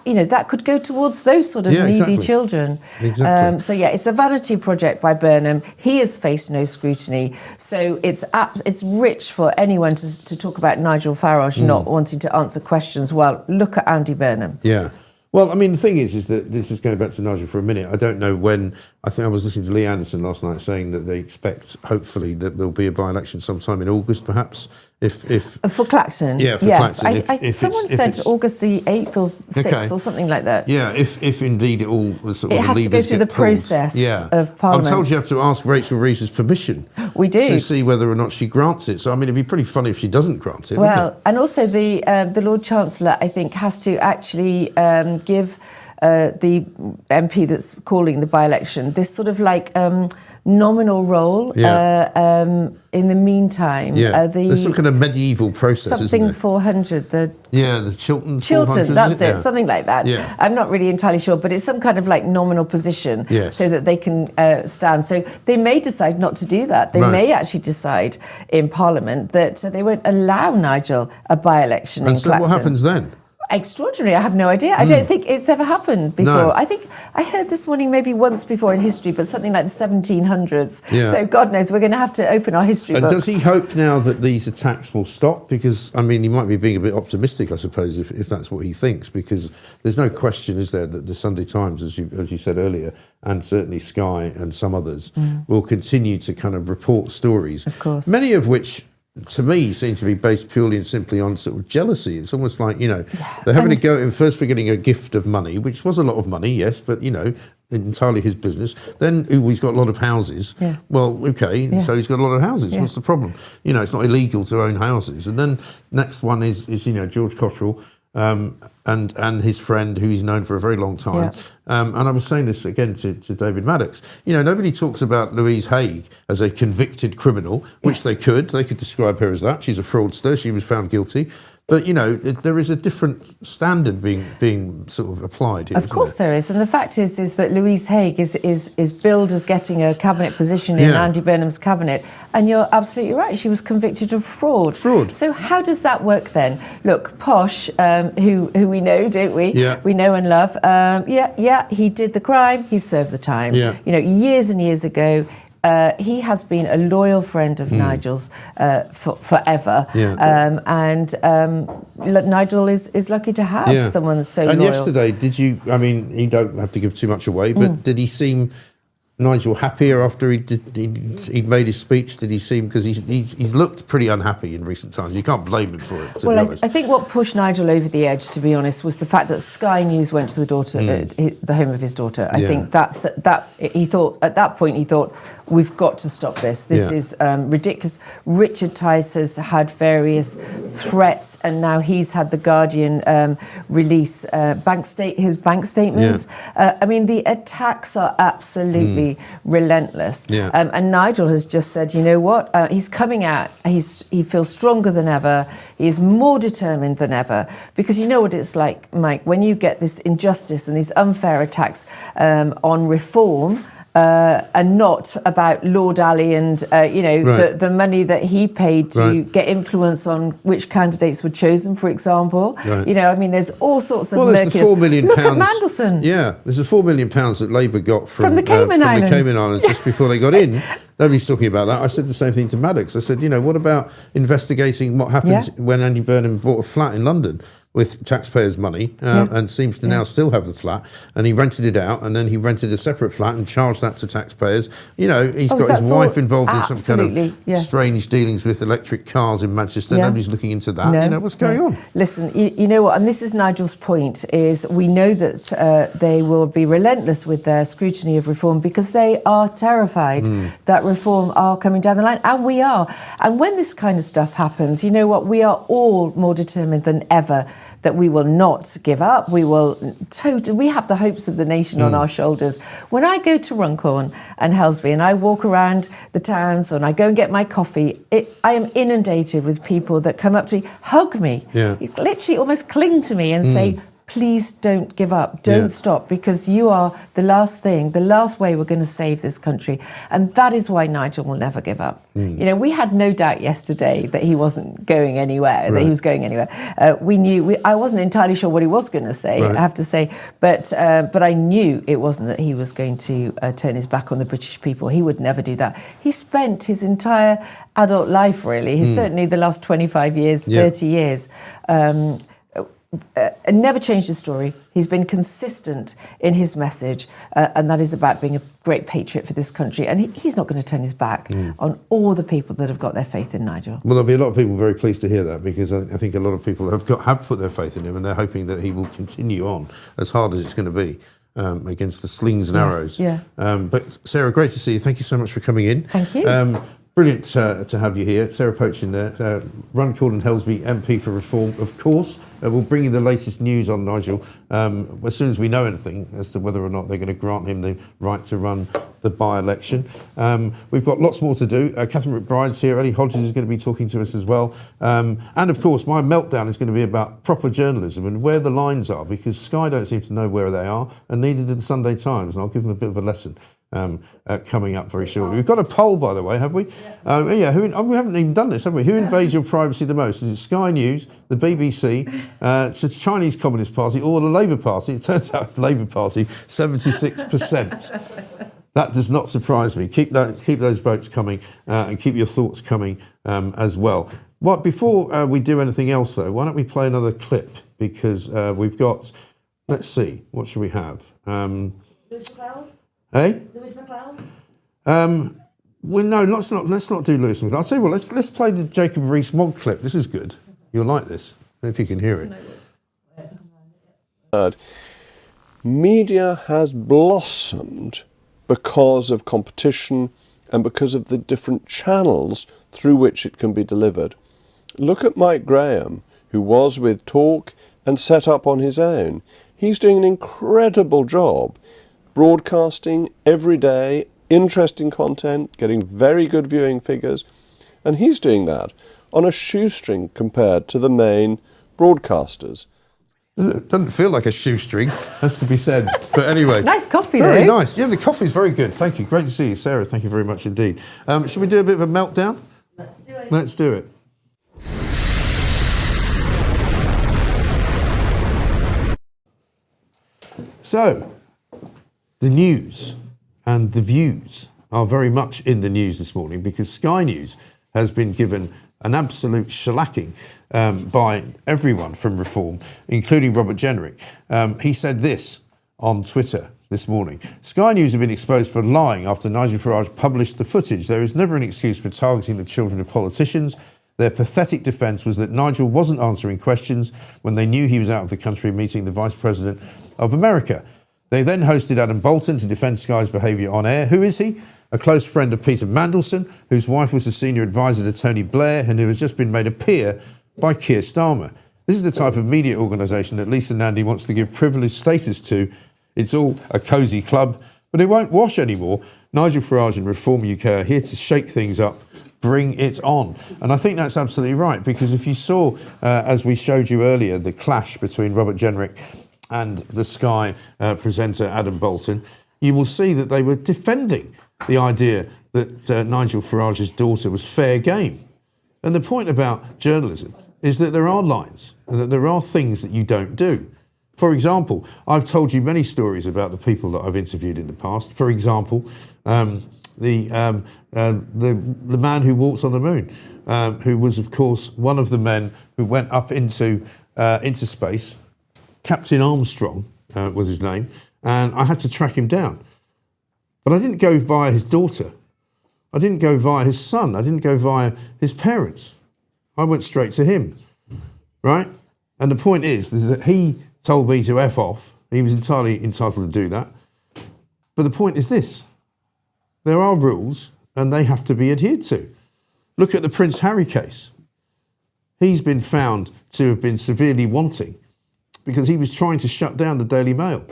you know, that could go towards those sort of needy children. Exactly. So yeah, it's a vanity project by Burnham. He has faced no scrutiny, so it's rich for anyone to talk about Nigel Farage not wanting to answer questions. Well, look at Andy Burnham. Yeah. Well, I mean, the thing is that this is going back to Nigel for a minute. I don't know when. I think I was listening to Lee Anderson last night saying that they expect, hopefully, that there'll be a by-election sometime in August, perhaps. For Clacton? Yeah, for Clacton. Yes, someone said August the 8th or 6th or something like that. Yeah, if indeed it all sort of it has to go through the process of Parliament. I'm told you have to ask Rachel Reeves' permission. We do. To see whether or not she grants it. So, I mean, it'd be pretty funny if she doesn't grant it. Well, and also the Lord Chancellor, I think, has to actually give the MP that's calling the by-election this sort of like nominal role in the meantime. There's some kind of medieval process, something isn't there? 400. The Chiltern 400, that's it, something like that. Yeah. I'm not really entirely sure, but it's some kind of like nominal position so that they can stand. So they may decide not to do that. They may actually decide in Parliament that they won't allow Nigel a by-election in so Clacton. what happens then? extraordinary. I have no idea. I don't think it's ever happened before. No. I think I heard this morning maybe once before in history, but something like the 1700s. Yeah. So God knows, we're going to have to open our history And books. does he hope now that these attacks will stop? Because, I mean, he might be being a bit optimistic, I suppose, if that's what he thinks, because there's no question, is there, that the Sunday Times, as you said earlier, and certainly Sky and some others, will continue to kind of report stories. Of course. Many of which, to me, seem to be based purely and simply on sort of jealousy. It's almost like, they're having to go in first for getting a gift of money, which was a lot of money, yes, but, entirely his business. Then he's got a lot of houses. Yeah. Well, okay, so he's got a lot of houses. Yeah. What's the problem? It's not illegal to own houses. And then next one is George Cottrell and his friend, who he's known for a very long time. Yeah. And I was saying this again to David Maddox. Nobody talks about Louise Haigh as a convicted criminal, which they could describe her as that. She's a fraudster. She was found guilty. But, there is a different standard being sort of applied here. Of course there is. And the fact is that Louise Haigh is billed as getting a cabinet position in Andy Burnham's cabinet. And you're absolutely right. She was convicted of fraud. So how does that work then? Look, Posh, who we know, don't we? Yeah. We know and love. He did the crime. He served the time. Yeah. Years and years ago, he has been a loyal friend of Nigel's forever. Yeah. Nigel is lucky to have someone so loyal. And yesterday, you don't have to give too much away, but did he seem, Nigel, happier after he'd made his speech? Did he seem, because he's looked pretty unhappy in recent times. You can't blame him for it, to be honest. I think what pushed Nigel over the edge, to be honest, was the fact that Sky News went to the home of his daughter. I think he thought, at that point, we've got to stop this. This is ridiculous. Richard Tice has had various threats, and now he's had the Guardian release his bank statements. The attacks are absolutely relentless. And Nigel has just said, you know what? He's coming out. He feels stronger than ever. He is more determined than ever. Because you know what it's like, Mike, when you get this injustice and these unfair attacks on reform, and not about Lord Ali and the money that he paid to get influence on which candidates were chosen, for example. There's all sorts of there's the £4 million. Look at Mandelson. Yeah, there's the £4 million that Labour got from the Cayman Islands. The Cayman Islands just before they got in. Nobody's talking about that. I said the same thing to Maddox. I said, what about investigating what happened when Andy Burnham bought a flat in London with taxpayers' money and seems to now still have the flat, and he rented it out, and then he rented a separate flat and charged that to taxpayers. He's got his wife involved in some kind of strange dealings with electric cars in Manchester. Nobody's looking into that. What's going on? Listen, you know what, and this is Nigel's point, is we know that they will be relentless with their scrutiny of reform because they are terrified that reform are coming down the line, and we are. And when this kind of stuff happens, you know what, we are all more determined than ever that we will not give up. We have the hopes of the nation on our shoulders. When I go to Runcorn and Helsby and I walk around the towns and I go and get my coffee, I am inundated with people that come up to me, hug me, literally almost cling to me and say, please don't give up, don't stop, because you are the last way we're going to save this country. And that is why Nigel will never give up. We had no doubt yesterday that he wasn't going anywhere, that he was going anywhere. I wasn't entirely sure what he was going to say, I have to say, but I knew it wasn't that he was going to turn his back on the British people. He would never do that. He spent his entire adult life, really, certainly the last 25 years, 30 years, never changed his story. He's been consistent in his message, and that is about being a great patriot for this country. And he's not going to turn his back on all the people that have got their faith in Nigel. Well, there'll be a lot of people very pleased to hear that, because I think a lot of people have put their faith in him, and they're hoping that he will continue on as hard as it's going to be against the slings and arrows. But Sarah, great to see you. Thank you so much for coming in. Thank you. Brilliant to have you here. Sarah Poachin there, Runcorn and Helsby MP for Reform, of course. We'll bring you the latest news on Nigel as soon as we know anything as to whether or not they're going to grant him the right to run the by-election. We've got lots more to do. Catherine McBride's here. Ellie Hodges is going to be talking to us as well. And of course, my meltdown is going to be about proper journalism and where the lines are, because Sky don't seem to know where they are, and neither did the Sunday Times, and I'll give them a bit of a lesson. coming up very shortly. We've got a poll, by the way, have we? Yeah. We haven't even done this, have we? Who invades your privacy the most? Is it Sky News, the BBC, the Chinese Communist Party, or the Labour Party? It turns out it's the Labour Party, 76%. That does not surprise me. Keep those votes coming and keep your thoughts coming as well. Right, before we do anything else, though, why don't we play another clip? Because we've got, let's see, what should we have? Lewis McLeod? Hey? Lewis McLeod? Well, no, let's not do Lewis McLeod. I'll tell you what, let's play the Jacob Rees-Mogg clip. This is good. You'll like this, if you can hear it. Media has blossomed because of competition and because of the different channels through which it can be delivered. Look at Mike Graham, who was with Talk and set up on his own. He's doing an incredible job broadcasting every day, interesting content, getting very good viewing figures, and he's doing that on a shoestring compared to the main broadcasters. It doesn't feel like a shoestring, has to be said. But anyway. Nice coffee, very though. Nice. Yeah, the coffee's very good. Thank you. Great to see you, Sarah. Thank you very much indeed. Should we do a bit of a meltdown? Let's do it. Let's do it. So, the news and the views are very much in the news this morning because Sky News has been given an absolute shellacking by everyone from Reform, including Robert Jenrick. He said this on Twitter this morning. Sky News have been exposed for lying after Nigel Farage published the footage. There is never an excuse for targeting the children of politicians. Their pathetic defence was that Nigel wasn't answering questions when they knew he was out of the country meeting the Vice President of America. They then hosted Adam Bolton to defend Sky's behaviour on air. Who is he? A close friend of Peter Mandelson, whose wife was a senior advisor to Tony Blair and who has just been made a peer by Keir Starmer. This is the type of media organisation that Lisa Nandy wants to give privileged status to. It's all a cosy club, but it won't wash anymore. Nigel Farage and Reform UK are here to shake things up. Bring it on. And I think that's absolutely right, because if you saw, as we showed you earlier, the clash between Robert Jenrick and the Sky presenter Adam Bolton, you will see that they were defending the idea that Nigel Farage's daughter was fair game. And the point about journalism is that there are lines and that there are things that you don't do. For example, I've told you many stories about the people that I've interviewed in the past. For example, the man who walks on the moon, who was, of course, one of the men who went up into space. Captain Armstrong was his name, and I had to track him down. But I didn't go via his daughter. I didn't go via his son. I didn't go via his parents. I went straight to him, right? And the point is that he told me to F off. He was entirely entitled to do that. But the point is this. There are rules and they have to be adhered to. Look at the Prince Harry case. He's been found to have been severely wanting because he was trying to shut down the Daily Mail.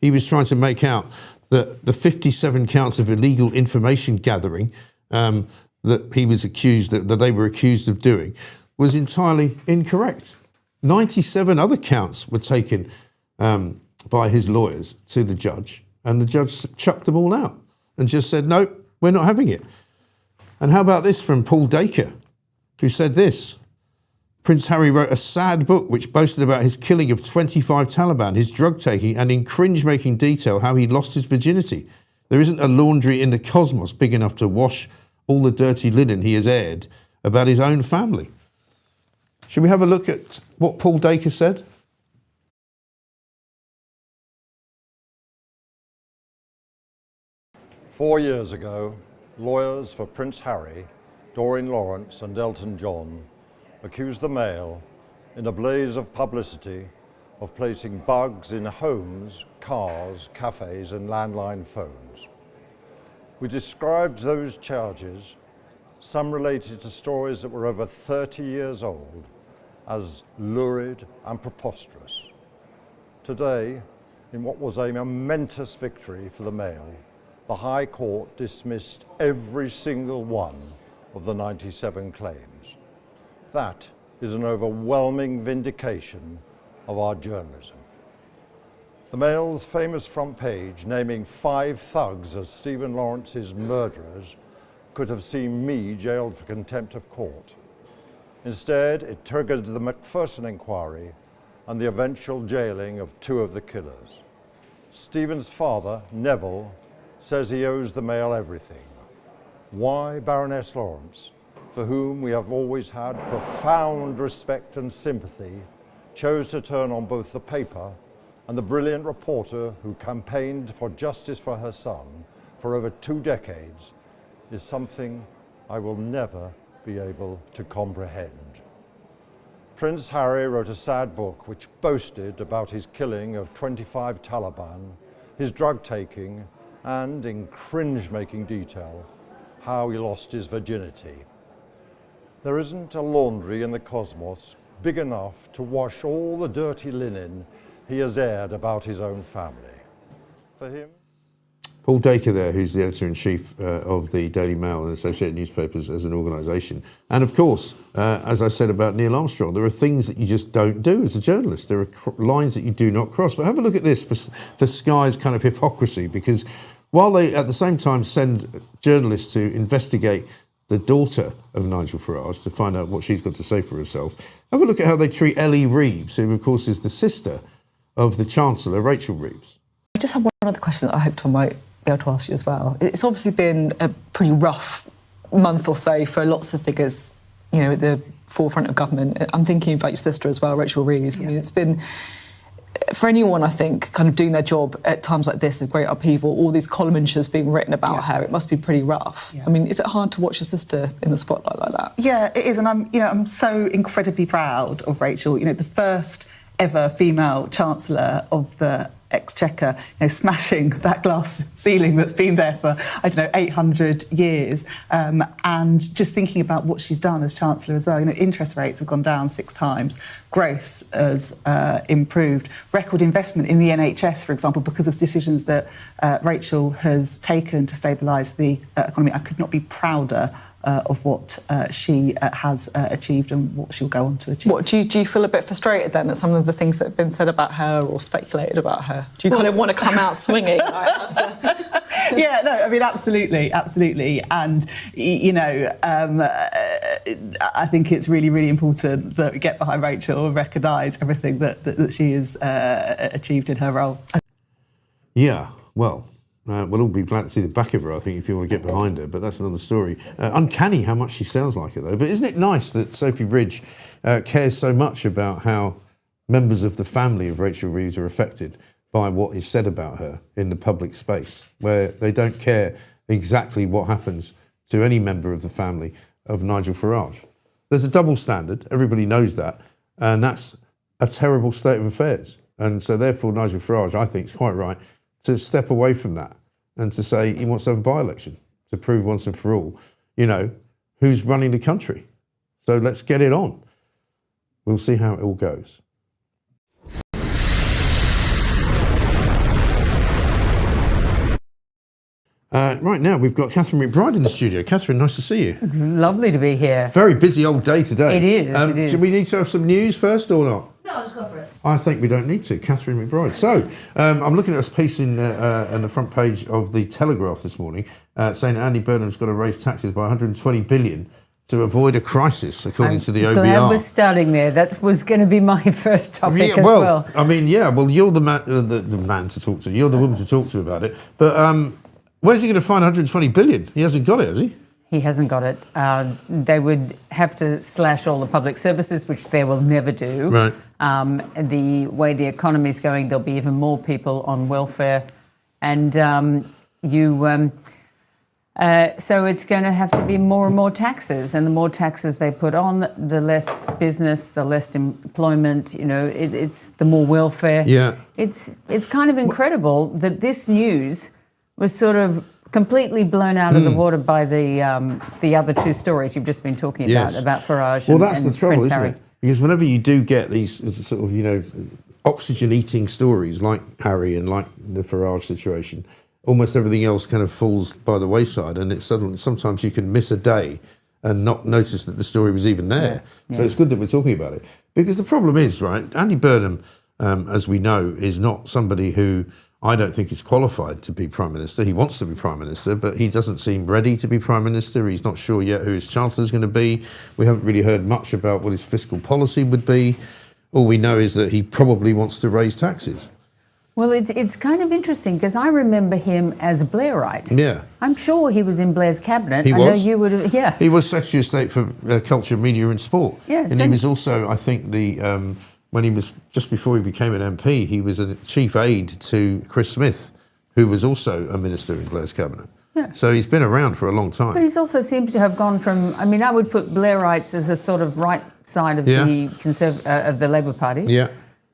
He was trying to make out that the 57 counts of illegal information gathering that he was accused, that they were accused of doing, was entirely incorrect. 97 other counts were taken by his lawyers to the judge, and the judge chucked them all out and just said, no, we're not having it. And how about this from Paul Dacre, who said this? Prince Harry wrote a sad book which boasted about his killing of 25 Taliban, his drug taking, and in cringe-making detail how he lost his virginity. There isn't a laundry in the cosmos big enough to wash all the dirty linen he has aired about his own family. Should we have a look at what Paul Dacre said? "4 years ago, lawyers for Prince Harry, Doreen Lawrence and Elton John accused the Mail, in a blaze of publicity, of placing bugs in homes, cars, cafes and landline phones. We described those charges, some related to stories that were over 30 years old, as lurid and preposterous. Today, in what was a momentous victory for the Mail, the High Court dismissed every single one of the 97 claims. That is an overwhelming vindication of our journalism. The Mail's famous front page naming 5 thugs as Stephen Lawrence's murderers could have seen me jailed for contempt of court. Instead, it triggered the Macpherson inquiry and the eventual jailing of 2 of the killers. Stephen's father, Neville, says he owes the Mail everything. Why Baroness Lawrence, for whom we have always had profound respect and sympathy, chose to turn on both the paper and the brilliant reporter who campaigned for justice for her son for over 2 decades, is something I will never be able to comprehend. Prince Harry wrote a sad book which boasted about his killing of 25 Taliban, his drug taking, and, in cringe-making detail, how he lost his virginity. There isn't a laundry in the cosmos big enough to wash all the dirty linen he has aired about his own family. For him, Paul Dacre there, who's the editor-in-chief of the Daily Mail and Associated Newspapers as an organisation. And of course, as I said about Neil Armstrong, there are things that you just don't do as a journalist. There are lines that you do not cross. But have a look at this for Sky's kind of hypocrisy, because while they at the same time send journalists to investigate the daughter of Nigel Farage to find out what she's got to say for herself, have a look at how they treat Ellie Reeves, who of course is the sister of the Chancellor, Rachel Reeves. I just have one other question that I hope Tom might be able to ask you as well. It's obviously been a pretty rough month or so for lots of figures, you know, at the forefront of government. I'm thinking about your sister as well, Rachel Reeves. I mean, it's been, for anyone, I think, kind of doing their job at times like this of great upheaval, all these column inches being written about her, it must be pretty rough. I mean, is it hard to watch your sister in the spotlight like that? Yeah, it is, and I'm so incredibly proud of Rachel. You know, the first ever female Chancellor of the Exchequer, smashing that glass ceiling that's been there for, 800 years, and just thinking about what she's done as Chancellor as well. Interest rates have gone down 6 times, growth has improved, record investment in the NHS, for example, because of decisions that Rachel has taken to stabilise the economy. I could not be prouder of what she has achieved and what she'll go on to achieve. What, do you feel a bit frustrated then at some of the things that have been said about her or speculated about her? Do you kind of want to come out swinging? Yeah, no, I mean, absolutely. And, I think it's really, really important that we get behind Rachel and recognise everything that she has achieved in her role. Yeah, well, we'll all be glad to see the back of her, I think, if you want to get behind her, but that's another story. Uncanny how much she sounds like her, though. But isn't it nice that Sophie Ridge cares so much about how members of the family of Rachel Reeves are affected by what is said about her in the public space, where they don't care exactly what happens to any member of the family of Nigel Farage? There's a double standard, everybody knows that, and that's a terrible state of affairs. And so therefore Nigel Farage, I think, is quite right to step away from that and to say he wants to have a by-election to prove once and for all, who's running the country. So let's get it on. We'll see how it all goes. Right now, we've got Catherine McBride in the studio. Catherine, nice to see you. Lovely to be here. Very busy old day today. It is. Should we need to have some news first or not? No, just go for it. I think we don't need to. Catherine McBride. So, I'm looking at a piece on the front page of The Telegraph this morning saying Andy Burnham's got to raise taxes by 120 billion to avoid a crisis, according to the OBR. Glad we're starting there. That was going to be my first topic as well. I mean, you're the man to talk to. You're the woman to talk to about it. But where's he going to find 120 billion? He hasn't got it, has he? He hasn't got it. They would have to slash all the public services, which they will never do. Right. The way the economy is going, there'll be even more people on welfare. And so it's going to have to be more and more taxes. And the more taxes they put on, the less business, the less employment, it's the more welfare. Yeah. It's kind of incredible that this news was sort of completely blown out of the water by the other 2 stories you've just been talking about Farage and that's the trouble, Prince isn't Harry. it? Because whenever you do get these sort of, oxygen-eating stories like Harry and like the Farage situation, almost everything else kind of falls by the wayside, and it's suddenly, sometimes you can miss a day and not notice that the story was even there. So it's good that we're talking about it. Because the problem is, right, Andy Burnham as we know, is not somebody who I don't think is qualified to be Prime Minister. He wants to be Prime Minister, but he doesn't seem ready to be Prime Minister. He's not sure yet who his Chancellor is going to be. We haven't really heard much about what his fiscal policy would be. All we know is that he probably wants to raise taxes. Well, it's kind of interesting because I remember him as a Blairite. Yeah. I'm sure he was in Blair's cabinet. He was. I know you would have, yeah. He was Secretary of State for Culture, Media and Sport. Yes. And he was also, I think, when he was, just before he became an MP, he was a chief aide to Chris Smith, who was also a minister in Blair's cabinet. Yeah. So he's been around for a long time. But he also seems to have gone from, I mean, I would put Blairites as a sort of right side of the Labour Party. Yeah.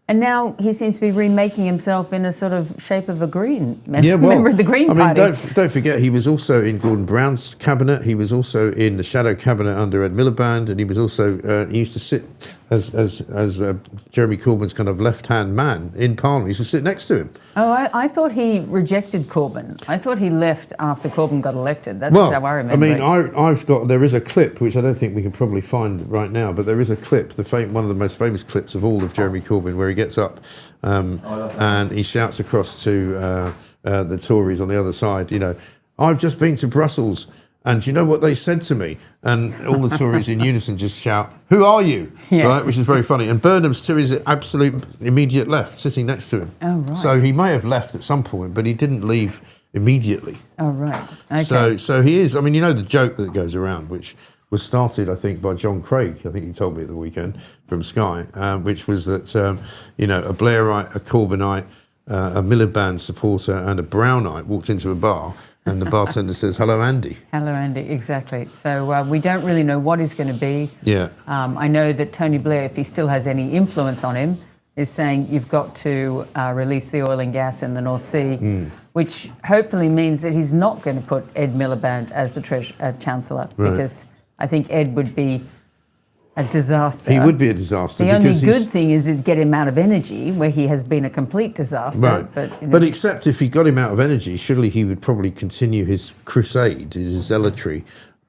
And now he seems to be remaking himself in a sort of shape of a Green well, member of the Green Party. Don't forget, he was also in Gordon Brown's cabinet. He was also in the shadow cabinet under Ed Miliband, and he was also he used to sit as Jeremy Corbyn's kind of left-hand man in Parliament. He used to sit next to him. Oh, I thought he rejected Corbyn. I thought he left after Corbyn got elected. That's how I remember it. There is a clip, which I don't think we can probably find right now, but there is a clip, one of the most famous clips of all of Jeremy Corbyn, where he gets up and he shouts across to the Tories on the other side, I've just been to Brussels, and do you know what they said to me? And all the Tories in unison just shout, who are you? Yeah. Right, which is very funny. And Burnham's to his absolute immediate left, sitting next to him. Oh, right. So he may have left at some point, but he didn't leave immediately. Oh, right. Okay. So he is, the joke that goes around, which was started, I think, by John Craig, I think he told me at the weekend, from Sky, which was that, a Blairite, a Corbynite, a Miliband supporter and a Brownite walked into a bar, and the bartender says, hello, Andy. Hello, Andy, exactly. So we don't really know what he's going to be. Yeah. I know that Tony Blair, if he still has any influence on him, is saying you've got to release the oil and gas in the North Sea, which hopefully means that he's not going to put Ed Miliband as the Chancellor, because I think Ed would be a disaster. He would be a disaster. The only good thing is it'd get him out of energy, where he has been a complete disaster. Right. But except if he got him out of energy, surely he would probably continue his crusade, his zealotry,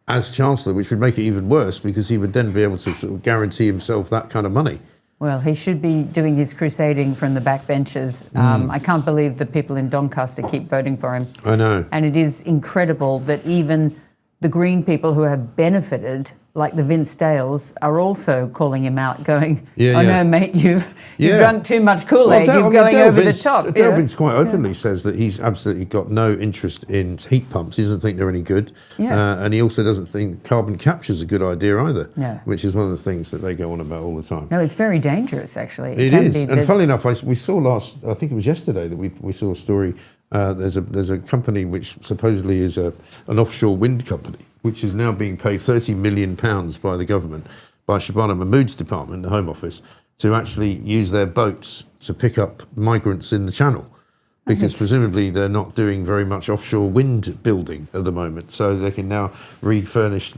as Chancellor, which would make it even worse, because he would then be able to sort of guarantee himself that kind of money. Well, he should be doing his crusading from the backbenches. I can't believe the people in Doncaster keep voting for him. I know. And it is incredible that even the Green people who have benefited, like the Vince Dales, are also calling him out, going, no, mate, you've drunk too much Kool-Aid, you're going over the top. Dale Vince quite openly says that he's absolutely got no interest in heat pumps. He doesn't think they're any good. And he also doesn't think carbon capture is a good idea either, which is one of the things that they go on about all the time. No, it's very dangerous, actually. It is. And funnily enough, we saw I think it was yesterday, that we saw a story. There's a company which supposedly is an offshore wind company, which is now being paid £30 million by the government, by Shabana Mahmood's department, the Home Office, to actually use their boats to pick up migrants in the Channel, because presumably they're not doing very much offshore wind building at the moment, so they can now repurpose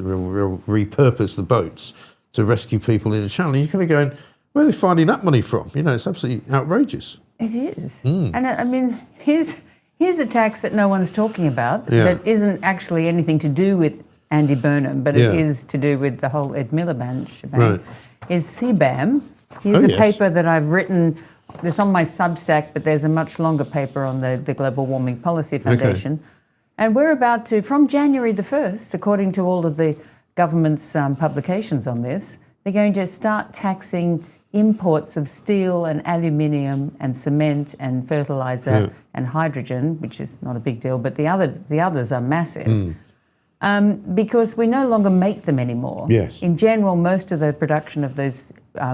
the boats to rescue people in the Channel. And you're kind of going, where are they finding that money from? It's absolutely outrageous. It is. And here's a tax that no one's talking about, that isn't actually anything to do with Andy Burnham, but it is to do with the whole Ed Miliband shebang, is CBAM. Here's a paper that I've written. It's on my Substack, but there's a much longer paper on the Global Warming Policy Foundation. Okay. And we're about to, from January the 1st, according to all of the government's publications on this, they're going to start taxing imports of steel and aluminium and cement and fertiliser and hydrogen, which is not a big deal, but the others are massive. Because we no longer make them anymore. Yes. In general, most of the production of those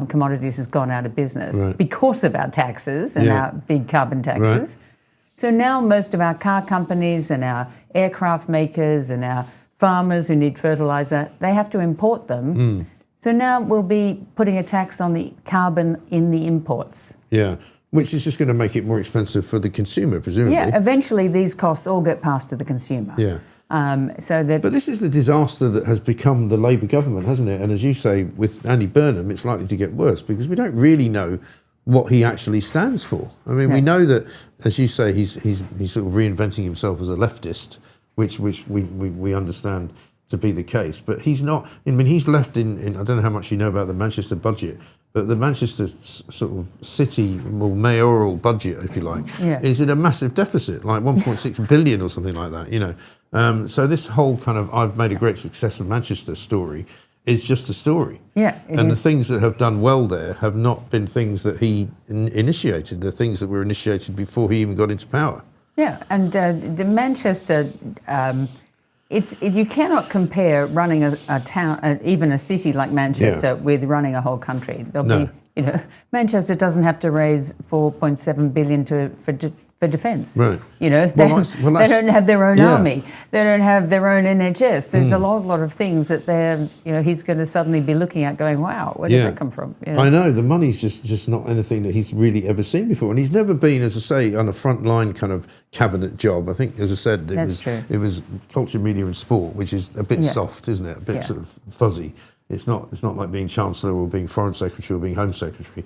commodities has gone out of business because of our taxes and our big carbon taxes. Right. So now most of our car companies and our aircraft makers and our farmers who need fertiliser, they have to import them. So now we'll be putting a tax on the carbon in the imports. Yeah, which is just going to make it more expensive for the consumer, presumably. Yeah, eventually these costs all get passed to the consumer. Yeah. But this is the disaster that has become the Labour government, hasn't it? And as you say, with Andy Burnham, it's likely to get worse because we don't really know what he actually stands for. I mean, we know that, as you say, he's sort of reinventing himself as a leftist, which we understand to be the case. But he's not. I mean, he's left in I don't know how much you know about the Manchester budget, but the Manchester sort of city or mayoral budget, if you like, is in a massive deficit, like 1.6 billion or something like that. You know, so this whole kind of "I've made a great success of Manchester" story is just a story. Yeah, and the things that have done well there have not been things that he initiated. The things that were initiated before he even got into power. Yeah, and the Manchester, you cannot compare running a town, even a city like Manchester, with running a whole country. Manchester doesn't have to raise 4.7 billion for defence. Right. You know, they don't have their own army. They don't have their own NHS. There's a lot of things that he's going to suddenly be looking at, going, "Wow, where did that come from?" You know? I know the money's just not anything that he's really ever seen before, and he's never been, as I say, on a frontline kind of cabinet job. I think, as I said, it was culture, media, and sport, which is a bit soft, isn't it? A bit sort of fuzzy. It's not like being Chancellor or being Foreign Secretary or being Home Secretary.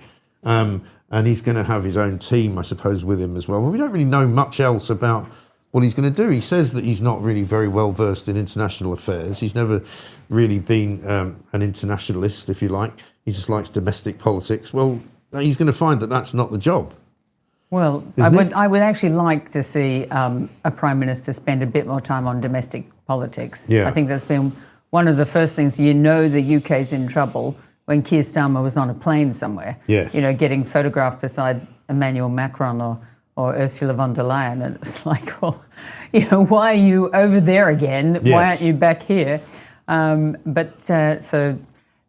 And he's going to have his own team, I suppose, with him as well. Well, we don't really know much else about what he's going to do. He says that he's not really very well versed in international affairs. He's never really been an internationalist, if you like. He just likes domestic politics. Well, he's going to find that that's not the job. Well, I would actually like to see a Prime Minister spend a bit more time on domestic politics. Yeah. I think that's been one of the first things. The UK's in trouble when Keir Starmer was on a plane somewhere, getting photographed beside Emmanuel Macron or Ursula von der Leyen. And it's like, well, why are you over there again? Yes. Why aren't you back here? So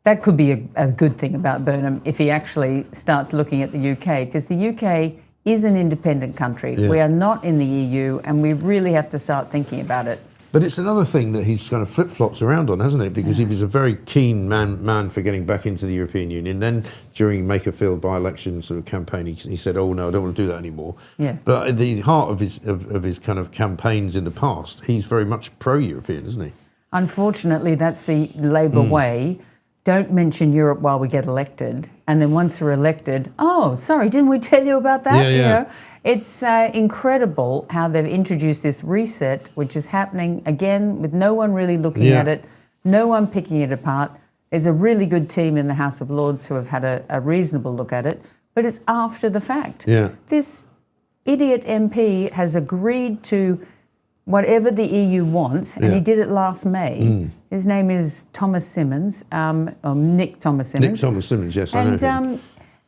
that could be a good thing about Burnham if he actually starts looking at the UK, because the UK is an independent country. Yeah. We are not in the EU, and we really have to start thinking about it. But it's another thing that he's kind of flip-flops around on, hasn't it? Because he was a very keen man for getting back into the European Union. Then during Makerfield by-election sort of campaign, he said, "Oh no, I don't want to do that anymore." Yeah. But at the heart of his kind of campaigns in the past, he's very much pro-European, isn't he? Unfortunately, that's the Labour way. Don't mention Europe while we get elected, and then once we're elected, oh, sorry, didn't we tell you about that? Yeah. It's incredible how they've introduced this reset, which is happening again with no one really looking at it, no one picking it apart. There's a really good team in the House of Lords who have had a reasonable look at it, but it's after the fact. Yeah. This idiot MP has agreed to whatever the EU wants, and he did it last May. His name is Thomas Simmons, or Nick Thomas Simmons. Nick Thomas Simmons, yes, I know him.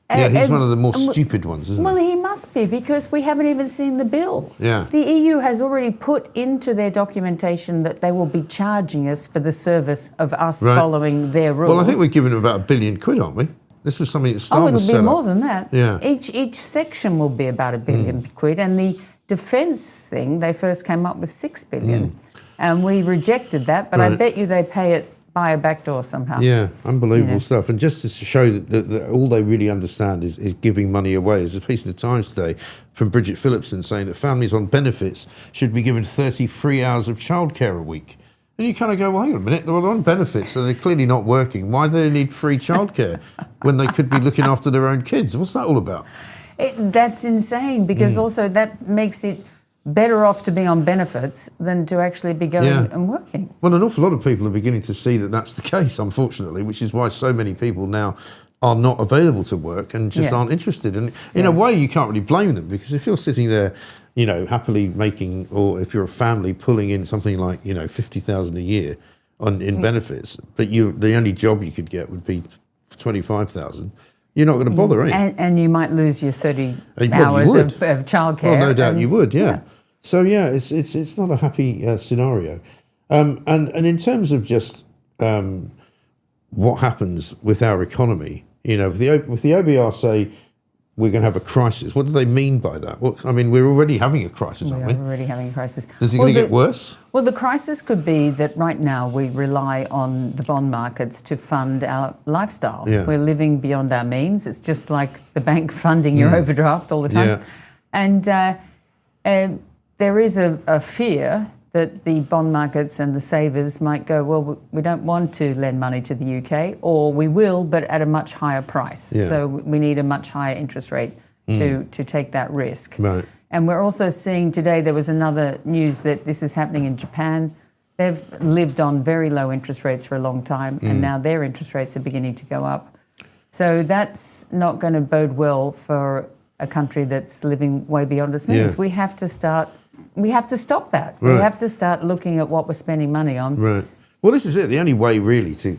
He's one of the more stupid ones, isn't he? Well, he must be, because we haven't even seen the bill. Yeah. The EU has already put into their documentation that they will be charging us for the service of us following their rules. Well, I think we're giving them about £1 billion, aren't we? This was something that Starmer it'll set be up. more than that. Yeah. Each section will be about £1 billion, and the defence thing, they first came up with £6 billion. And we rejected that, but I bet you they pay it by a back door somehow. Yeah, unbelievable stuff. And just to show that all they really understand is giving money away. There's a piece in the Times today from Bridget Phillipson saying that families on benefits should be given 33 hours of childcare a week. And you kind of go, well, hang on a minute, they're on benefits, so they're clearly not working. Why do they need free childcare when they could be looking after their own kids? What's that all about? That's insane, because also that makes it better off to be on benefits than to actually be going and working. Well, an awful lot of people are beginning to see that that's the case, unfortunately, which is why so many people now are not available to work and just aren't interested. And in a way, you can't really blame them, because if you're sitting there, happily making, or if you're a family pulling in something like, 50,000 a year in benefits, but the only job you could get would be 25,000. You're not going to bother, are you? And you might lose your 30 hours of childcare. Well, no doubt you would, yeah. So, it's not a happy scenario. And in terms of just what happens with our economy, with the OBR say we're going to have a crisis, what do they mean by that? We're already having a crisis, aren't we? We're already having a crisis. Is it going to get worse? Well, the crisis could be that right now we rely on the bond markets to fund our lifestyle. Yeah. We're living beyond our means. It's just like the bank funding your overdraft all the time. Yeah. And there is a fear that the bond markets and the savers might go, well, we don't want to lend money to the UK, or we will, but at a much higher price. Yeah. So we need a much higher interest rate to take that risk. Right. And we're also seeing today, there was another news that this is happening in Japan. They've lived on very low interest rates for a long time, and now their interest rates are beginning to go up. So that's not going to bode well for a country that's living way beyond its means. Yeah. We have to stop that. Right. We have to start looking at what we're spending money on. Right. Well, this is it. The only way really to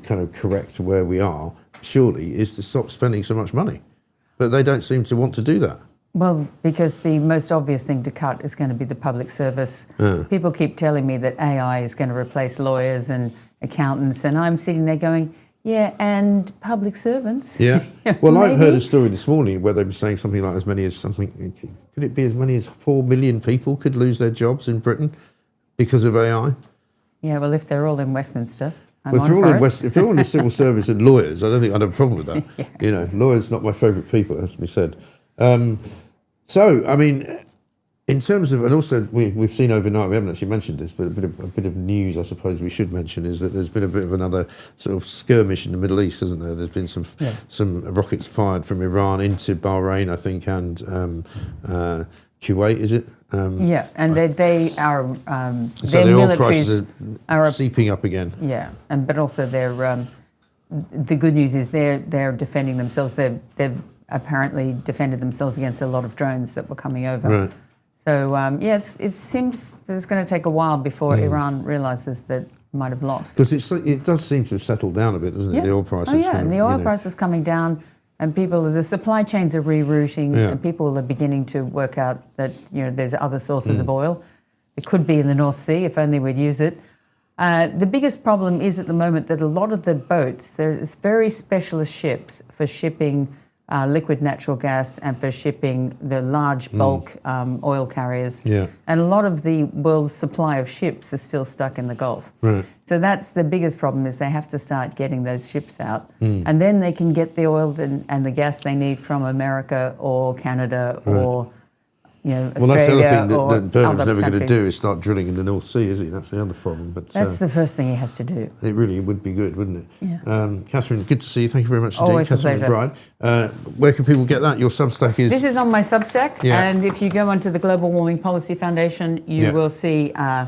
kind of correct where we are, surely, is to stop spending so much money. But they don't seem to want to do that. Well, because the most obvious thing to cut is going to be the public service. People keep telling me that AI is going to replace lawyers and accountants, and I'm sitting there going, yeah, and public servants. Yeah. Well, I've heard a story this morning where they were saying something like could it be as many as 4 million people could lose their jobs in Britain because of AI? Yeah, well, if they're all in Westminster, If they're all in the civil service and lawyers, I don't think I'd have a problem with that. Yeah. You know, lawyers not my favourite people, it has to be said. So, I mean, in terms of, and also we've seen overnight, we haven't actually mentioned this, but a bit of news I suppose we should mention is that there's been a bit of another sort of skirmish in the Middle East, hasn't there? There's been some rockets fired from Iran into Bahrain, I think, and Kuwait, is it? Yeah, and they are so their the oil militaries prices are seeping up again. Yeah, but also the good news is they're defending themselves. They've apparently defended themselves against a lot of drones that were coming over. Right. So it seems that it's going to take a while before Iran realises that it might have lost. Because it does seem to have settled down a bit, doesn't it? The oil prices. Oh yeah, and the oil price is coming down. And the supply chains are rerouting, and people are beginning to work out that there's other sources of oil. It could be in the North Sea if only we'd use it. The biggest problem is at the moment that a lot of the boats, there's very specialist ships for shipping liquid natural gas and for shipping the large bulk oil carriers. Yeah. And a lot of the world's supply of ships is still stuck in the Gulf. Right. So that's the biggest problem, is they have to start getting those ships out. And then they can get the oil and the gas they need from America or Canada or Australia. Well, that's the other thing that Burnham's other never going to countries. do is start drilling in the North Sea, is he? That's the other problem. But That's the first thing he has to do. it really would be good, wouldn't it? Yeah. Catherine, good to see you. Thank you very much indeed. Always a Catherine pleasure. McBride. Where can people get that? Your Substack is... This is on my Substack, Yeah. and if you go onto the Global Warming Policy Foundation, you will see a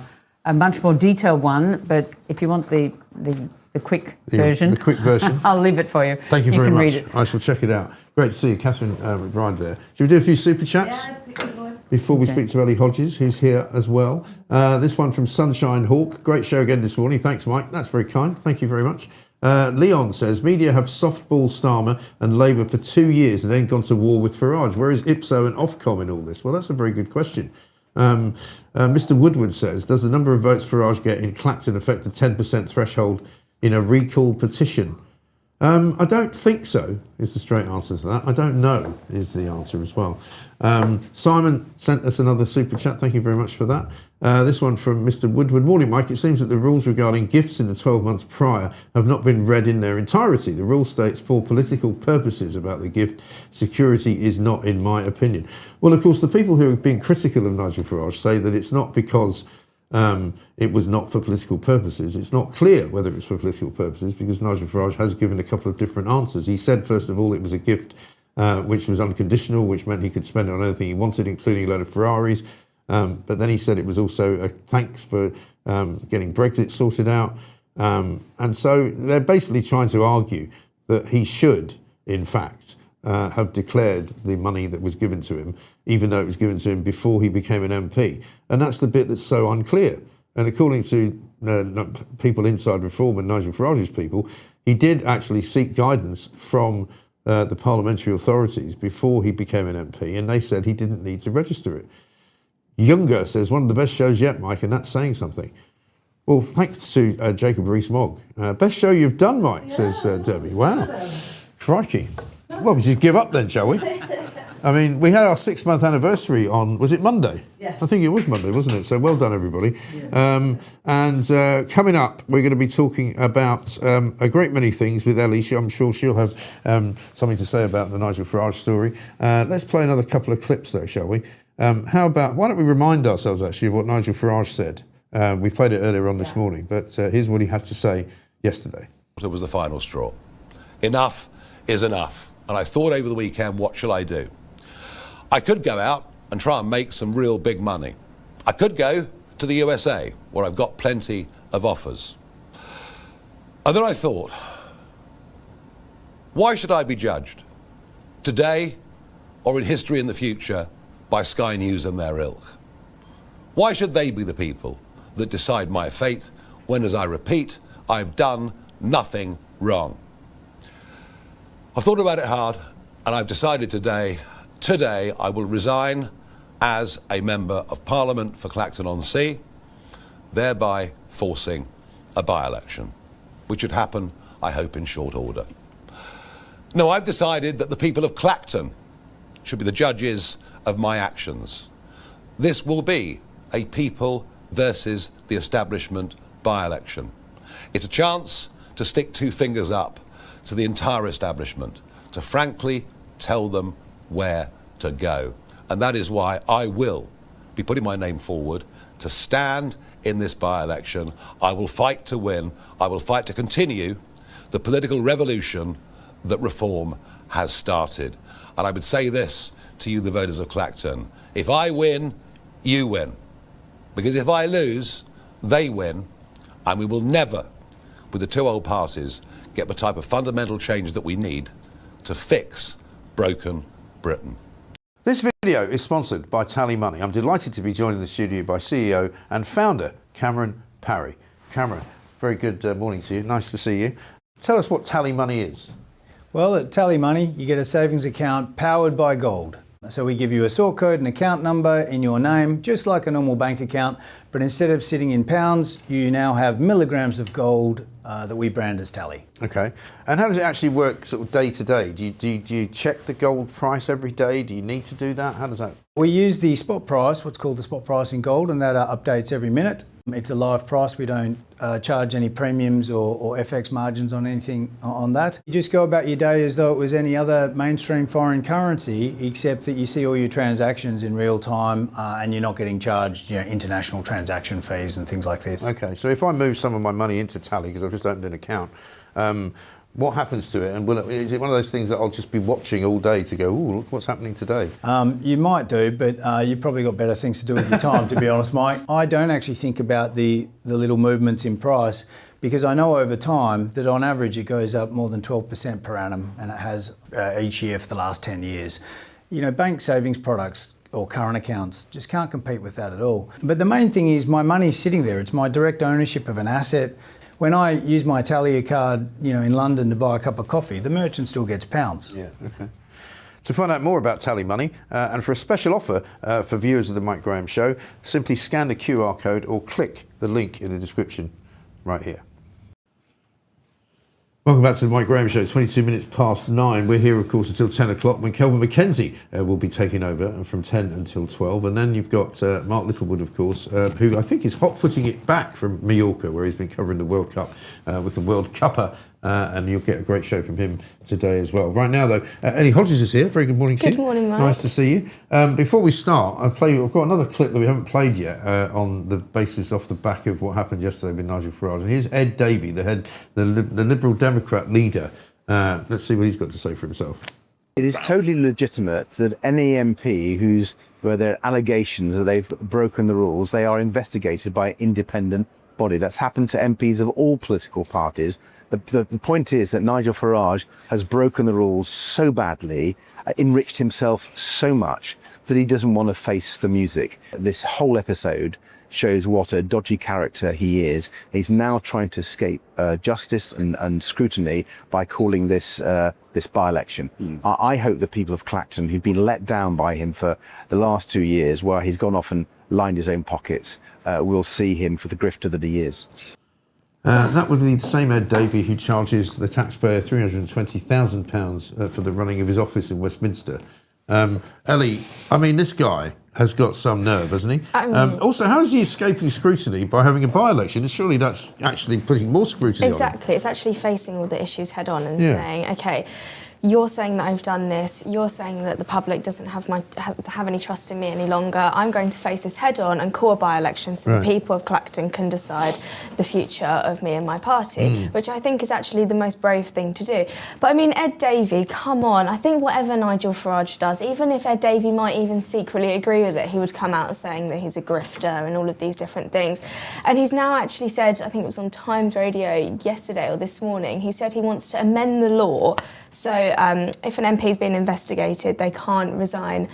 much more detailed one. But if you want the quick version, the quick version, I'll leave it for you. Thank you very can much. Read it. I shall check it out. Great to see you, Catherine McBride there. Should we do a few super chats? Before we speak to Ellie Hodges, who's here as well. This one from Sunshine Hawk. Great show again this morning. Thanks, Mike. That's very kind. Thank you very much. Leon says, media have softballed Starmer and Labour for 2 years and then gone to war with Farage. Where is Ipso and Ofcom in all this? Well, that's a very good question. Mr. Woodward says, does the number of votes Farage get in Clacton affect the 10% threshold in a recall petition? I don't think so, is the straight answer to that. I don't know, is the answer as well. Simon sent us another super chat. Thank you very much for that. This one from Mr. Woodward. Morning, Mike. It seems that the rules regarding gifts in the 12 months prior have not been read in their entirety. The rule states for political purposes about the gift. Security is not, in my opinion. Well, of course, the people who have been critical of Nigel Farage say that it's not because it was not for political purposes. It's not clear whether it was for political purposes because Nigel Farage has given a couple of different answers. He said, first of all, it was a gift which was unconditional, which meant he could spend it on anything he wanted, including a load of Ferraris. But then he said it was also a thanks for getting Brexit sorted out. And so they're basically trying to argue that he should, in fact, have declared the money that was given to him, even though it was given to him before he became an MP. And that's the bit that's so unclear. And according to people inside Reform and Nigel Farage's people, he did actually seek guidance from the parliamentary authorities before he became an MP, and they said he didn't need to register it. Younger says, one of the best shows yet, Mike, and that's saying something. Well, thanks to Jacob Rees-Mogg. Best show you've done, Mike, says Debbie. Wow. Crikey. Well, we should give up then, shall we? I mean, we had our 6-month anniversary on, was it Monday? Yes. I think it was Monday, wasn't it? So well done, everybody. Yeah. And coming up, we're going to be talking about a great many things with Ellie. I'm sure she'll have something to say about the Nigel Farage story. Let's play another couple of clips, though, shall we? Why don't we remind ourselves, actually, of what Nigel Farage said? We played it earlier on this morning, but here's what he had to say yesterday. It was the final straw. Enough is enough. And I thought over the weekend, what shall I do? I could go out and try and make some real big money. I could go to the USA, where I've got plenty of offers. And then I thought, why should I be judged, today or in history in the future, by Sky News and their ilk? Why should they be the people that decide my fate when, as I repeat, I've done nothing wrong? I've thought about it hard, and I've decided today I will resign as a Member of Parliament for Clacton-on-Sea, thereby forcing a by-election, which should happen, I hope, in short order. No, I've decided that the people of Clacton should be the judges of my actions. This will be a people versus the establishment by-election. It's a chance to stick two fingers up to the entire establishment, to frankly tell them where to go. And that is why I will be putting my name forward to stand in this by-election. I will fight to win. I will fight to continue the political revolution that reform has started. And I would say this to you, the voters of Clacton: if I win, you win. Because if I lose, they win. And we will never, with the two old parties, get the type of fundamental change that we need to fix broken Britain. This video is sponsored by Tally Money. I'm delighted to be joined in the studio by CEO and founder Cameron Parry. Cameron, very good morning to you. Nice to see you. Tell us what Tally Money is. Well, at Tally Money, you get a savings account powered by gold. So we give you a sort code and account number in your name, just like a normal bank account, but instead of sitting in pounds, you now have milligrams of gold that we brand as Tally. Okay. And how does it actually work sort of day to day? Do you check the gold price every day? Do you need to do that? How does that? We use the spot price, what's called the spot price in gold, and that updates every minute. It's a live price. We don't charge any premiums or FX margins on anything on that. You just go about your day as though it was any other mainstream foreign currency, except that you see all your transactions in real time and you're not getting charged international transaction fees and things like this. Okay, so if I move some of my money into Tally, because I've just opened an account, what happens to it? And is it one of those things that I'll just be watching all day to go, ooh, look what's happening today? You might do, but you've probably got better things to do with your time, to be honest, Mike. I don't actually think about the little movements in price, because I know over time that on average it goes up more than 12% per annum, and it has each year for the last 10 years. You know, bank savings products or current accounts just can't compete with that at all. But the main thing is my money's sitting there. It's my direct ownership of an asset. When I use my Italia card, in London to buy a cup of coffee, the merchant still gets pounds. Yeah, okay. To find out more about Tally Money and for a special offer for viewers of the Mike Graham Show, simply scan the QR code or click the link in the description right here. Welcome back to the Mike Graham Show, 22 minutes past 9. We're here, of course, until 10 o'clock when Kelvin McKenzie will be taking over from 10 until 12. And then you've got Mark Littlewood, of course, who I think is hot-footing it back from Mallorca, where he's been covering the World Cup with the World Cupper. And you'll get a great show from him today as well. Right now, though, Ellie Hodges is here. Very good morning to you. Good morning, Mike. Nice to see you. Before we start, I've got another clip that we haven't played yet on the basis off the back of what happened yesterday with Nigel Farage. And here's Ed Davey, the Liberal Democrat leader. Let's see what he's got to say for himself. It is totally legitimate that any MP where there are allegations that they've broken the rules, they are investigated by an independent body. That's happened to MPs of all political parties. The point is that Nigel Farage has broken the rules so badly, enriched himself so much, that he doesn't want to face the music. This whole episode shows what a dodgy character he is. He's now trying to escape justice and scrutiny by calling this by-election. I hope the people of Clacton, who've been let down by him for the last 2 years, where he's gone off and lined his own pockets, will see him for the grifter that he is. That would be the same Ed Davey who charges the taxpayer £320,000 for the running of his office in Westminster. Ellie, I mean, this guy has got some nerve, hasn't he? Also, how is he escaping scrutiny by having a by-election? Surely that's actually putting more scrutiny on him. Exactly. It's actually facing all the issues head on and saying, OK, you're saying that I've done this, you're saying that the public doesn't have any trust in me any longer, I'm going to face this head on and call a by-election so the people of Clacton can decide the future of me and my party, which I think is actually the most brave thing to do. But I mean, Ed Davey, come on, I think whatever Nigel Farage does, even if Ed Davey might even secretly agree with it, he would come out saying that he's a grifter and all of these different things. And he's now actually said, I think it was on Times Radio yesterday or this morning, he said he wants to amend the law so if an MP's been investigated, they can't resign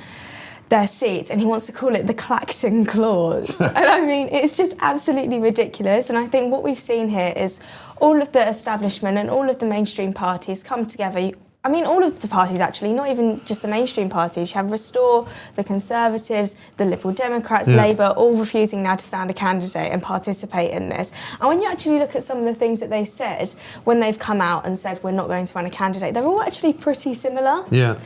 their seat, and he wants to call it the Clacton Clause. And I mean, it's just absolutely ridiculous. And I think what we've seen here is all of the establishment and all of the mainstream parties come together. I mean, all of the parties, actually, not even just the mainstream parties. You have Restore, the Conservatives, the Liberal Democrats, Labour, all refusing now to stand a candidate and participate in this. And when you actually look at some of the things that they said when they've come out and said we're not going to run a candidate, they're all actually pretty similar. Yeah.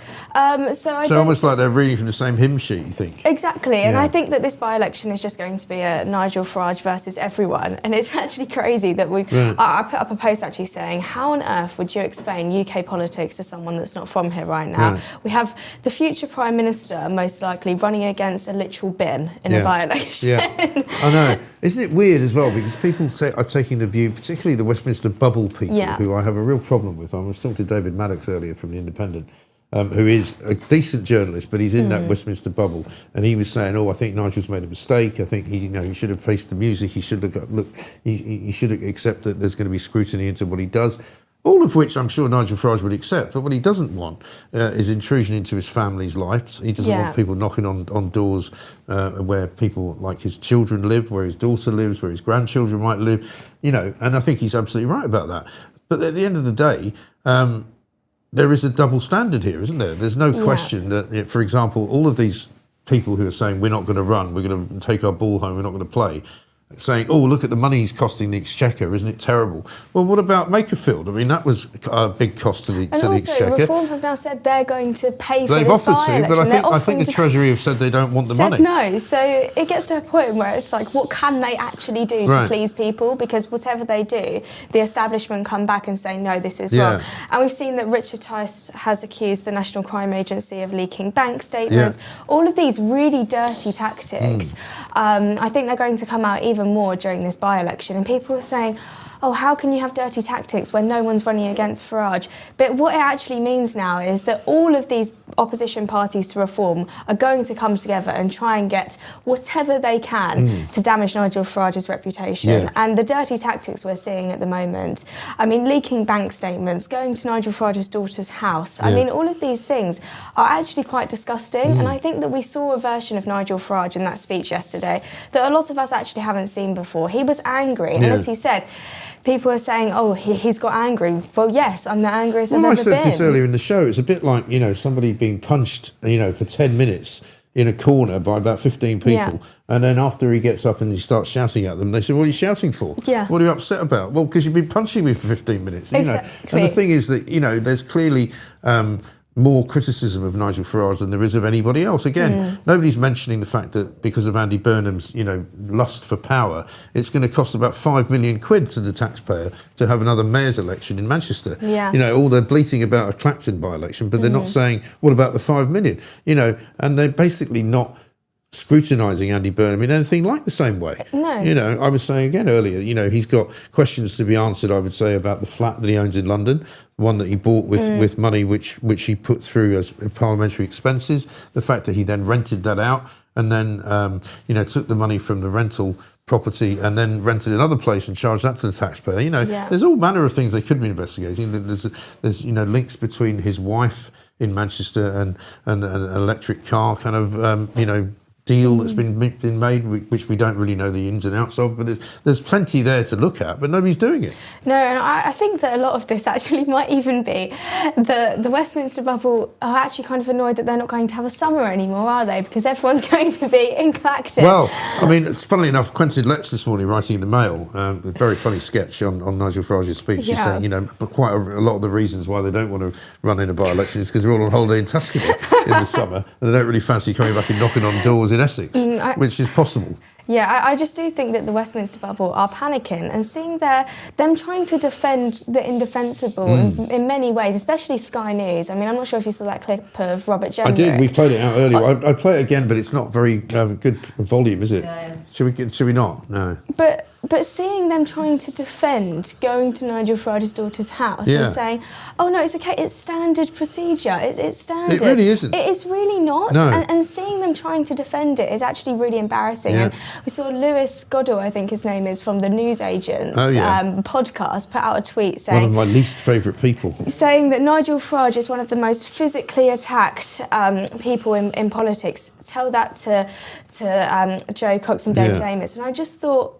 So almost like they're reading from the same hymn sheet, you think? Exactly. And I think that this by-election is just going to be a Nigel Farage versus everyone. And it's actually crazy that we've... I put up a post actually saying, how on earth would you explain UK politics to someone that's not from here right now? We have the future Prime Minister most likely running against a literal bin in a by-election. I know. Isn't it weird as well? Because people are taking the view, particularly the Westminster bubble people, who I have a real problem with. I was talking to David Maddox earlier from The Independent, who is a decent journalist, but he's in that Westminster bubble, and he was saying, I think Nigel's made a mistake. I think he should have faced the music. He should have he should accept that there's going to be scrutiny into what he does. All of which I'm sure Nigel Farage would accept, but what he doesn't want is intrusion into his family's life. He doesn't want people knocking on doors where people like his children live, where his daughter lives, where his grandchildren might live, and I think he's absolutely right about that. But at the end of the day, there is a double standard here, isn't there? There's no question that, for example, all of these people who are saying we're not going to run, we're going to take our ball home, we're not going to play, saying, look at the money he's costing the Exchequer, isn't it terrible? Well, what about Makerfield? I mean, that was a big cost to the Exchequer. And also, Reform have now said they're going to pay for They've this offered to, but I think the to Treasury have said they don't want the money. No, so it gets to a point where it's like, what can they actually do to please people? Because whatever they do, the establishment come back and say, no, this is wrong. And we've seen that Richard Tice has accused the National Crime Agency of leaking bank statements. All of these really dirty tactics. I think they're going to come out even more during this by-election, and people are saying, how can you have dirty tactics when no one's running against Farage? But what it actually means now is that all of these opposition parties to reform are going to come together and try and get whatever they can to damage Nigel Farage's reputation. And the dirty tactics we're seeing at the moment, I mean, leaking bank statements, going to Nigel Farage's daughter's house, I mean, all of these things are actually quite disgusting. And I think that we saw a version of Nigel Farage in that speech yesterday that a lot of us actually haven't seen before. He was angry, and as he said, people are saying, he's got angry. Well, yes, I'm the angriest I've ever been. I said this earlier in the show. It's a bit like, somebody being punched, for 10 minutes in a corner by about 15 people. And then after he gets up and he starts shouting at them, they say, what are you shouting for? What are you upset about? Well, because you've been punching me for 15 minutes. Exactly. And the thing is that, there's clearly... more criticism of Nigel Farage than there is of anybody else. Again, nobody's mentioning the fact that because of Andy Burnham's, lust for power, it's going to cost about £5 million to the taxpayer to have another mayor's election in Manchester. All they're bleating about a Clacton by-election, but they're not saying, what about the £5 million? And they're basically not scrutinising Andy Burnham in anything like the same way. No. I was saying again earlier, he's got questions to be answered, I would say, about the flat that he owns in London, one that he bought with money which he put through as parliamentary expenses, the fact that he then rented that out and then, took the money from the rental property and then rented another place and charged that to the taxpayer. There's all manner of things they could be investigating. There's links between his wife in Manchester and an electric car kind of, deal that's been made, which we don't really know the ins and outs of, but there's plenty there to look at, but nobody's doing it. No, and I think that a lot of this actually might even be the Westminster bubble are actually kind of annoyed that they're not going to have a summer anymore, are they? Because everyone's going to be in Clacton. Well, I mean, funnily enough, Quentin Letts this morning writing in the Mail, a very funny sketch on Nigel Farage's speech. He's saying, quite a lot of the reasons why they don't want to run in a by-election is because they're all on holiday in Tuscany in the summer, and they don't really fancy coming back and knocking on doors in Essex, which is possible. Yeah, I just do think that the Westminster bubble are panicking and seeing them trying to defend the indefensible in many ways, especially Sky News. I mean, I'm not sure if you saw that clip of Robert Jenrick. I did. We played it out earlier. I'd play it again, but it's not very good volume, is it? No. Should we not? No. But seeing them trying to defend going to Nigel Farage's daughter's house and saying, "Oh no, it's okay. It's standard procedure. It's standard." It really isn't. It is really not. No. And seeing them trying to defend it is actually really embarrassing. Yeah. And we saw Lewis Goddard, I think his name is, from the Newsagents podcast, put out a tweet saying, one of my least favourite people, saying that Nigel Farage is one of the most physically attacked people in politics. Tell that to Joe Cox and David Amos. And I just thought,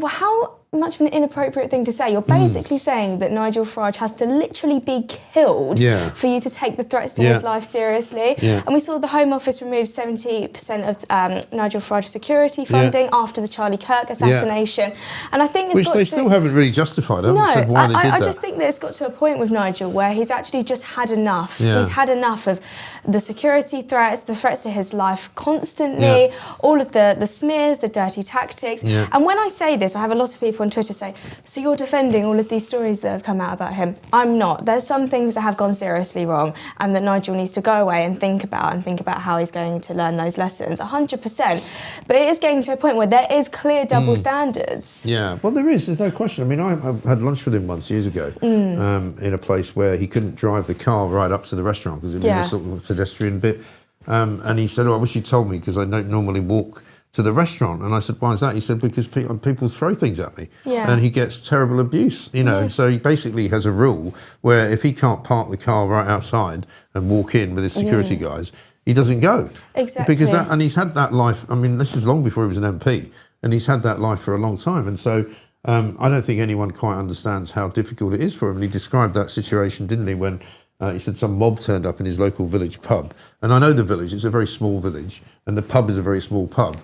well, how much of an inappropriate thing to say. You're basically saying that Nigel Farage has to literally be killed for you to take the threats to his life seriously. Yeah. And we saw the Home Office remove 70% of Nigel Farage's security funding after the Charlie Kirk assassination. And I think it's which still haven't really justified. Said why they did I that. just think that it's got to a point with Nigel where he's actually just had enough. Yeah. He's had enough of the security threats, the threats to his life constantly, all of the smears, the dirty tactics. Yeah. And when I say this, I have a lot of people on Twitter say, so you're defending all of these stories that have come out about him. I'm not. There's some things that have gone seriously wrong and that Nigel needs to go away and think about how he's going to learn those lessons, 100%. But it is getting to a point where there is clear double standards. Yeah, well, there's no question. I mean, I had lunch with him once years ago in a place where he couldn't drive the car right up to the restaurant because it was a sort of pedestrian bit. And he said, I wish you told me because I don't normally walk to the restaurant. And I said, why is that? He said, because people throw things at me. Yeah. And he gets terrible abuse, And so he basically has a rule where if he can't park the car right outside and walk in with his security guys, he doesn't go. Exactly. Because and he's had that life, I mean, this was long before he was an MP, and he's had that life for a long time. And so I don't think anyone quite understands how difficult it is for him. And he described that situation, didn't he, when he said some mob turned up in his local village pub. And I know the village, it's a very small village, and the pub is a very small pub.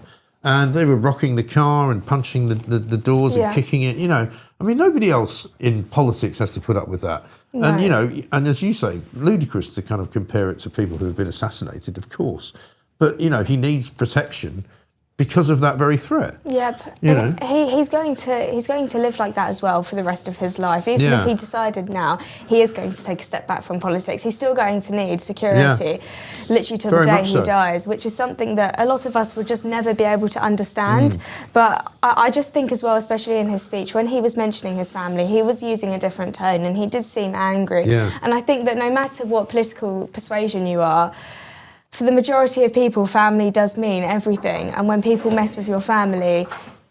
And they were rocking the car and punching the doors and kicking it, I mean, nobody else in politics has to put up with that. No. And, and as you say, ludicrous to kind of compare it to people who have been assassinated, of course. But, he needs protection because of that very threat. Yep. He's going to live like that as well for the rest of his life. Even if he decided now he is going to take a step back from politics, he's still going to need security literally till the day he dies, which is something that a lot of us would just never be able to understand. But I just think as well, especially in his speech, when he was mentioning his family, he was using a different tone and he did seem angry. Yeah. And I think that no matter what political persuasion you are, for the majority of people, family does mean everything. And when people mess with your family,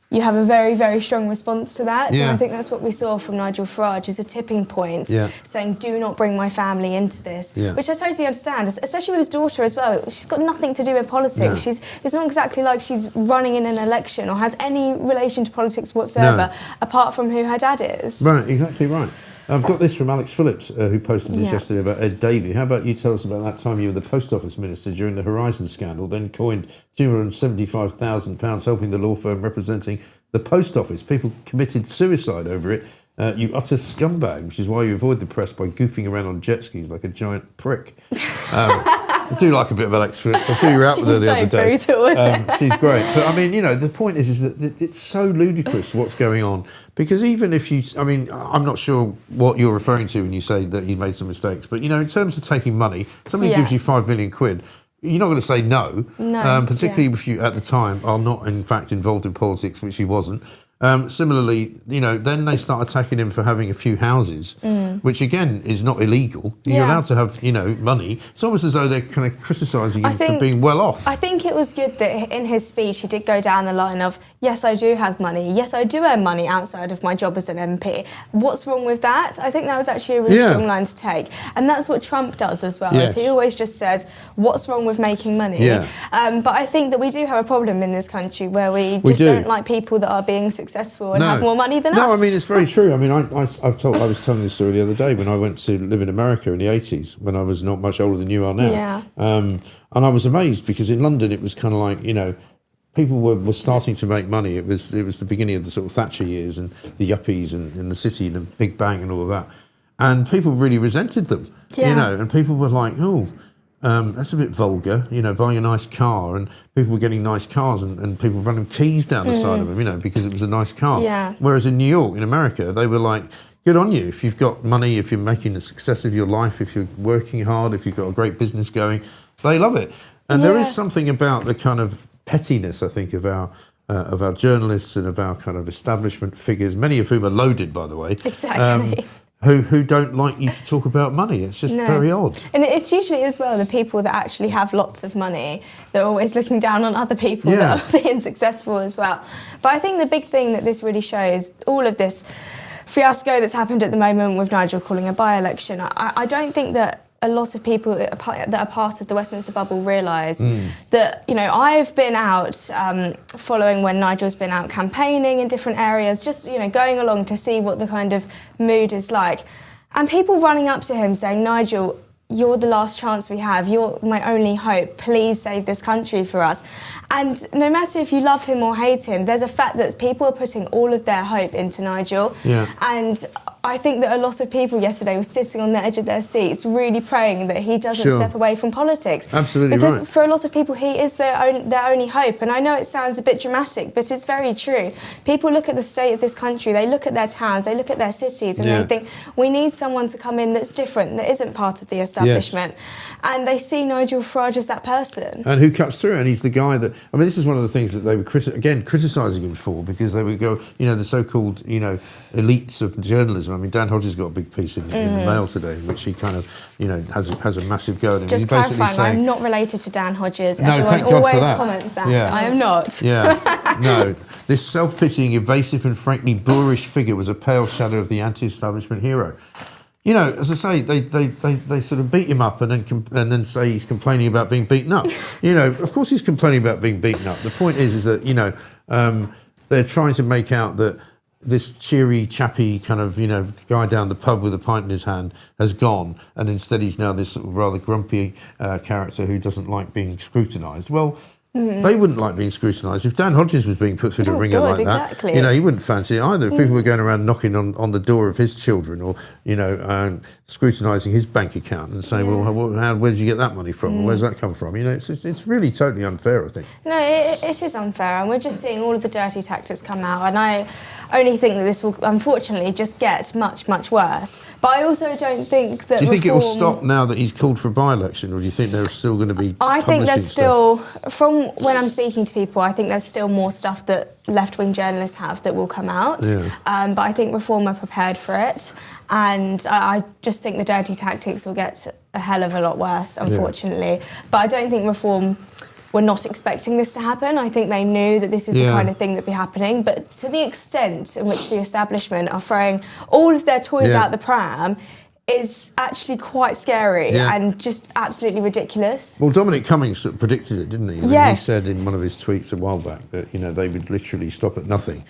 you have a very, very strong response to that. Yeah. And I think that's what we saw from Nigel Farage, is a tipping point, saying, do not bring my family into this, which I totally understand, especially with his daughter as well. She's got nothing to do with politics. No. It's not exactly like she's running in an election or has any relation to politics whatsoever, apart from who her dad is. Right, exactly right. I've got this from Alex Phillips, who posted this yesterday about Ed Davey. How about you tell us about that time you were the Post Office Minister during the Horizon scandal, then coined £275,000 helping the law firm representing the Post Office. People committed suicide over it. You utter scumbag, which is why you avoid the press by goofing around on jet skis like a giant prick. I do like a bit of Alex Phillips. I saw you were out with her the other day. She's great. But I mean, the point is that it's so ludicrous what's going on. Because even if I'm not sure what you're referring to when you say that he made some mistakes. But, in terms of taking money, somebody gives you £5 million, you're not going to say no. Particularly if you, at the time, are not, in fact, involved in politics, which he wasn't. Similarly, then they start attacking him for having a few houses, which again is not illegal. You're allowed to have, money. It's almost as though they're kind of criticising him for being well off. I think it was good that in his speech he did go down the line of, yes, I do have money. Yes, I do earn money outside of my job as an MP. What's wrong with that? I think that was actually a really strong line to take. And that's what Trump does as well. Yes. He always just says, what's wrong with making money? Yeah. But I think that we do have a problem in this country where we don't like people that are being successful and have more money than us. No, I mean, it's very true. I mean, I was telling this story the other day when I went to live in America in the 80s, when I was not much older than you are now. Yeah. And I was amazed because in London it was kind of like, people were starting to make money. It was the beginning of the sort of Thatcher years and the yuppies and the city and the Big Bang and all of that. And people really resented them, and people were like, oh. That's a bit vulgar, buying a nice car, and people were getting nice cars, and people running keys down the side of them, because it was a nice car. Yeah. Whereas in New York, in America, they were like, good on you. If you've got money, if you're making a success of your life, if you're working hard, if you've got a great business going, they love it. And there is something about the kind of pettiness, I think, of our journalists and of our kind of establishment figures, many of whom are loaded, by the way. Exactly. Who don't like you to talk about money. It's just very odd. And it's usually as well the people that actually have lots of money that are always looking down on other people that are being successful as well. But I think the big thing that this really shows, all of this fiasco that's happened at the moment with Nigel calling a by-election, I don't think that a lot of people that are part of the Westminster bubble realise that, I've been out following when Nigel's been out campaigning in different areas, just, going along to see what the kind of mood is like. And people running up to him saying, Nigel, you're the last chance we have. You're my only hope. Please save this country for us. And no matter if you love him or hate him, there's a fact that people are putting all of their hope into Nigel. Yeah. And I think that a lot of people yesterday were sitting on the edge of their seats, really praying that he doesn't step away from politics. Absolutely because right. for a lot of people, he is their only hope. And I know it sounds a bit dramatic, but it's very true. People look at the state of this country, they look at their towns, they look at their cities, and they think, we need someone to come in that's different, that isn't part of the establishment. And they see Nigel Farage as that person. And who cuts through, and he's the guy that, this is one of the things that they were criticising him for, because they would go, the so-called, elites of journalism. Dan Hodges got a big piece in the Mail today, which he kind of, has a massive go at him. Just clarifying, I'm not related to Dan Hodges. No, Everyone thank God always for that. comments that. Yeah. I am not. Yeah, no. This self-pitying, evasive and frankly boorish figure was a pale shadow of the anti-establishment hero. As I say, they sort of beat him up and then say he's complaining about being beaten up. Of course he's complaining about being beaten up. The point is that, they're trying to make out that this cheery, chappy kind of, guy down the pub with a pint in his hand has gone, and instead he's now this sort of rather grumpy character who doesn't like being scrutinised. Well, they wouldn't like being scrutinised. If Dan Hodges was being put through the ringer like that, exactly. he wouldn't fancy it either. If people were going around knocking on the door of his children, or scrutinising his bank account and saying, well, where did you get that money from? Or where's that come from? It's really totally unfair, I think. No, it is unfair, and we're just seeing all of the dirty tactics come out, and I only think that this will unfortunately just get much, much worse. But I also don't think that Do you think it will stop now that he's called for a by-election, or do you think there's still going to be I think there's still, stuff? from when I'm speaking to people, I think there's still more stuff that left-wing journalists have that will come out. But I think Reform are prepared for it. And I just think the dirty tactics will get a hell of a lot worse, unfortunately. But I don't think Reform were not expecting this to happen. I think they knew that this is the kind of thing that'd be happening. But to the extent in which the establishment are throwing all of their toys out the pram is actually quite scary and just absolutely ridiculous. Well, Dominic Cummings sort of predicted it, didn't he? Yes. He said in one of his tweets a while back that, they would literally stop at nothing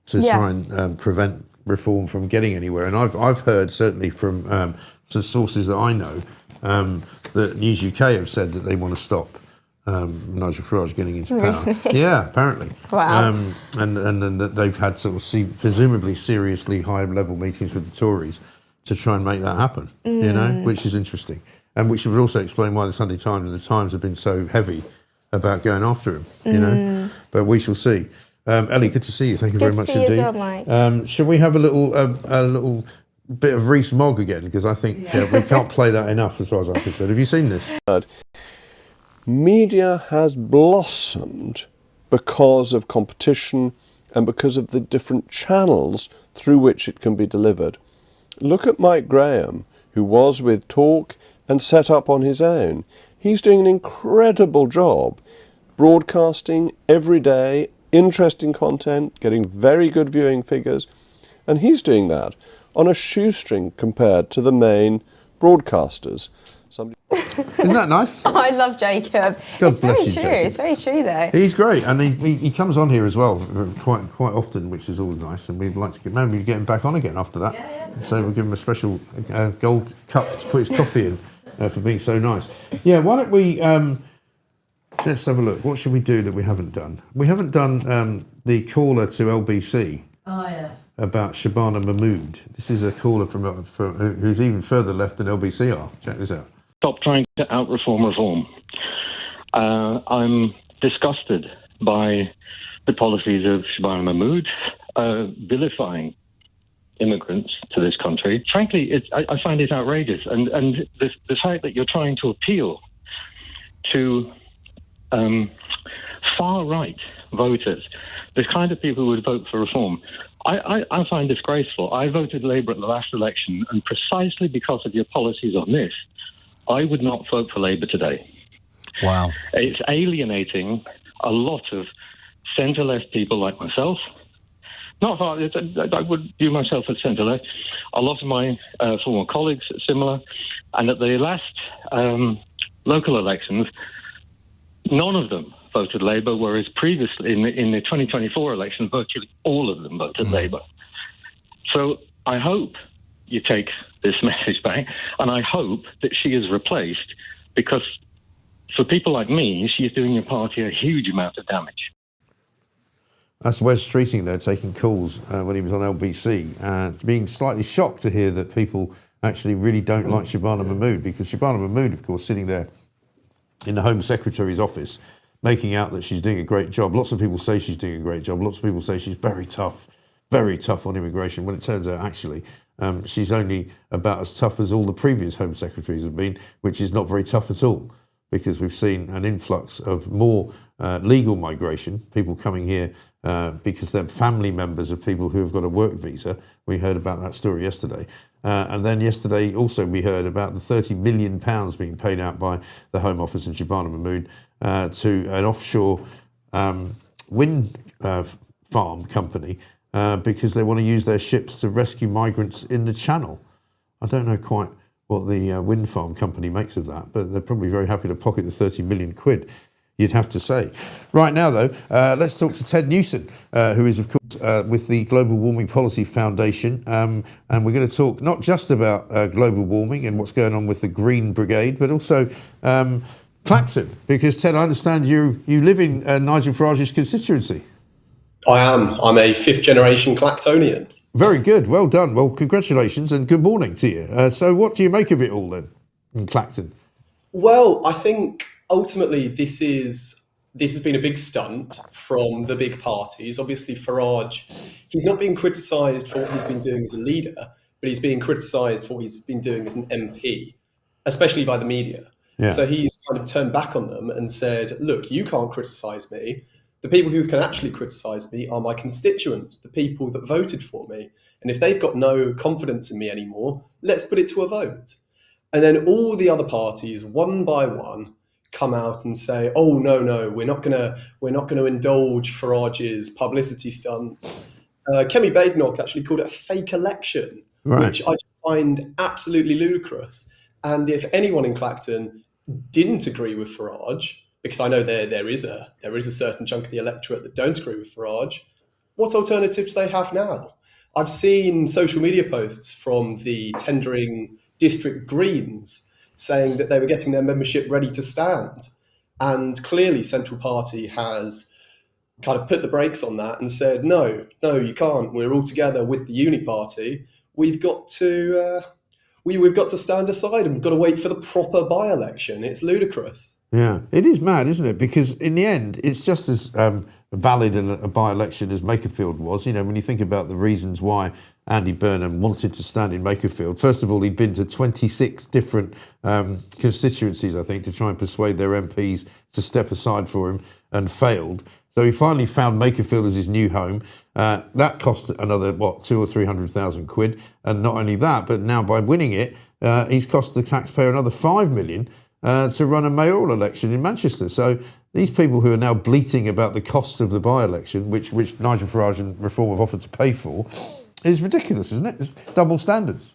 to try and prevent Reform from getting anywhere. And I've heard, certainly from some sources that I know, that News UK have said that they want to stop Nigel Farage getting into power. Really? Yeah, apparently. Wow. And that they've had sort of presumably seriously high-level meetings with the Tories to try and make that happen, which is interesting. And which would also explain why the Sunday Times and the Times have been so heavy about going after him, But we shall see. Ellie, good to see you. Thank you very much indeed. Good to see you as well, Mike. Shall we have a little bit of Rees Mogg again? Because I think we can't play that enough as far as I'm concerned. Have you seen this? Media has blossomed because of competition and because of the different channels through which it can be delivered. Look at Mike Graham, who was with Talk and set up on his own. He's doing an incredible job broadcasting every day, interesting content, getting very good viewing figures, and he's doing that on a shoestring compared to the main broadcasters. Isn't that nice? I love Jacob. It's very true. It's very true, though. He's great, and he comes on here as well quite often, which is always nice. And we'd like to maybe get him back on again after that. So we'll give him a special gold cup to put his coffee in for being so nice. Yeah, why don't we? Let's have a look. What should we do that we haven't done? We haven't done the caller to LBC. Oh, yes. About Shabana Mahmood. This is a caller from who's even further left than LBC are. Check this out. stop trying to out-reform reform. I'm disgusted by the policies of Shabana Mahmood, vilifying immigrants to this country. Frankly, I find it outrageous. And the fact that you're trying to appeal to far-right voters, the kind of people who would vote for reform, I find disgraceful. I voted Labour at the last election, and precisely because of your policies on this, I would not vote for Labour today. Wow. It's alienating a lot of centre-left people like myself. Not far, I would view myself as centre-left. A lot of my former colleagues are similar. And at the last local elections, none of them voted Labour, whereas previously in the 2024 election, virtually all of them voted Labour. So I hope you take this message back, and I hope that she is replaced, because for people like me, she is doing your party a huge amount of damage. That's Wes Streeting there taking calls when he was on LBC, being slightly shocked to hear that people actually really don't like Shabana Mahmood, because Shabana Mahmood, of course, sitting there in the Home Secretary's office, making out that she's doing a great job. Lots of people say she's doing a great job. Lots of people say she's very tough on immigration, when it turns out actually she's only about as tough as all the previous Home Secretaries have been, which is not very tough at all, because we've seen an influx of more legal migration, people coming here because they're family members of people who have got a work visa. We heard about that story yesterday. And then yesterday also we heard about the £30 million being paid out by the Home Office and Shabana Mahmood to an offshore wind farm company because they want to use their ships to rescue migrants in the Channel. I don't know quite what the wind farm company makes of that, but they're probably very happy to pocket the 30 million quid, you'd have to say. Right now, though, let's talk to Ted Newson, who is, of course, with the Global Warming Policy Foundation. And we're going to talk not just about global warming and what's going on with the Green Brigade, but also Clacton, because, Ted, I understand you live in Nigel Farage's constituency. I am. I'm a fifth-generation Clactonian. Very good. Well done. Well, congratulations and good morning to you. So what do you make of it all then in Clacton? Well, I think ultimately this has been a big stunt from the big parties. Obviously, Farage, he's not being criticised for what he's been doing as a leader, but he's being criticised for what he's been doing as an MP, especially by the media. Yeah. So he's kind of turned back on them and said, look, you can't criticise me. The people who can actually criticise me are my constituents, the people that voted for me. And if they've got no confidence in me anymore, let's put it to a vote. And then all the other parties, one by one, come out and say, "Oh no, we're not gonna indulge Farage's publicity stunt." Kemi Badenoch actually called it a fake election, which I just find absolutely ludicrous. And if anyone in Clacton didn't agree with Farage, because I know there is a certain chunk of the electorate that don't agree with Farage, what alternatives do they have now? I've seen social media posts from the tendering district Greens saying that they were getting their membership ready to stand. And clearly Central Party has kind of put the brakes on that and said, no, you can't. We're all together with the Uni Party. We've got to stand aside and we've got to wait for the proper by-election. It's ludicrous. Yeah, it is mad, isn't it? Because in the end, it's just as valid a by-election as Makerfield was. You know, when you think about the reasons why Andy Burnham wanted to stand in Makerfield, first of all, he'd been to 26 different constituencies, I think, to try and persuade their MPs to step aside for him, and failed. So he finally found Makerfield as his new home. That cost another, 200,000 or 300,000 quid. And not only that, but now by winning it, he's cost the taxpayer another 5 million to run a mayoral election in Manchester. So these people who are now bleating about the cost of the by-election, which Nigel Farage and Reform have offered to pay for, is ridiculous, isn't it? It's double standards.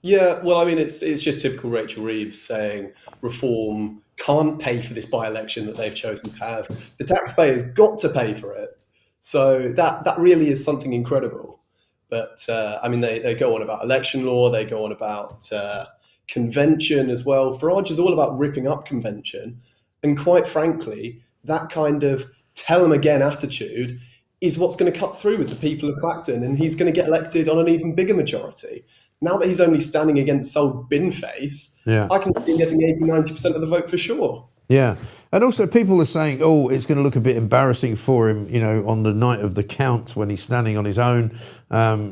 Yeah, well, I mean, it's just typical Rachel Reeves saying Reform can't pay for this by-election that they've chosen to have. The taxpayer's got to pay for it. So that really is something incredible. But, I mean, they go on about election law, they go on about convention as well. Farage is all about ripping up convention. And quite frankly, that kind of tell them again attitude is what's going to cut through with the people of Clacton, and he's going to get elected on an even bigger majority. Now that he's only standing against Sol Binface, I can see him getting 80-90% of the vote for sure. Yeah. And also people are saying, oh, it's going to look a bit embarrassing for him, you know, on the night of the count when he's standing on his own,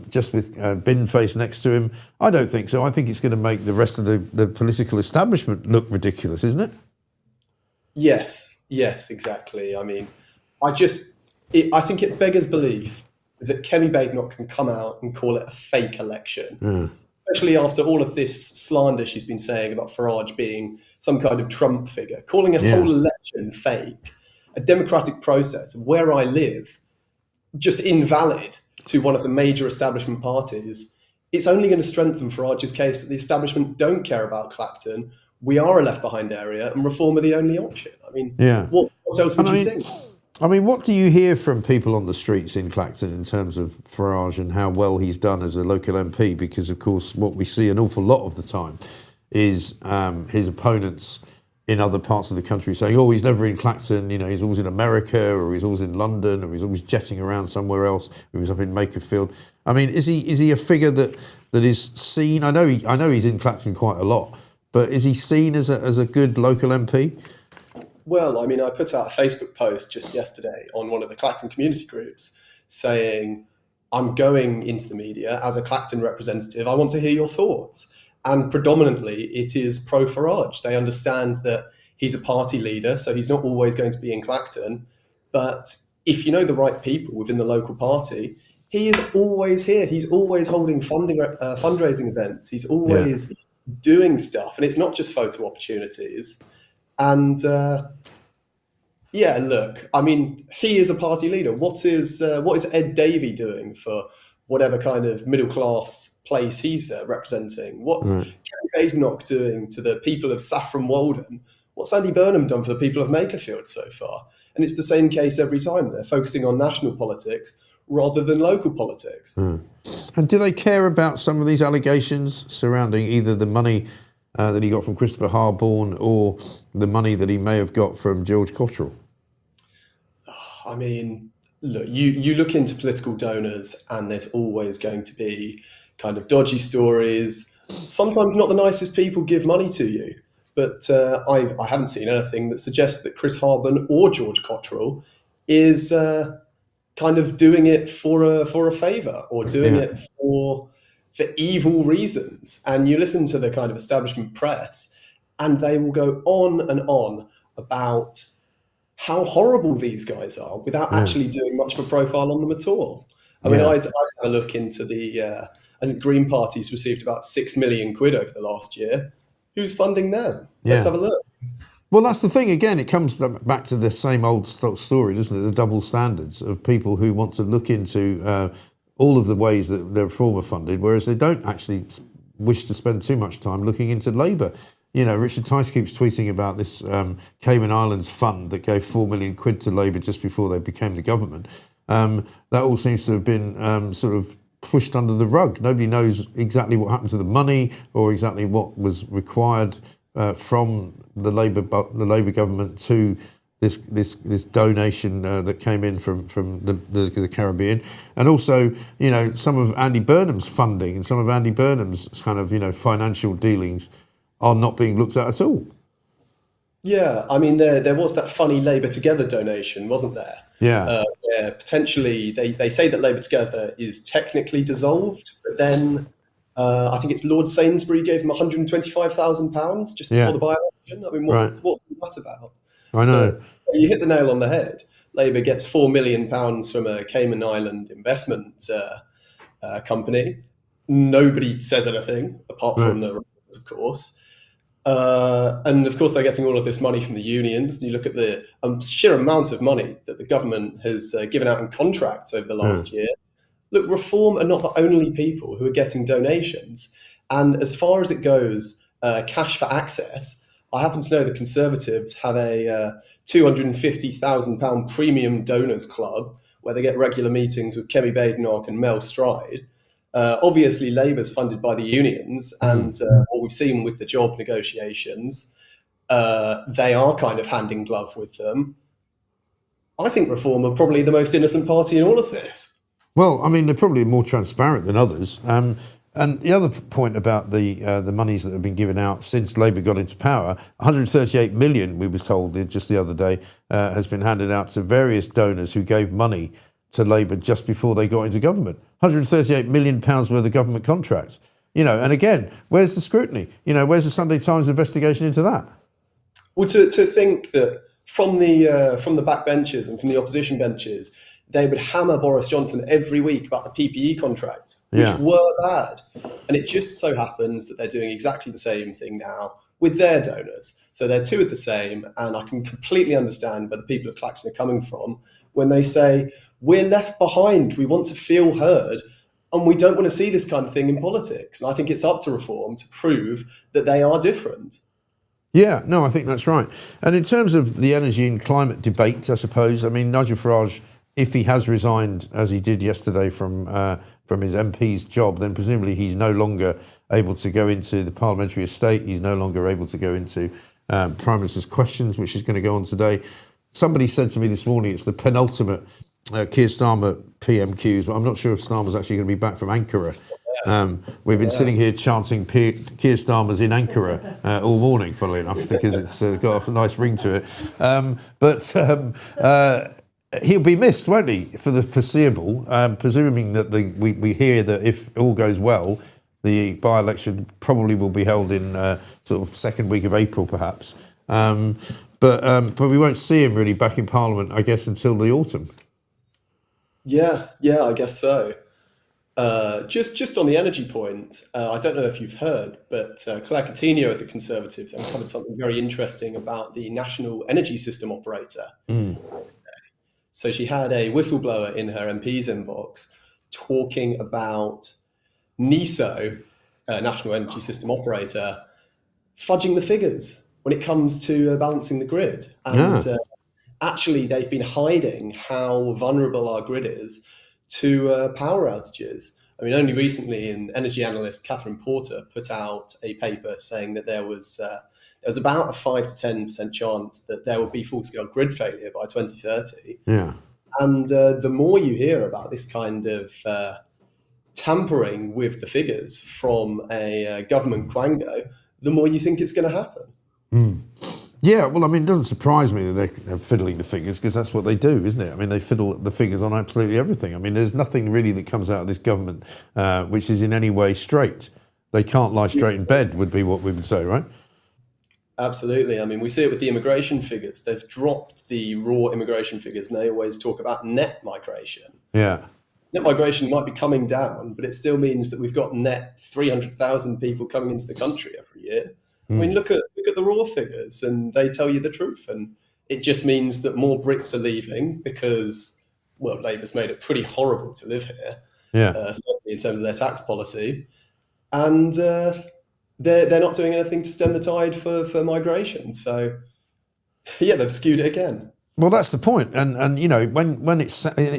just with Binface next to him. I don't think so. I think it's going to make the rest of the political establishment look ridiculous, isn't it? Yes, exactly. I mean, I think it beggars belief that Kemi Badenoch can come out and call it a fake election, especially after all of this slander she's been saying about Farage being some kind of Trump figure, calling a whole election fake, a democratic process of where I live just invalid to one of the major establishment parties. It's only going to strengthen Farage's case that the establishment don't care about Clacton. We are a left behind area and reform are the only option. I mean, what else would you think? I mean, what do you hear from people on the streets in Clacton in terms of Farage and how well he's done as a local MP? Because, of course, what we see an awful lot of the time is his opponents in other parts of the country saying, oh, he's never in Clacton, you know, he's always in America, or he's always in London, or he's always jetting around somewhere else, or he's up in Makerfield. I mean, is he a figure that is seen? I know he's in Clacton quite a lot, but is he seen as a good local MP? Well, I mean, I put out a Facebook post just yesterday on one of the Clacton community groups saying, I'm going into the media as a Clacton representative. I want to hear your thoughts. And predominantly, it is pro-Farage. They understand that he's a party leader, so he's not always going to be in Clacton. But if you know the right people within the local party, he is always here. He's always holding fundraising events. He's always doing stuff. And it's not just photo opportunities. And look, I mean, he is a party leader. What is Ed Davey doing for whatever kind of middle class place he's representing? What's Kemi Badenoch doing to the people of Saffron Walden? What's Andy Burnham done for the people of Makerfield so far? And it's the same case every time. They're focusing on national politics rather than local politics. And do they care about some of these allegations surrounding either the money that he got from Christopher Harborne or the money that he may have got from George Cottrell? I mean, look, you look into political donors and there's always going to be kind of dodgy stories. Sometimes not the nicest people give money to you. But I haven't seen anything that suggests that Chris Harborne or George Cottrell is kind of doing it for a favour or doing it for evil reasons. And you listen to the kind of establishment press and they will go on and on about how horrible these guys are without actually doing much of a profile on them at all. I mean, I'd have a look into I think Green Party's received about 6 million quid over the last year. Who's funding them? Let's have a look. Well, that's the thing. Again, it comes back to the same old story, doesn't it? The double standards of people who want to look into all of the ways that the reform are funded, whereas they don't actually wish to spend too much time looking into Labour. You know, Richard Tice keeps tweeting about this Cayman Islands fund that gave 4 million quid to Labour just before they became the government. That all seems to have been sort of pushed under the rug. Nobody knows exactly what happened to the money or exactly what was required from the Labour government to this donation that came in from the Caribbean, and also, you know, some of Andy Burnham's funding and some of Andy Burnham's kind of, you know, financial dealings are not being looked at at all. Yeah, I mean, there was that funny Labour Together donation, wasn't there? Yeah. Where potentially they say that Labour Together is technically dissolved, but then I think it's Lord Sainsbury gave them £125,000 just before the by-election. I mean, what's that about? I know. But you hit the nail on the head. Labour gets £4 million from a Cayman Island investment company. Nobody says anything apart from the reformers, of course. And of course, they're getting all of this money from the unions. And you look at the sheer amount of money that the government has given out in contracts over the last year. Look, Reform are not the only people who are getting donations. And as far as it goes, cash for access, I happen to know the Conservatives have a £250,000 premium donors club where they get regular meetings with Kemi Badenoch and Mel Stride. Obviously, Labour's funded by the unions, and what we've seen with the job negotiations, they are kind of hand in glove with them. I think Reform are probably the most innocent party in all of this. Well, I mean, they're probably more transparent than others. And the other point about the monies that have been given out since Labour got into power, 138 million, we were told just the other day, has been handed out to various donors who gave money to Labour just before they got into government. 138 million pounds worth of government contracts. And again, where's the scrutiny? Where's the Sunday Times investigation into that? Well, to think that from the backbenchers and from the opposition benches, they would hammer Boris Johnson every week about the PPE contracts, which were bad. And it just so happens that they're doing exactly the same thing now with their donors. So they're two of the same. And I can completely understand where the people of Clacton are coming from when they say, we're left behind, we want to feel heard, and we don't want to see this kind of thing in politics. And I think it's up to Reform to prove that they are different. Yeah, no, I think that's right. And in terms of the energy and climate debate, I suppose, Nigel Farage, if he has resigned, as he did yesterday from his MP's job, then presumably he's no longer able to go into the parliamentary estate. He's no longer able to go into Prime Minister's questions, which is going to go on today. Somebody said to me this morning it's the penultimate Keir Starmer PMQs, but I'm not sure if Starmer's actually going to be back from Ankara. We've been sitting here chanting Keir Starmer's in Ankara all morning, funnily enough, because it's got a nice ring to it. He'll be missed, won't he, for the foreseeable, presuming that we hear that if all goes well, the by-election probably will be held in sort of second week of April, perhaps. But we won't see him really back in Parliament, I guess, until the autumn. Yeah, I guess so. Just on the energy point, I don't know if you've heard, but Claire Coutinho at the Conservatives uncovered something very interesting about the National Energy System Operator. So she had a whistleblower in her MP's inbox talking about NESO, National Energy System Operator, fudging the figures when it comes to balancing the grid. And actually, they've been hiding how vulnerable our grid is to power outages. Only recently, an energy analyst, Catherine Porter, put out a paper saying that there was about a 5 to 10% chance that there would be full-scale grid failure by 2030. Yeah. And the more you hear about this kind of tampering with the figures from a government quango, the more you think it's going to happen. Yeah, well, it doesn't surprise me that they're fiddling the figures, because that's what they do, isn't it? They fiddle the figures on absolutely everything. There's nothing really that comes out of this government which is in any way straight. They can't lie straight in bed, would be what we would say, right? Absolutely. We see it with the immigration figures. They've dropped the raw immigration figures, and they always talk about net migration. Yeah. Net migration might be coming down, but it still means that we've got net 300,000 people coming into the country every year. Look at the raw figures, and they tell you the truth. And it just means that more Brits are leaving because, well, Labour's made it pretty horrible to live here. Yeah. Certainly in terms of their tax policy. And they're not doing anything to stem the tide for migration. So, yeah, they've skewed it again. Well, that's the point, and when it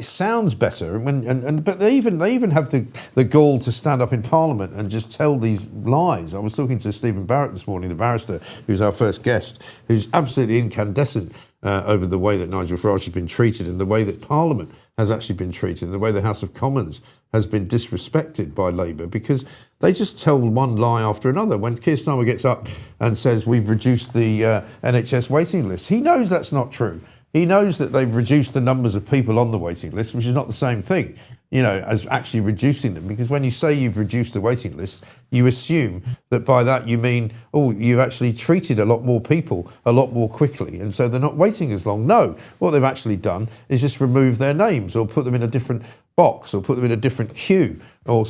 sounds better, but they even have the gall to stand up in Parliament and just tell these lies. I was talking to Stephen Barrett this morning, the barrister, who's our first guest, who's absolutely incandescent over the way that Nigel Farage has been treated and the way that Parliament has actually been treated and the way the House of Commons has been disrespected by Labour, because they just tell one lie after another. When Keir Starmer gets up and says we've reduced the NHS waiting list, he knows that's not true. He knows that they've reduced the numbers of people on the waiting list, which is not the same thing, as actually reducing them. Because when you say you've reduced the waiting list, you assume that by that you mean, you've actually treated a lot more people a lot more quickly, and so they're not waiting as long. No, what they've actually done is just remove their names or put them in a different box or put them in a different queue or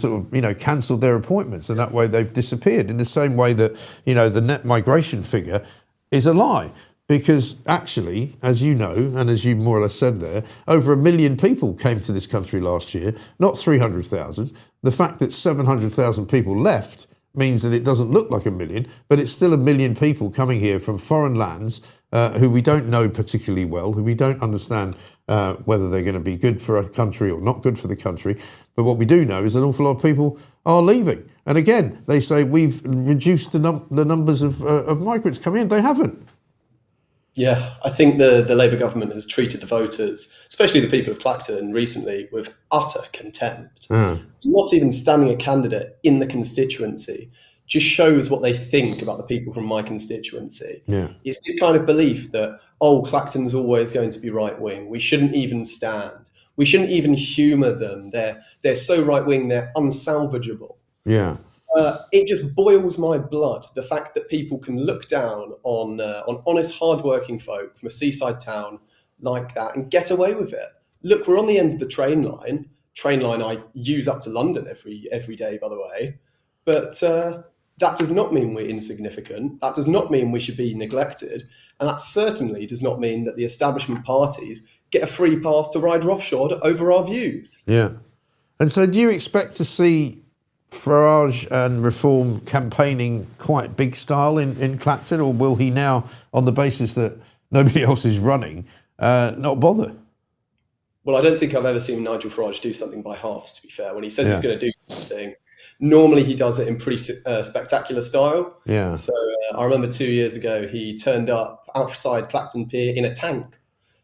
cancelled their appointments, and that way they've disappeared. In the same way that, the net migration figure is a lie. Because actually, as you know, and as you more or less said there, over 1 million people came to this country last year, not 300,000. The fact that 700,000 people left means that it doesn't look like 1 million, but it's still 1 million people coming here from foreign lands who we don't know particularly well, who we don't understand whether they're going to be good for a country or not good for the country. But what we do know is an awful lot of people are leaving. And again, they say we've reduced the numbers of migrants coming in. They haven't. Yeah, I think the Labour government has treated the voters, especially the people of Clacton recently, with utter contempt. Not even standing a candidate in the constituency just shows what they think about the people from my constituency. Yeah. It's this kind of belief that, oh, Clacton's always going to be right-wing. We shouldn't even stand. We shouldn't even humour them. They're so right-wing, they're unsalvageable. Yeah. It just boils my blood, the fact that people can look down on honest, hard-working folk from a seaside town like that and get away with it. Look, we're on the end of the train line I use up to London every day, by the way. But that does not mean we're insignificant. That does not mean we should be neglected. And that certainly does not mean that the establishment parties get a free pass to ride roughshod over our views. Yeah. And so do you expect to see Farage and Reform campaigning quite big style in Clacton, or will he now, on the basis that nobody else is running, not bother? Well, I don't think I've ever seen Nigel Farage do something by halves, to be fair. When he says he's going to do something, normally he does it in pretty spectacular style. Yeah. So I remember 2 years ago, he turned up outside Clacton Pier in a tank.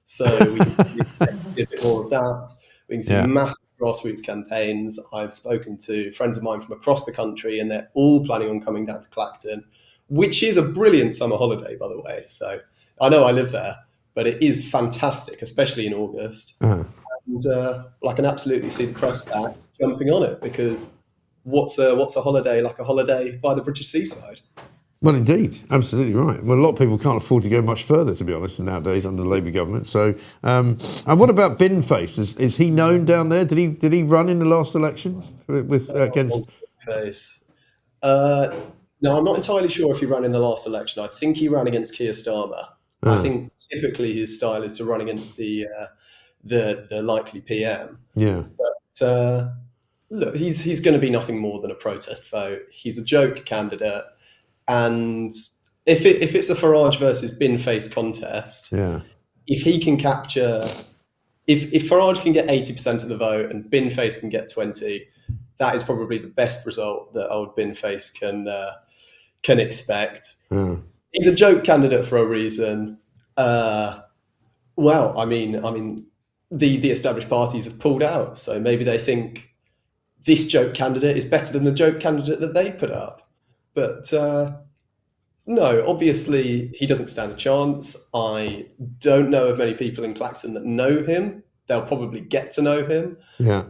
So we can expect a bit more of that. We can see massive grassroots campaigns. I've spoken to friends of mine from across the country, and they're all planning on coming down to Clacton, which is a brilliant summer holiday, by the way. So I know I live there, but it is fantastic, especially in August. And I can absolutely see the press back jumping on it, because what's a holiday like a holiday by the British seaside? Well, indeed, absolutely right. Well, a lot of people can't afford to go much further, to be honest, nowadays under the Labour government. So, and what about Binface? Is he known down there? Did he run in the last election against? Binface. No, I'm not entirely sure if he ran in the last election. I think he ran against Keir Starmer. I think typically his style is to run against the likely PM. Yeah. But look, he's going to be nothing more than a protest vote. He's a joke candidate. And if it's a Farage versus Binface contest, if he can capture, if Farage can get 80% of the vote and Binface can get 20, that is probably the best result that old Binface can expect. He's a joke candidate for a reason. Well, I mean, the established parties have pulled out, so maybe they think this joke candidate is better than the joke candidate that they put up. But no, obviously he doesn't stand a chance. I don't know of many people in Clacton that know him. They'll probably get to know him. Yeah.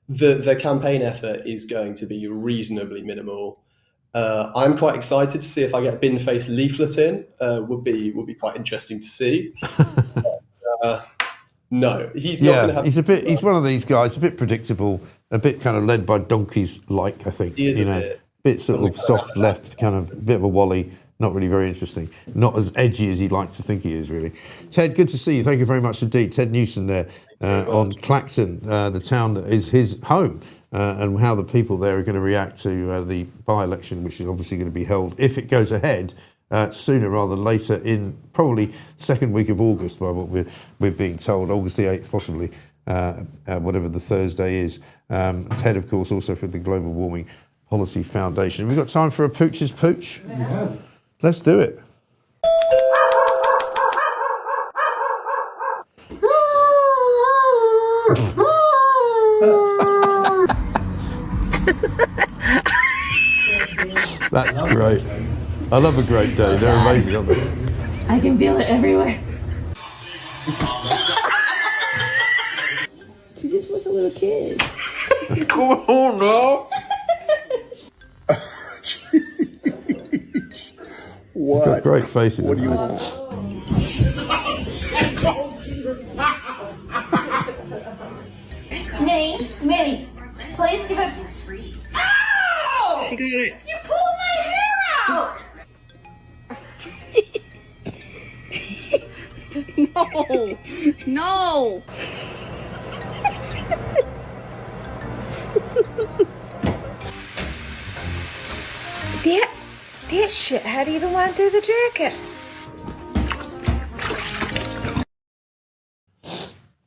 But the campaign effort is going to be reasonably minimal. I'm quite excited to see if I get a Binface leaflet in. Would be quite interesting to see. But, no, he's not going to have. He's one of these guys, a bit predictable, a bit kind of led by donkeys, like I think. He is a bit sort of soft left, kind of bit of a wally. Not really very interesting. Not as edgy as he likes to think he is, really. Ted, good to see you. Thank you very much indeed. Ted Newson there on Clacton, the town that is his home, and how the people there are going to react to the by-election, which is obviously going to be held, if it goes ahead, sooner rather than later, in probably second week of August, by what we're being told, August the 8th possibly, whatever the Thursday is. Ted, of course, also for the Global Warming Policy Foundation. We've got time for a Pooch's Pooch? We have. Let's do it. That's great. I love a great day. They're amazing, aren't they? I can feel it everywhere. She just was a little kid. Come on now. What? Got great faces. What do you want? Minnie, please give it. Ow! She got it. You pulled my hair out! No! That shit had even went through the jacket.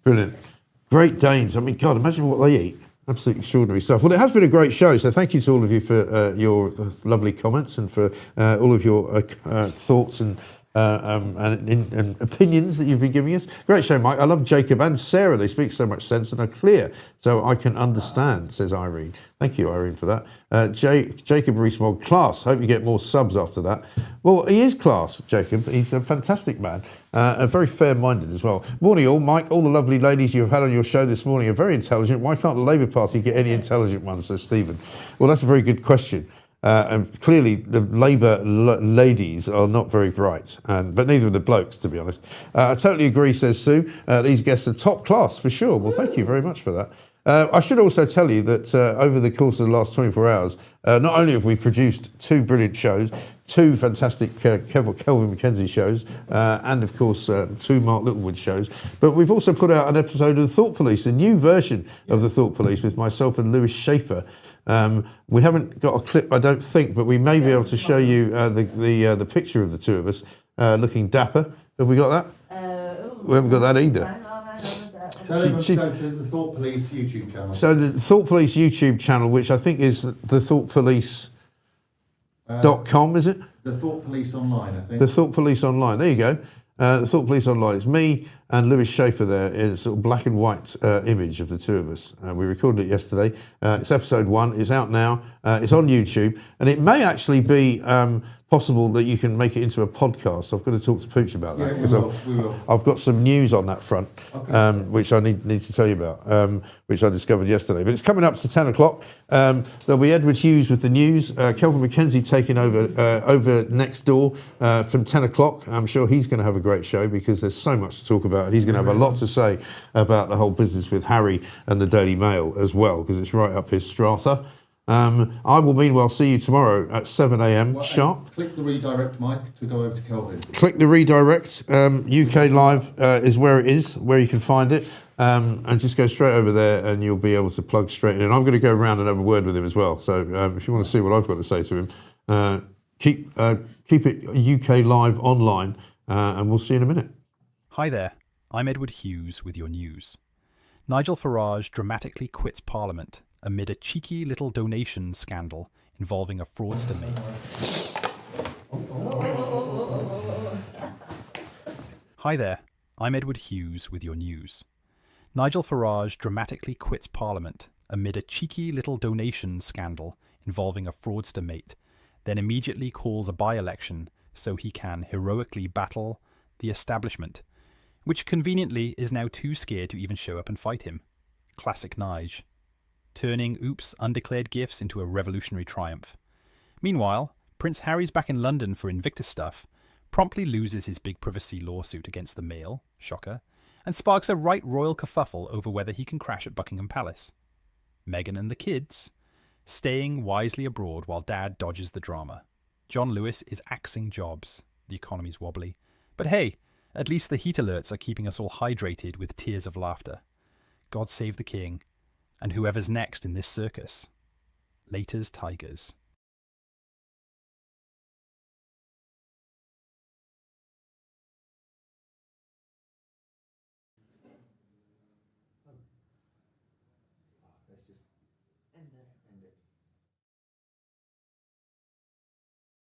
Brilliant. Great Danes. I mean, God, imagine what they eat. Absolutely extraordinary stuff. Well, it has been a great show, so thank you to all of you for your lovely comments and for all of your thoughts and and opinions that you've been giving us. Great show, Mike. I love Jacob and Sarah. They speak so much sense and are clear, so I can understand, says Irene. Thank you, Irene, for that. Jacob Rees-Mogg, class. Hope you get more subs after that. Well, he is class, Jacob. He's a fantastic man, and very fair-minded as well. Morning all. Mike, all the lovely ladies you've had on your show this morning are very intelligent. Why can't the Labour Party get any intelligent ones, says Stephen? Well, that's a very good question. And clearly, the Labour ladies are not very bright, but neither are the blokes, to be honest. I totally agree, says Sue. These guests are top class, for sure. Well, thank you very much for that. I should also tell you that over the course of the last 24 hours, not only have we produced 2 brilliant shows, 2 fantastic Kelvin Mackenzie shows, and of course 2 Mark Littlewood shows, but we've also put out an episode of the Thought Police, a new version of the Thought Police with myself and Lewis Schaefer. We haven't got a clip, I don't think, but we may be able to show you the picture of the 2 of us looking dapper. Have we got that? We haven't got that either. Tell them to go to the Thought Police YouTube channel. So the Thought Police YouTube channel, which I think is the thoughtpolice.com, is it? The Thought Police Online, I think. The Thought Police Online. There you go. The Thought Police Online. It's me and Lewis Schaefer there in a sort of black and white image of the 2 of us. We recorded it yesterday. It's episode 1. It's out now. It's on YouTube. And it may actually be possible that you can make it into a podcast. I've got to talk to Pooch about that. Yeah, we will. I've got some news on that front, which I need to tell you about, which I discovered yesterday. But it's coming up to 10 o'clock. There'll be Edward Hughes with the news. Kelvin Mackenzie taking over next door from 10 o'clock. I'm sure he's going to have a great show because there's so much to talk about. He's going to have a lot to say about the whole business with Harry and the Daily Mail as well, because it's right up his strata. I will meanwhile see you tomorrow at 7 a.m. sharp. Click the redirect, Mike, to go over to Kelvin. Click the redirect. UK Live is where it is, where you can find it. And just go straight over there and you'll be able to plug straight in. And I'm going to go around and have a word with him as well. So if you want to see what I've got to say to him, keep it UK Live online and we'll see you in a minute. Hi there, I'm Edward Hughes with your news. Nigel Farage dramatically quits Parliament amid a cheeky little donation scandal involving a fraudster mate. Hi there, I'm Edward Hughes with your news. Nigel Farage dramatically quits Parliament amid a cheeky little donation scandal involving a fraudster mate, then immediately calls a by-election so he can heroically battle the establishment, which conveniently is now too scared to even show up and fight him. Classic Nige. Turning oops undeclared gifts into a revolutionary triumph. Meanwhile, Prince Harry's back in London for Invictus stuff, promptly loses his big privacy lawsuit against the Mail, shocker, and sparks a right royal kerfuffle over whether he can crash at Buckingham Palace. Meghan and the kids, staying wisely abroad while Dad dodges the drama. John Lewis is axing jobs. The economy's wobbly. But hey, at least the heat alerts are keeping us all hydrated with tears of laughter. God save the king. And whoever's next in this circus. Later's Tigers.